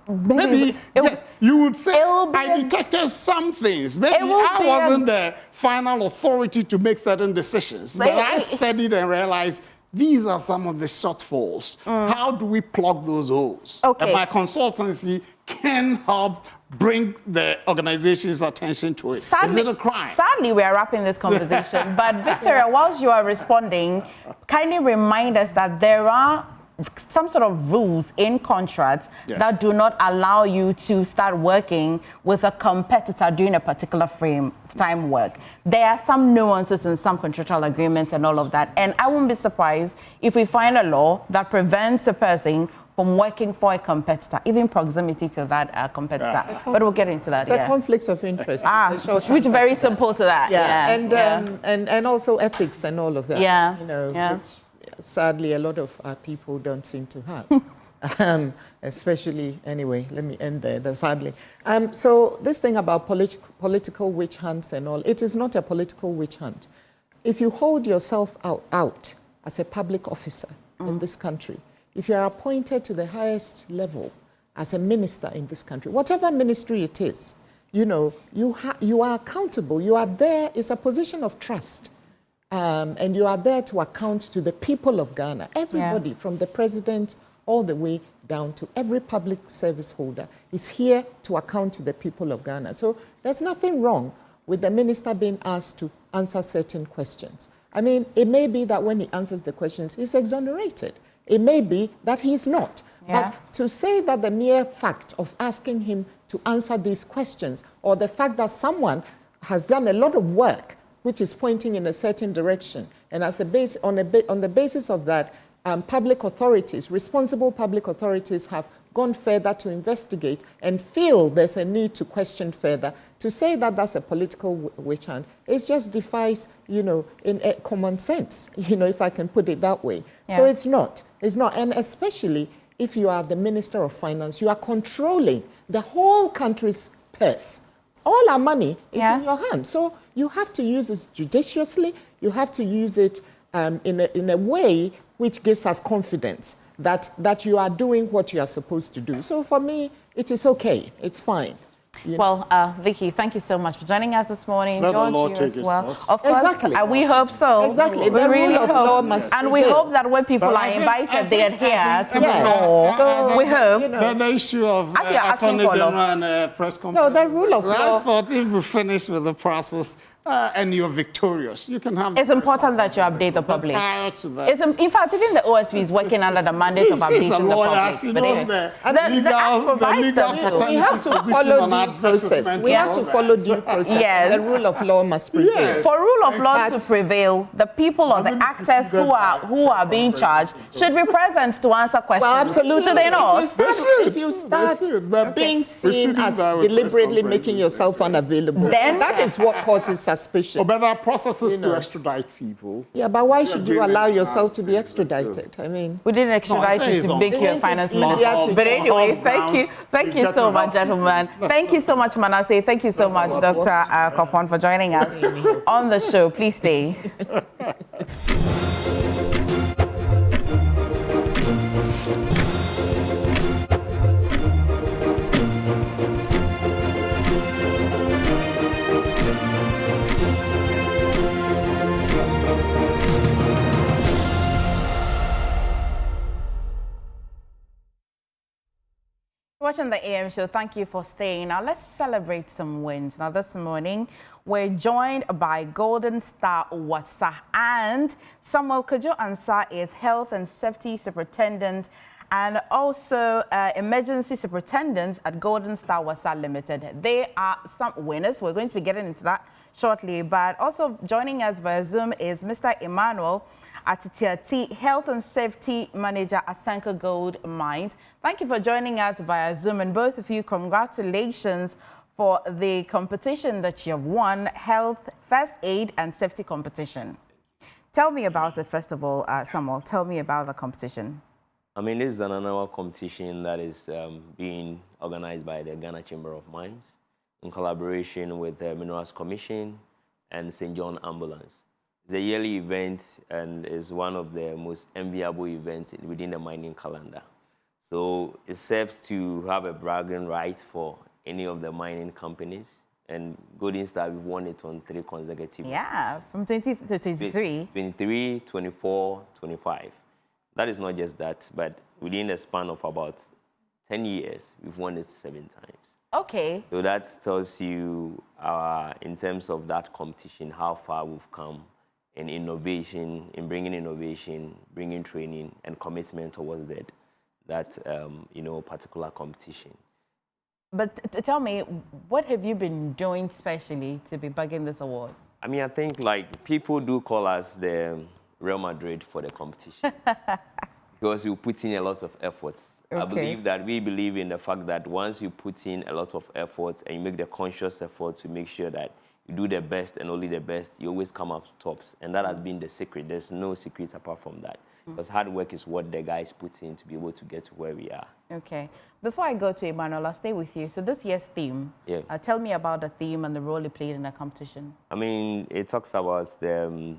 Maybe yes, you would say I detected some things. Maybe I wasn't the final authority to make certain decisions, but I studied and realized these are some of the shortfalls. How do we plug those holes? Okay. And my consultancy can help bring the organization's attention to it. Is it a crime? Sadly, we are wrapping this conversation. But Victoria, whilst you are responding, kindly remind us that there are some sort of rules in contracts that do not allow you to start working with a competitor during a particular time work. There are some nuances in some contractual agreements and all of that. And I won't be surprised if we find a law that prevents a person from working for a competitor, even proximity to that competitor. But we'll get into that. It's a conflict of interest. Which is very simple to that. And also ethics and all of that. You know, which, sadly, a lot of our people don't seem to have, especially, anyway, let me end there, sadly. So this thing about political witch hunts and all, it is not a political witch hunt. If you hold yourself out as a public officer in this country, if you are appointed to the highest level as a minister in this country, whatever ministry it is, you know, you are accountable. You are there. It's a position of trust. And you are there to account to the people of Ghana. Everybody, from the president all the way down to every public service holder, is here to account to the people of Ghana. So there's nothing wrong with the minister being asked to answer certain questions. I mean, it may be that when he answers the questions, he's exonerated. It may be that he's not. But to say that the mere fact of asking him to answer these questions, or the fact that someone has done a lot of work which is pointing in a certain direction, and as a base, on the basis of that, public authorities, responsible public authorities, have gone further to investigate and feel there's a need to question further. To say that that's a political witch hunt, it just defies, you know, in common sense, you know, if I can put it that way. So it's not. It's not, and especially if you are the Minister of Finance, you are controlling the whole country's purse. All our money is in your hands. So you have to use it judiciously. You have to use it in a way which gives us confidence that you are doing what you are supposed to do. So for me, it is okay. It's fine. Well, Vicky, thank you so much for joining us this morning. Let the law George, take you as well. its Of course, Exactly. We hope so. Exactly. We The really rule of hope. law must And we prevail. hope that when people are invited, they adhere to the law. So, we hope. The issue of As you're asking Attorney for law. General and press conference. No, the rule of I law. thought if we finish with the process and you're victorious, you can have. It's important that you update the public. Prior to that, In fact, even the OSP is working under the mandate of updating the public. He But knows anyway, the Act provides them to. We have to follow due process. We have to follow due process. Yes. The rule of law must prevail. For rule of law to prevail, the people or the actors who are being charged should be present to answer questions. Well, absolutely. Should they not? If you start being seen as deliberately making yourself unavailable, Then that is what causes suspicion. Or better processes to extradite people. Yeah, but why should you allow yourself to be extradited? I mean, we didn't extradite you to make you a finance minister. But anyway, thank you so much, gentlemen. Thank you so much, Manasseh. Thank you so much, Dr. Kopon, for joining us on the show. Please stay. Watching the AM show, thank you for staying. Now let's celebrate some wins. Now this morning, we're joined by Golden Star Wasa and Samuel Kojo Ansah is Health and Safety Superintendent and also Emergency Superintendent at Golden Star Wasa Limited. They are some winners. We're going to be getting into that shortly. But also joining us via Zoom is Mr. Emmanuel Atitiati, Health and Safety Manager at Sanka Gold Mines. Thank you for joining us via Zoom, and both of you, congratulations for the competition that you have won, Health, First Aid and Safety Competition. Tell me about it, first of all, Samuel. Tell me about the competition. I mean, this is an annual competition that is being organized by the Ghana Chamber of Mines in collaboration with the Minerals Commission and St. John Ambulance. It's a yearly event and is one of the most enviable events within the mining calendar. So it serves to have a bragging right for any of the mining companies. And Golden Star, we've won it on 3 consecutive. Yeah, from 20 to 23. 23, 24, 25. That is not just that, but within a span of about 10 years, we've won it 7 times. Okay. So that tells you, in terms of that competition, how far we've come in innovation, in bringing training and commitment towards that particular competition. But tell me, what have you been doing specially to be bagging this award? I mean, I think like people do call us the Real Madrid for the competition because you put in a lot of efforts. Okay. We believe in the fact that once you put in a lot of effort and you make the conscious effort to make sure that you do the best and only the best, you always come up tops. And that has been the secret. There's no secret apart from that. Because hard work is what the guys put in to be able to get to where we are. Okay. Before I go to Emmanuel, I'll stay with you. So this year's theme, tell me about the theme and the role it played in the competition. I mean, it talks about an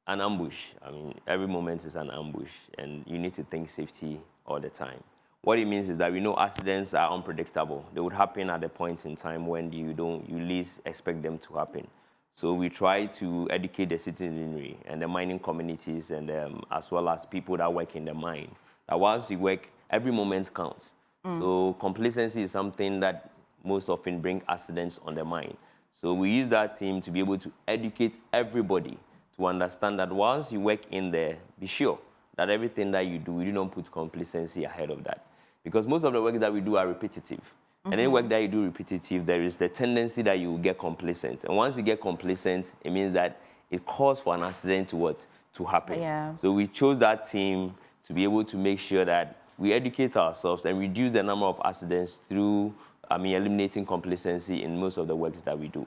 ambush. I mean, every moment is an ambush, and you need to think safety all the time. What it means is that we know accidents are unpredictable. They would happen at a point in time when you least expect them to happen. So we try to educate the citizenry and the mining communities and as well as people that work in the mine, that once you work, every moment counts. So complacency is something that most often brings accidents on the mine. So we use that team to be able to educate everybody to understand that once you work in there, be sure that everything that you do don't put complacency ahead of that. Because most of the work that we do are repetitive. And any work that you do repetitive, there is the tendency that you will get complacent. And once you get complacent, it means that it calls for an accident to happen. Yeah. So we chose that team to be able to make sure that we educate ourselves and reduce the number of accidents through eliminating complacency in most of the works that we do.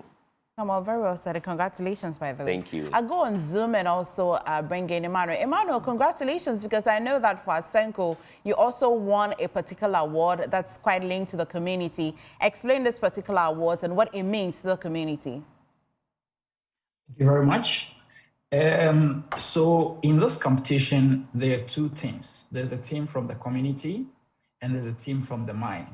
Well, very well said. Congratulations, by the way. Thank you. I'll go on Zoom and also bring in Emmanuel. Emmanuel, congratulations, because I know that for Asenko, you also won a particular award that's quite linked to the community. Explain this particular award and what it means to the community. Thank you very much. So in this competition, there are two teams. There's a team from the community and there's a team from the mine.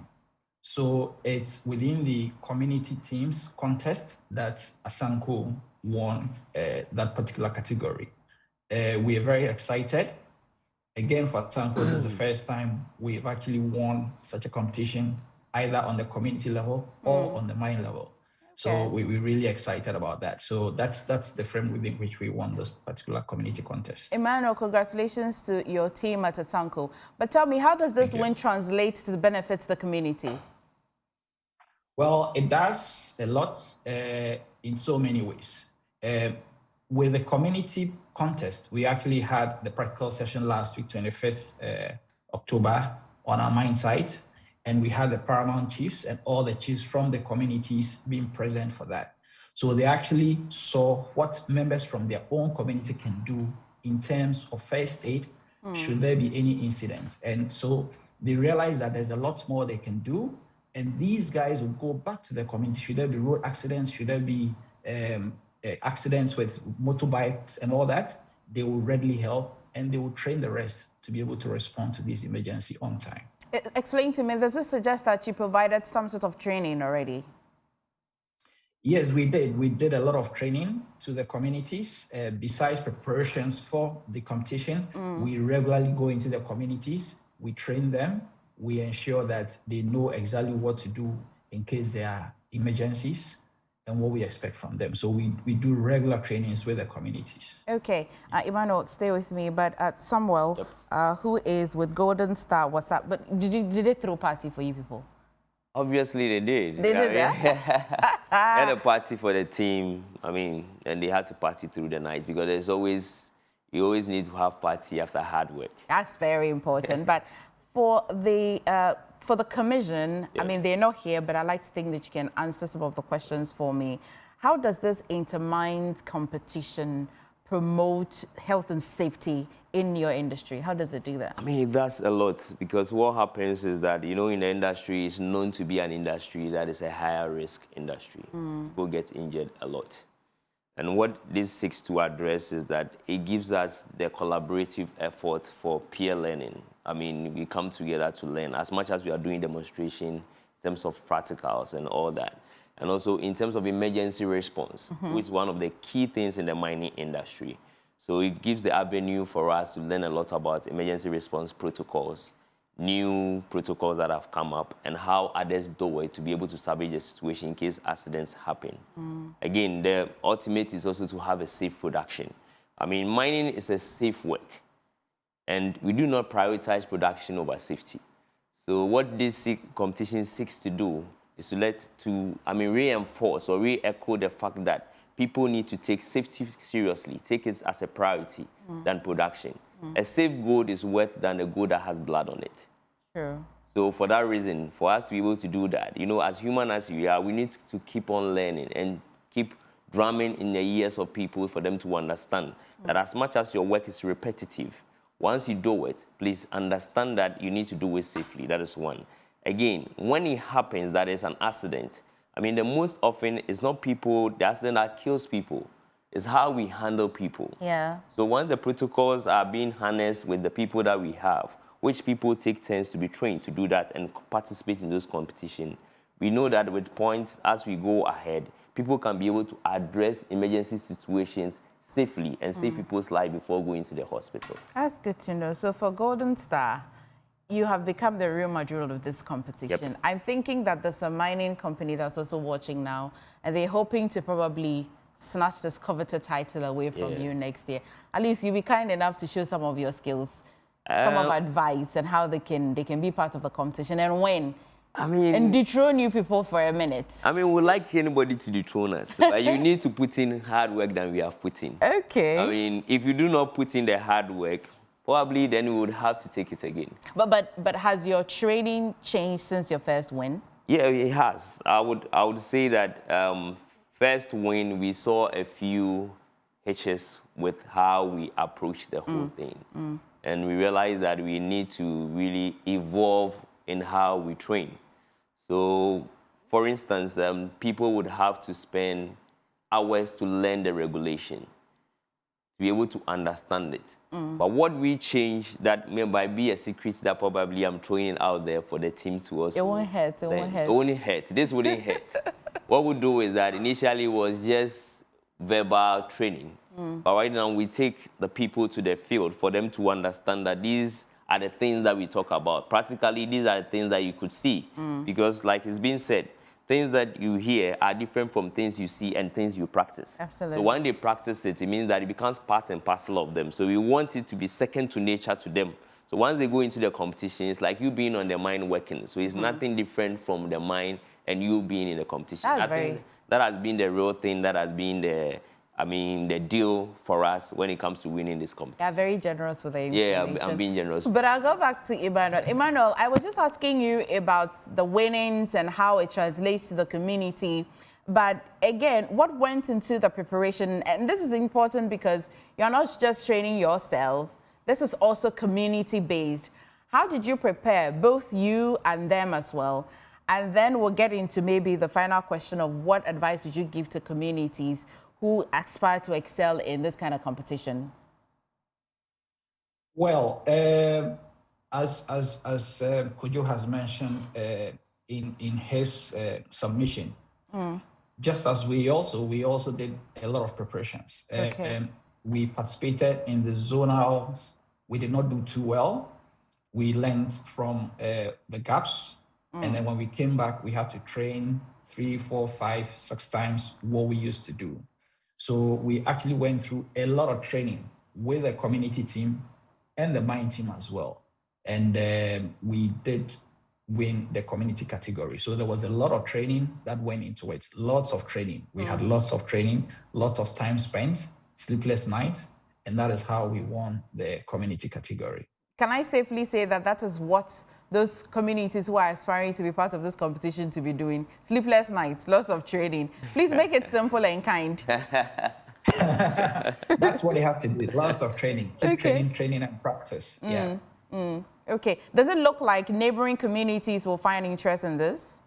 So it's within the community teams contest that Asanko won that particular category. We are very excited. Again, for Asanko, this is the first time we've actually won such a competition, either on the community level or on the mine level. So we're really excited about that. So that's the frame within which we won this particular community contest. Emmanuel, congratulations to your team at Asanko. But tell me, how does this win translate to the benefits of the community? Well, it does a lot in so many ways. With the community contest, we actually had the practical session last week, 25th October, on our mine site. And we had the paramount chiefs and all the chiefs from the communities being present for that. So they actually saw what members from their own community can do in terms of first aid, should there be any incidents. And so they realized that there's a lot more they can do. And these guys will go back to the community. Should there be road accidents? Should there be accidents with motorbikes and all that? They will readily help, and they will train the rest to be able to respond to this emergency on time. Explain to me, does this suggest that you provided some sort of training already? Yes, we did. We did a lot of training to the communities. Besides preparations for the competition, we regularly go into the communities. We train them. We ensure that they know exactly what to do in case there are emergencies and what we expect from them. So we do regular trainings with the communities. Okay, Emmanuel, stay with me. But Samuel, who is with Golden Star, what's up? But did they throw a party for you people? Obviously, they did. They did, They had a party for the team. I mean, and they had to party through the night because you always need to have party after hard work. That's very important. But for the commission, I mean, they're not here, but I'd like to think that you can answer some of the questions for me. How does this intermined competition promote health and safety in your industry? How does it do that? I mean, that's a lot, because what happens is that, you know, in the industry, it's known to be an industry that is a higher risk industry. People get injured a lot. And what this seeks to address is that it gives us the collaborative effort for peer learning. I mean, we come together to learn as much as we are doing demonstration in terms of practicals and all that. And also in terms of emergency response, which is one of the key things in the mining industry. So it gives the avenue for us to learn a lot about emergency response protocols, new protocols that have come up, and how others do it to be able to salvage the situation in case accidents happen. Again, the ultimate is also to have a safe production. I mean, mining is a safe work, and we do not prioritize production over safety. So what this competition seeks to do is to reinforce or re-echo the fact that people need to take safety seriously, take it as a priority than production. A safe gold is worth than a gold that has blood on it. True. So for that reason, for us to be able to do that, you know, as human as we are, we need to keep on learning and keep drumming in the ears of people for them to understand that as much as your work is repetitive, once you do it, please understand that you need to do it safely. That is one. Again, when it happens that there's an accident, I mean, the most often it's not the accident that kills people. It's how we handle people. Yeah. So once the protocols are being harnessed with the people that we have, which people take turns to be trained to do that and participate in those competitions, we know that with points as we go ahead, people can be able to address emergency situations safely and save people's lives before going to the hospital. That's good to know. So for Golden Star, you have become the Real Madrid of this competition. Yep. I'm thinking that there's a mining company that's also watching now, and they're hoping to probably snatch this coveted title away from you next year. At least you'll be kind enough to show some of your skills, some of advice, and how they can be part of the competition and win. I mean, and dethrone you people for a minute. I mean, we like anybody to dethrone us, but you need to put in hard work than we have put in. Okay. I mean, if you do not put in the hard work, probably then we would have to take it again. But has your training changed since your first win? Yeah, it has. I would say that first win, we saw a few hitches with how we approach the whole thing. And we realized that we need to really evolve in how we train. So, for instance, people would have to spend hours to learn the regulation, to be able to understand it. But what we changed, that might be a secret that probably I'm throwing it out there for the team to also. It won't hurt. It won't hurt. It won't hurt. This wouldn't hurt. What we do is that initially it was just verbal training. But right now we take the people to the field for them to understand that these are the things that we talk about. Practically, these are the things that you could see. Because like it's been said, things that you hear are different from things you see and things you practice. Absolutely. So when they practice it, it means that it becomes part and parcel of them. So we want it to be second to nature to them. So once they go into the competition, it's like you being on the mine working. So it's nothing different from the mine and you being in the competition. I think that has been the real thing, that has been the deal for us when it comes to winning this competition. Yeah, very generous with the information. Yeah, I'm being generous. But I'll go back to Emmanuel. Emmanuel, I was just asking you about the winnings and how it translates to the community. But again, what went into the preparation? And this is important because you're not just training yourself. This is also community-based. How did you prepare, both you and them as well? And then we'll get into maybe the final question of what advice would you give to communities who aspire to excel in this kind of competition? Well, as Kojo has mentioned in his submission, just as we also did a lot of preparations. We participated in the zonals. We did not do too well. We learned from the gaps. And then when we came back, we had to train 3, 4, 5, 6 times what we used to do. So we actually went through a lot of training with the community team and the mine team as well. And we did win the community category. So there was a lot of training that went into it. Lots of training. We had lots of training, lots of time spent, sleepless nights, and that is how we won the community category. Can I safely say that that is what those communities who are aspiring to be part of this competition to be doing? Sleepless nights, lots of training. Please make it simple and kind. That's what they have to do. Lots of training. Keep training and practice. Okay. Does it look like neighboring communities will find interest in this?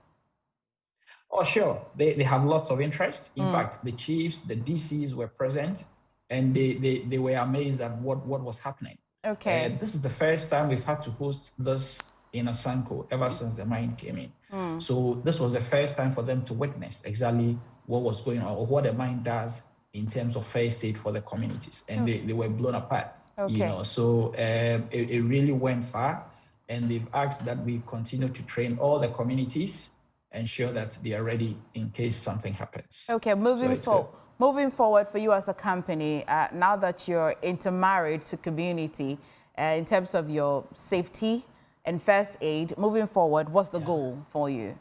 Oh, sure. They have lots of interest. In fact, the chiefs, the DCs were present, and they were amazed at what was happening. Okay. This is the first time we've had to host this in Asanko ever since the mine came in. So this was the first time for them to witness exactly what was going on or what the mine does in terms of first aid for the communities. And they were blown apart, you know. So it really went far. And they've asked that we continue to train all the communities, ensure that they are ready in case something happens. Okay, moving forward for you as a company, now that you're intermarried to community, in terms of your safety and first aid, moving forward, what's the goal for you?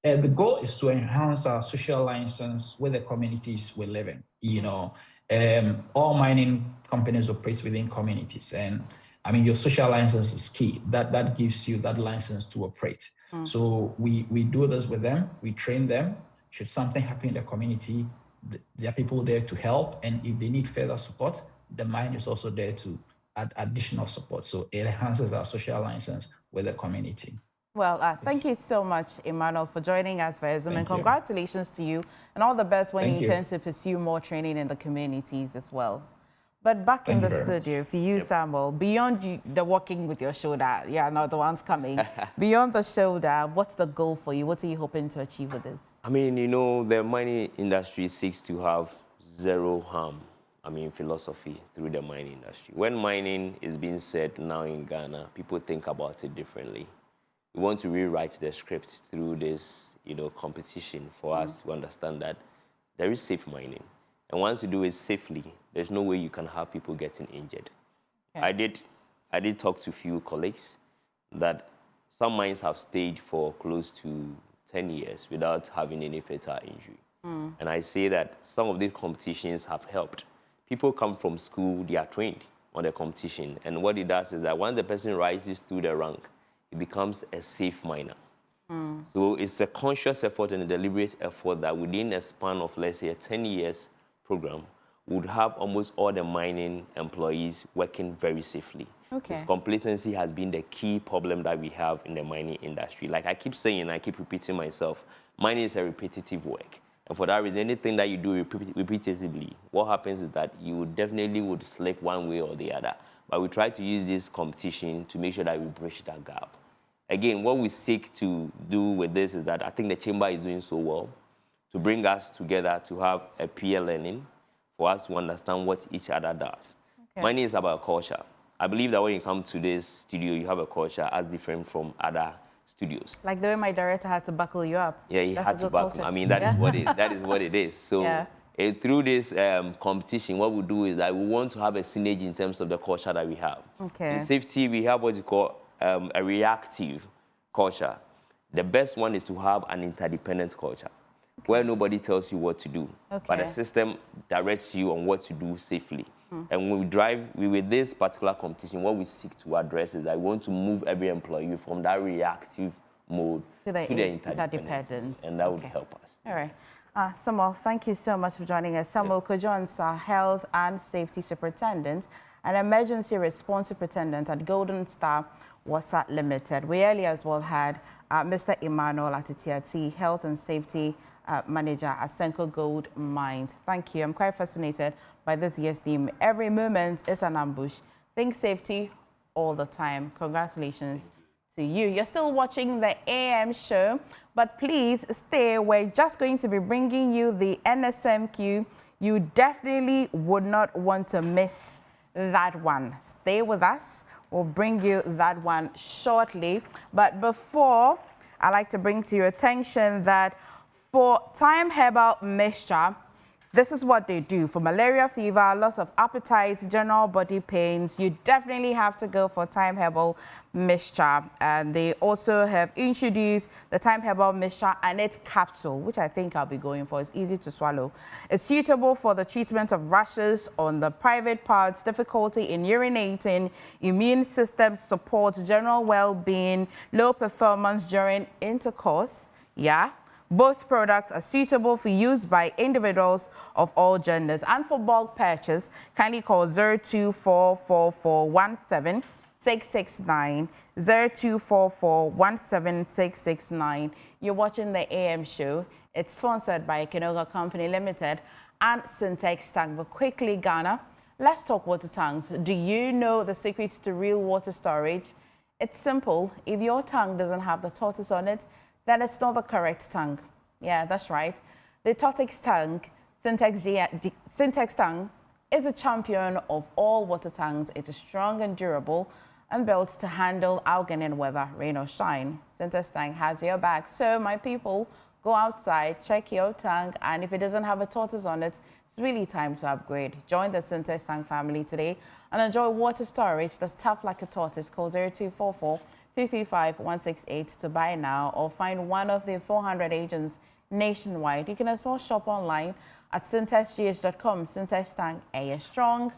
The goal is to enhance our social license with the communities we live in. You know, all mining companies operate within communities, and I mean, your social license is key. That gives you that license to operate. So we do this with them. We train them. Should something happen in the community, there are people there to help, and if they need further support, the mine is also there to add additional support. So it enhances our social license with the community. Well, thank you so much, Emmanuel, for joining us via Zoom, and congratulations to you, and all the best when you intend to pursue more training in the communities as well. But back in the studio, for you, Samuel, beyond the working with your shoulder, the ones coming, beyond the shoulder, what's the goal for you? What are you hoping to achieve with this? I mean, you know, the mining industry seeks to have zero harm, philosophy through the mining industry. When mining is being said now in Ghana, people think about it differently. We want to rewrite the script through this, competition for us to understand that there is safe mining. And once you do it safely, there's no way you can have people getting injured. Okay. I did talk to a few colleagues that some mines have stayed for close to 10 years without having any fatal injury. And I say that some of these competitions have helped. People come from school, they are trained on the competition. And what it does is that once the person rises through the rank, it becomes a safe miner. So it's a conscious effort and a deliberate effort that within a span of, let's say, a 10 years program, would have almost all the mining employees working very safely. Okay. Because complacency has been the key problem that we have in the mining industry. Like I keep saying, I keep repeating myself, mining is a repetitive work. And for that reason, anything that you do repetitively, what happens is that you definitely would slip one way or the other. But we try to use this competition to make sure that we bridge that gap. Again, what we seek to do with this is that I think the chamber is doing so well to bring us together to have a peer learning for us to understand what each other does. Okay. Mining is about culture. I believe that when you come to this studio, you have a culture as different from other studios. Like the way my director had to buckle you up. Yeah, he That's had a to good buckle. culture. I mean, that is what it is. So Yeah. through this competition, what we do is that we want to have a synergy in terms of the culture that we have. Okay. In safety, we have what you call a reactive culture. The best one is to have an interdependent culture, where nobody tells you what to do, but the system directs you on what to do safely. And when with this particular competition, what we seek to address is that we want to move every employee from that reactive mode to the interdependence, and that would help us. All right. Samuel, thank you so much for joining us. Samuel Kojohn's Health and Safety Superintendent and Emergency Response Superintendent at Golden Star Water Limited. We earlier as well had Mr. Emmanuel Atitiati, Health and Safety Manager at Senko Gold Mines. Thank you. I'm quite fascinated by this year's theme. Every moment is an ambush. Think safety all the time. Congratulations to you. You're still watching the AM show, but please stay. We're just going to be bringing you the NSMQ. You definitely would not want to miss that one. Stay with us. We'll bring you that one shortly. But before, I'd like to bring to your attention that for Time Herbal Mixture, this is what they do. For malaria fever, loss of appetite, general body pains, you definitely have to go for Time Herbal Mixture. And they also have introduced the Time Herbal Mixture and its capsule, which I think I'll be going for. It's easy to swallow. It's suitable for the treatment of rashes on the private parts, difficulty in urinating, immune system support, general well-being, low performance during intercourse. Yeah. Both products are suitable for use by individuals of all genders. And for bulk purchase, kindly call 0244176669, 0244176669. You're watching the AM show. It's sponsored by Kenoga Company Limited and Syntex Tank. But quickly, Ghana, let's talk water tanks. Do you know the secrets to real water storage? It's simple. If your tank doesn't have the tortoise on it, then it's not the correct tank. Yeah, that's right. The tortoise tank, Syntex tank, is a champion of all water tanks. It is strong and durable and built to handle outgoing weather, rain or shine. Syntex tank has your back. So my people, go outside, check your tank, and if it doesn't have a tortoise on it, it's really time to upgrade. Join the Syntex tank family today and enjoy water storage that's tough like a tortoise. Call 0244-335-168 to buy now or find one of the 400 agents nationwide. You can as well shop online at syntexgh.com. Syntex tank, strong,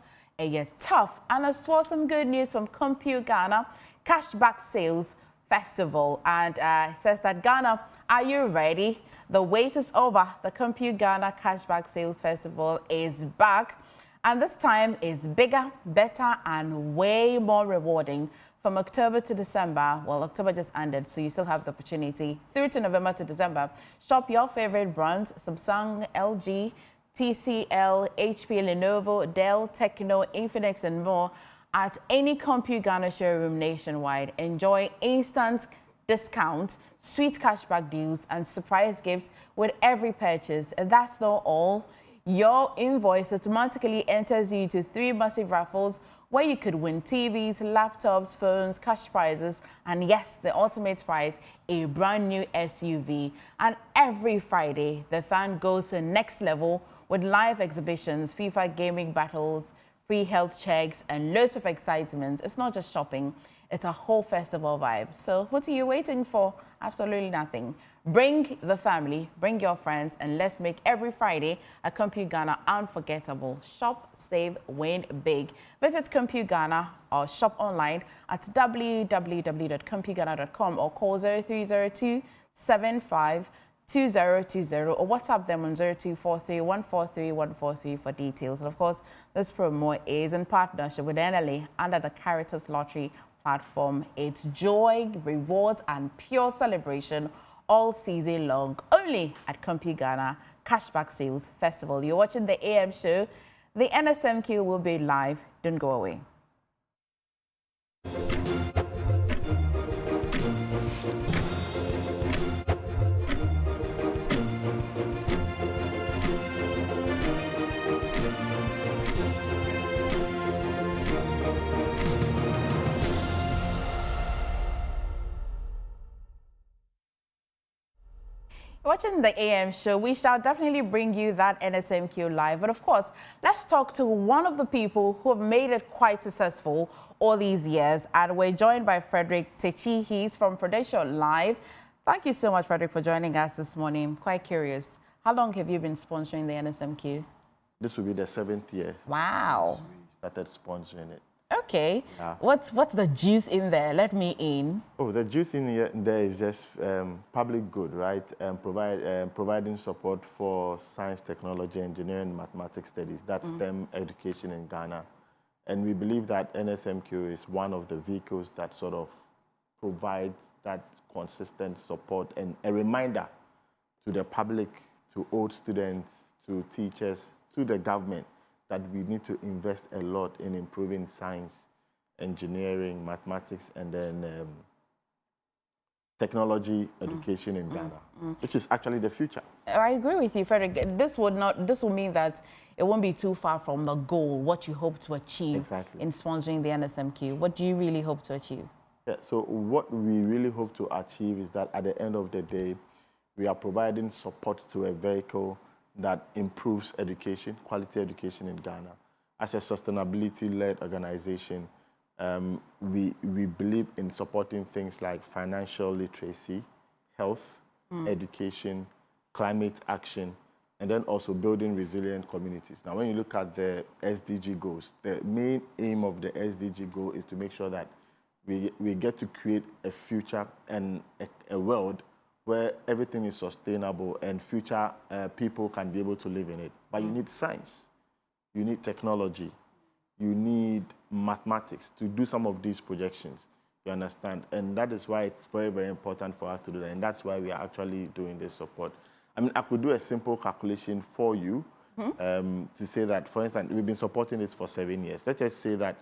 tough. And as well, some good news from Compute Ghana, Cashback Sales Festival. And it says that Ghana, are you ready? The wait is over. The Compute Ghana Cashback Sales Festival is back. And this time is bigger, better, and way more rewarding. From October to December, well, October just ended, so you still have the opportunity through to November to December. Shop your favorite brands, Samsung, LG, TCL, HP, Lenovo, Dell, Techno, Infinix, and more at any Compute Ghana showroom nationwide. Enjoy instant discount, sweet cashback deals, and surprise gifts with every purchase. And that's not all. Your invoice automatically enters you to 3 massive raffles where you could win TVs, laptops, phones, cash prizes, and yes, the ultimate prize, a brand new SUV. And every Friday, the fun goes to the next level with live exhibitions, FIFA gaming battles, free health checks, and loads of excitement. It's not just shopping. It's a whole festival vibe. So what are you waiting for? Absolutely nothing. Bring the family, bring your friends, and let's make every Friday at Compute Ghana unforgettable. Shop, save, win big. Visit Compute Ghana or shop online at www.computeghana.com or call 0302 75 2020 or WhatsApp them on 0243 143 143 for details. And of course, this promo is in partnership with NLA under the Caritas Lottery platform. It's joy, rewards, and pure celebration all season long, only at Compute Ghana Cashback Sales Festival. You're watching the AM show. The NSMQ will be live. Don't go away. Watching the AM show, we shall definitely bring you that NSMQ live. But of course, let's talk to one of the people who have made it quite successful all these years. And we're joined by Frederick Techi. He's from Prudential Live. Thank you so much, Frederick, for joining us this morning. I'm quite curious. How long have you been sponsoring the NSMQ? This will be the 7th year. Wow. We started sponsoring it. Okay. Yeah. What's the juice in there? Let me in. Oh, the juice in there is just public good, right? Providing support for science, technology, engineering, mathematics studies. That's STEM education in Ghana. And we believe that NSMQ is one of the vehicles that sort of provides that consistent support and a reminder to the public, to old students, to teachers, to the government, that we need to invest a lot in improving science, engineering, mathematics, and then technology education in Ghana, which is actually the future. I agree with you, Frederick. This will mean that it won't be too far from the goal, what you hope to achieve in sponsoring the NSMQ. What do you really hope to achieve? Yeah, so what we really hope to achieve is that at the end of the day, we are providing support to a vehicle that improves education, quality education in Ghana. As a sustainability-led organization, we believe in supporting things like financial literacy, health, education, climate action, and then also building resilient communities. Now, when you look at the SDG goals, the main aim of the SDG goal is to make sure that we get to create a future and a world where everything is sustainable and future people can be able to live in it. But you need science, you need technology, you need mathematics to do some of these projections, you understand? And that is why it's very, very important for us to do that. And that's why we are actually doing this support. I mean, I could do a simple calculation for you to say that, for instance, we've been supporting this for 7 years. Let's just say that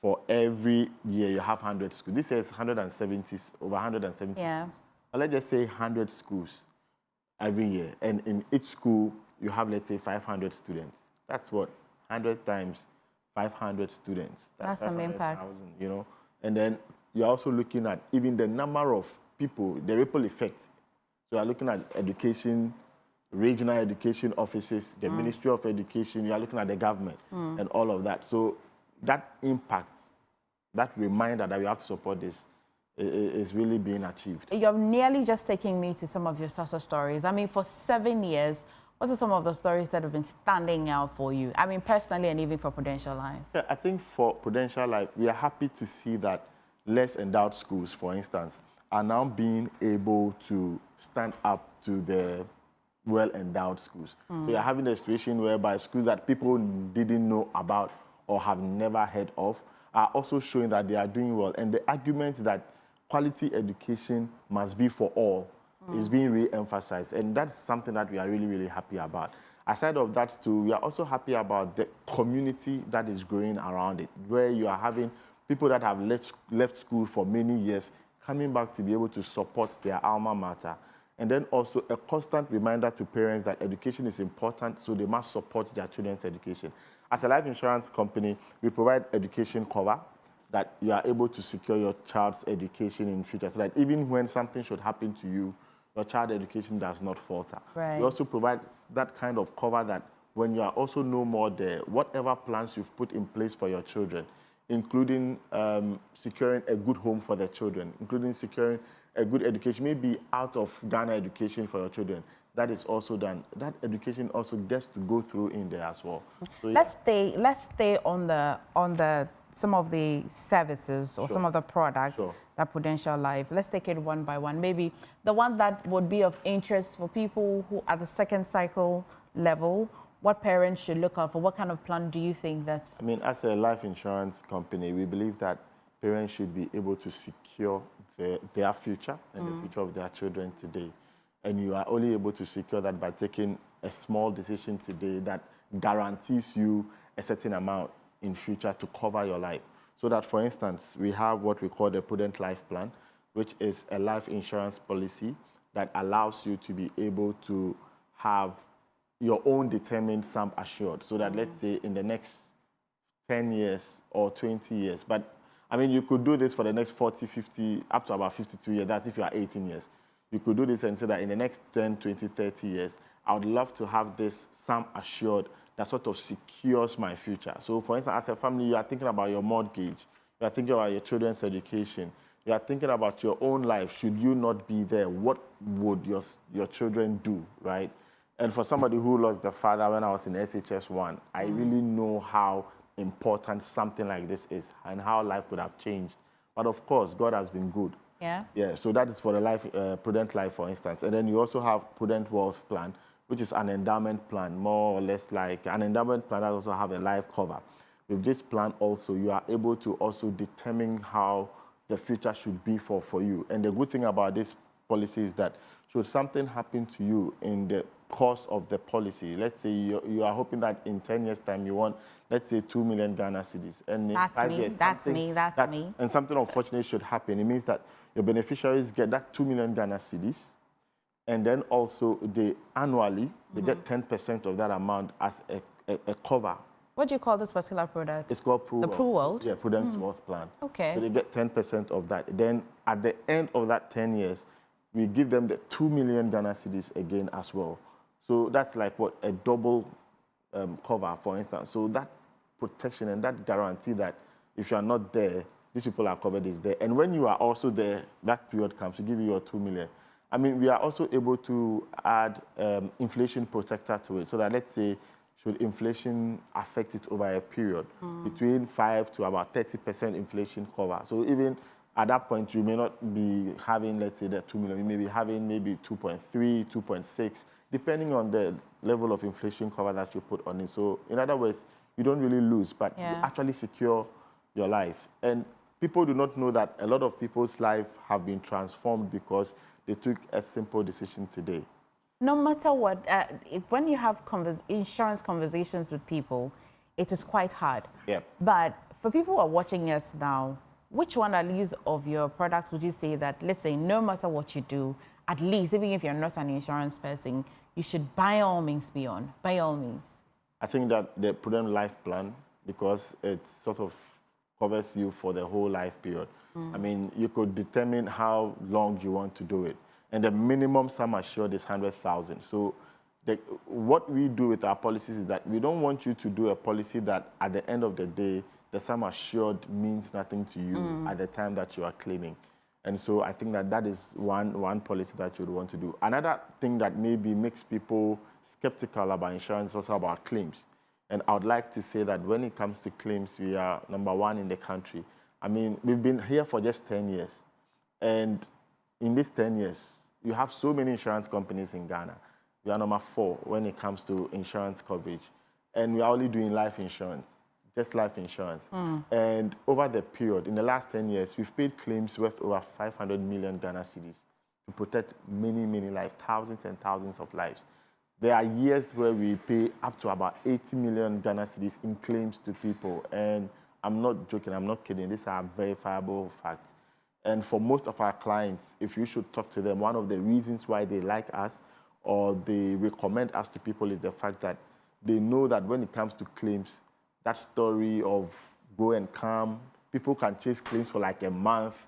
for every year you have 100 schools. This is 170, over 170 schools. Let's just say 100 schools every year. And in each school, you have, let's say, 500 students. That's what? 100 times 500 students. That's some impact. You know? And then you're also looking at even the number of people, the ripple effect. So you're looking at education, regional education offices, the Ministry of Education, you're looking at the government and all of that. So that impact, that reminder that we have to support this, is really being achieved. You're nearly just taking me to some of your success stories. I mean, for 7 years, what are some of the stories that have been standing out for you? I mean, personally and even for Prudential Life. Yeah, I think for Prudential Life, we are happy to see that less endowed schools, for instance, are now being able to stand up to the well-endowed schools. So you're having a situation whereby schools that people didn't know about or have never heard of are also showing that they are doing well. And the argument that quality education must be for all is being re-emphasized. And that's something that we are really, really happy about. Aside of that, too, we are also happy about the community that is growing around it, where you are having people that have left school for many years coming back to be able to support their alma mater. And then also a constant reminder to parents that education is important, so they must support their children's education. As a life insurance company, we provide education cover that you are able to secure your child's education in future, so that even when something should happen to you, your child's education does not falter. Right. We also provide that kind of cover that when you are also no more there, whatever plans you've put in place for your children, including securing a good home for their children, including securing a good education, maybe out of Ghana education for your children. That is also done. That education also gets to go through in there as well. So, let's stay on the some of the services or some of the products that Prudential Life. Let's take it one by one. Maybe the one that would be of interest for people who at the second cycle level, what parents should look out for? What kind of plan do you think that's? I mean, as a life insurance company, we believe that parents should be able to secure their future and the future of their children today. And you are only able to secure that by taking a small decision today that guarantees you a certain amount in future to cover your life. So that, for instance, we have what we call the Prudent Life Plan, which is a life insurance policy that allows you to be able to have your own determined sum assured. So that, let's say, in the next 10 years or 20 years, but I mean, you could do this for the next 40, 50, up to about 52 years. That's if you are 18 years. You could do this and say that in the next 10, 20, 30 years, I would love to have this sum assured that sort of secures my future. So, for instance, as a family, you are thinking about your mortgage. You are thinking about your children's education. You are thinking about your own life. Should you not be there, what would your children do, right? And for somebody who lost their father when I was in SHS1, I really know how important something like this is and how life could have changed. But of course, God has been good. Yeah. Yeah, so that is for the life, Prudent Life, for instance. And then you also have Prudent Wealth Plan, which is an endowment plan, more or less like an endowment plan that also have a life cover. With this plan also, you are able to also determine how the future should be for you. And the good thing about this policy is that should something happen to you in the course of the policy, let's say you are hoping that in 10 years' time you want, let's say, 2 million Ghana cedis. And in 5 years, that's me. And something unfortunate should happen. It means that your beneficiaries get that 2 million Ghana cedis, and then also they annually, they get 10% of that amount as a cover. What do you call this particular product? It's called the Pru World? Yeah, Prudent Wealth Plan. Okay. So they get 10% of that. Then at the end of that 10 years, we give them the 2 million Ghana cedis again as well. So that's like what, a double cover, for instance. So that protection and that guarantee that if you are not there, these people are covered is there. And when you are also there, that period comes to give you your 2 million. I mean, we are also able to add inflation protector to it. So that, let's say, should inflation affect it over a period, between 5 to about 30% inflation cover. So even at that point, you may not be having, let's say, the 2 million. You may be having maybe 2.3, 2.6, depending on the level of inflation cover that you put on it. So in other words, you don't really lose, but you actually secure your life. And people do not know that a lot of people's lives have been transformed because they took a simple decision today. No matter what, when you have insurance conversations with people, it is quite hard. Yeah. But for people who are watching us now, which one, at least, of your products would you say that, let's say, no matter what you do, at least, even if you're not an insurance person, you should by all means be on, by all means? I think that the Prudent Life Plan, because it sort of covers you for the whole life period. I mean, you could determine how long you want to do it. And the minimum sum assured is 100,000. So what we do with our policies is that we don't want you to do a policy that at the end of the day, the sum assured means nothing to you at the time that you are claiming. And so I think that that is one policy that you would want to do. Another thing that maybe makes people skeptical about insurance is also about claims. And I would like to say that when it comes to claims, we are #1 in the country. I mean, we've been here for just 10 years. And in these 10 years, you have so many insurance companies in Ghana. We are #4 when it comes to insurance coverage. And we are only doing life insurance, just life insurance. And over the period, in the last 10 years, we've paid claims worth over 500 million Ghana cedis to protect many, many lives, thousands and thousands of lives. There are years where we pay up to about 80 million Ghana cedis in claims to people. And I'm not joking, I'm not kidding. These are verifiable facts. And for most of our clients, if you should talk to them, one of the reasons why they like us or they recommend us to people is the fact that they know that when it comes to claims, that story of go and come, people can chase claims for like a month.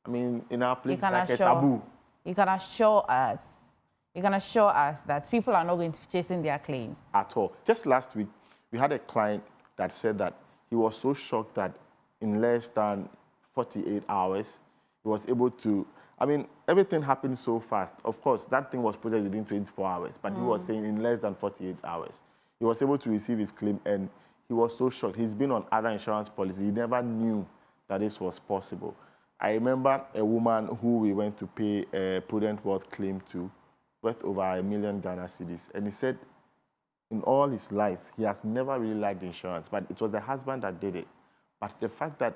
I mean, in our place, it's like a taboo. You can assure us that people are not going to be chasing their claims. At all. Just last week, we had a client that said that he was so shocked that in less than 48 hours. He was able to, I mean, everything happened so fast. Of course, that thing was processed within 24 hours, but he was saying in less than 48 hours. He was able to receive his claim, and he was so shocked. He's been on other insurance policies. He never knew that this was possible. I remember a woman who we went to pay a Prudent Wealth claim to, worth over $1 million Ghana cedis, and he said in all his life, he has never really liked insurance, but it was the husband that did it. But the fact that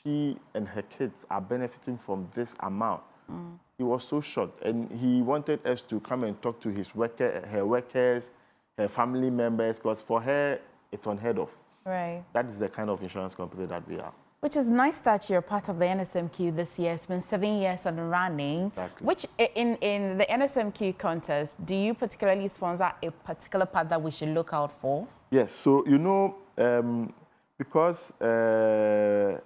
she and her kids are benefiting from this amount, he was so shocked. And he wanted us to come and talk to her workers, her family members, because for her, it's unheard of. Right. That is the kind of insurance company that we are. Which is nice that you're part of the NSMQ this year. It's been 7 years and running. Exactly. Which, in the NSMQ contest, do you particularly sponsor a particular part that we should look out for? Yes. So, you know, because, you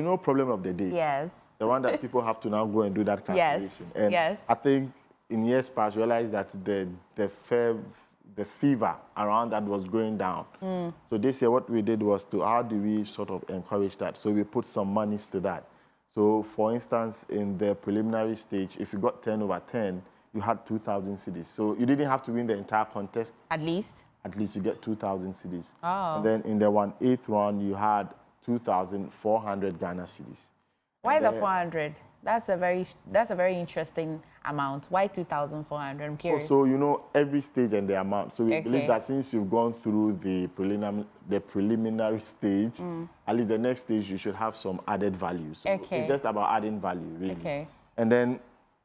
know, problem of the day. Yes. The one that people have to now go and do that calculation. Yes. And yes. I think in years past, realized that the fever around that was going down. So this year, what we did was to, how do we sort of encourage that? So we put some monies to that. So for instance, in the preliminary stage, if you got 10 over 10, you had 2,000 cedis. So you didn't have to win the entire contest. At least? At least you get 2,000 cedis. Oh. And then in the 1/8 round, you had 2,400 Ghana cedis. Why the 400? That's a very interesting amount. Why 2,400? I'm curious. So you know every stage and the amount. So we believe that since you've gone through the preliminary stage, at least the next stage you should have some added value. So it's just about adding value, really. Okay. And then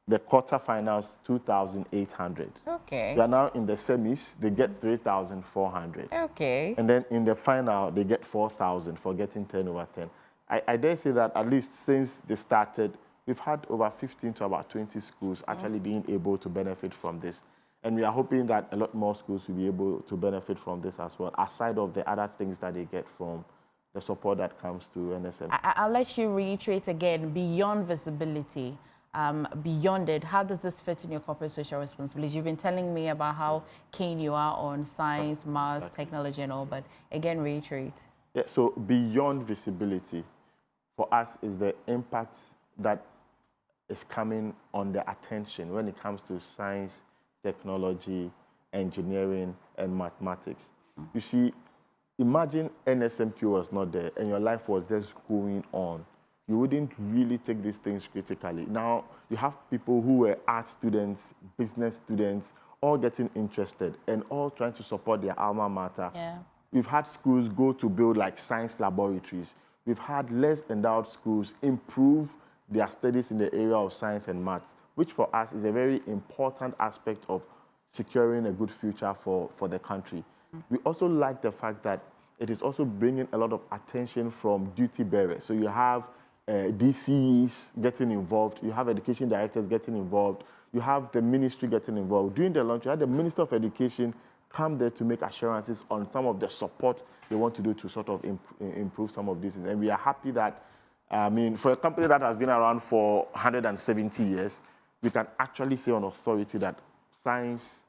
the quarterfinals, 2,800. Okay. We are now in the semis. They get 3,400. Okay. And then in the final, they get 4,000 for getting 10 over 10. I dare say that at least since they started, we've had over 15 to about 20 schools actually being able to benefit from this. And we are hoping that a lot more schools will be able to benefit from this as well, aside of the other things that they get from the support that comes to NSM. I'll let you reiterate again, beyond visibility, beyond it, how does this fit in your corporate social responsibility? You've been telling me about how keen you are on science, maths, technology and all, but again, reiterate. Yeah, so beyond visibility, for us is the impact that is coming on the attention when it comes to science, technology, engineering, and mathematics. You see, imagine NSMQ was not there and your life was just going on. You wouldn't really take these things critically. Now, you have people who were art students, business students, all getting interested and all trying to support their alma mater. Yeah. We've had schools go to build like science laboratories. We've had less endowed schools improve their studies in the area of science and maths, which for us is a very important aspect of securing a good future for the country. We also like the fact that it is also bringing a lot of attention from duty bearers. So you have DCEs getting involved, you have education directors getting involved, you have the ministry getting involved. During the launch, you had the Minister of Education come there to make assurances on some of the support they want to do to sort of improve some of these things. And we are happy that, I mean, for a company that has been around for 170 years, we can actually say on authority that science,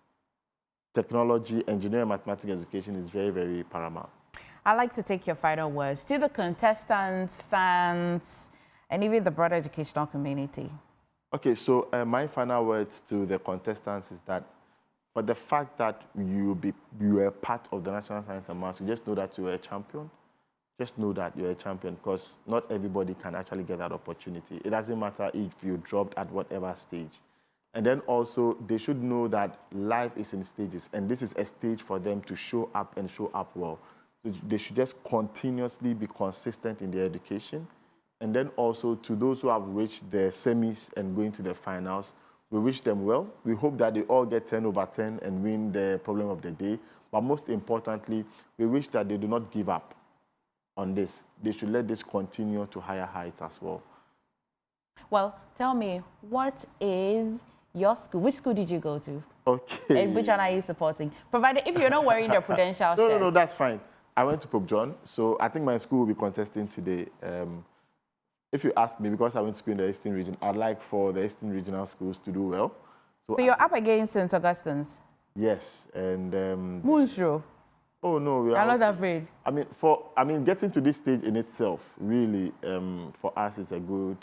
technology, engineering, mathematics education is very, very paramount. I'd like to take your final words to the contestants, fans, and even the broader educational community. Okay, so my final words to the contestants is that for the fact that you are part of the National Science and Maths, you just know that you are a champion. Just know that you're a champion because not everybody can actually get that opportunity. It doesn't matter if you dropped at whatever stage. And then also, they should know that life is in stages, and this is a stage for them to show up and show up well. So they should just continuously be consistent in their education. And then also, to those who have reached the semis and going to the finals, we wish them well. We hope that they all get 10 over 10 and win the problem of the day. But most importantly, we wish that they do not give up on this. They should let this continue to higher heights as well. Well, tell me, what is your school? Which school did you go to? Okay. And which one are you supporting? Provided if you're not wearing the Prudential shirt. No, that's fine. I went to Pope John, so I think my school will be contesting today. If you ask me, because I went to school in the Eastern region, I'd like for the Eastern regional schools to do well. So you're up against St. Augustine's? Yes, and... Moonshrow? Oh no, we are. I'm not afraid. I mean, getting to this stage in itself, really, for us, is a good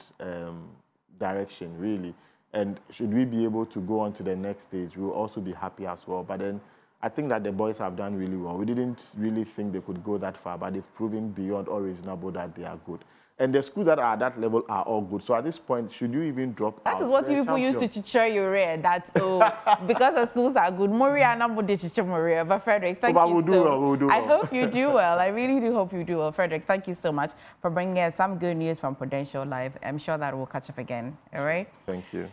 direction, really. And should we be able to go on to the next stage, we'll also be happy as well. But then, I think that the boys have done really well. We didn't really think they could go that far, but they've proven beyond all reasonable that they are good. And the schools that are at that level are all good. So at this point, should you even drop out? That is what you people used to chicher your rear. That because the schools are good. Maria, not would chicher Maria. But Frederick, thank you. We'll do well. I hope you do well. I really do hope you do well. Frederick, thank you so much for bringing us some good news from Prudential Live. I'm sure that we'll catch up again. All right. Thank you.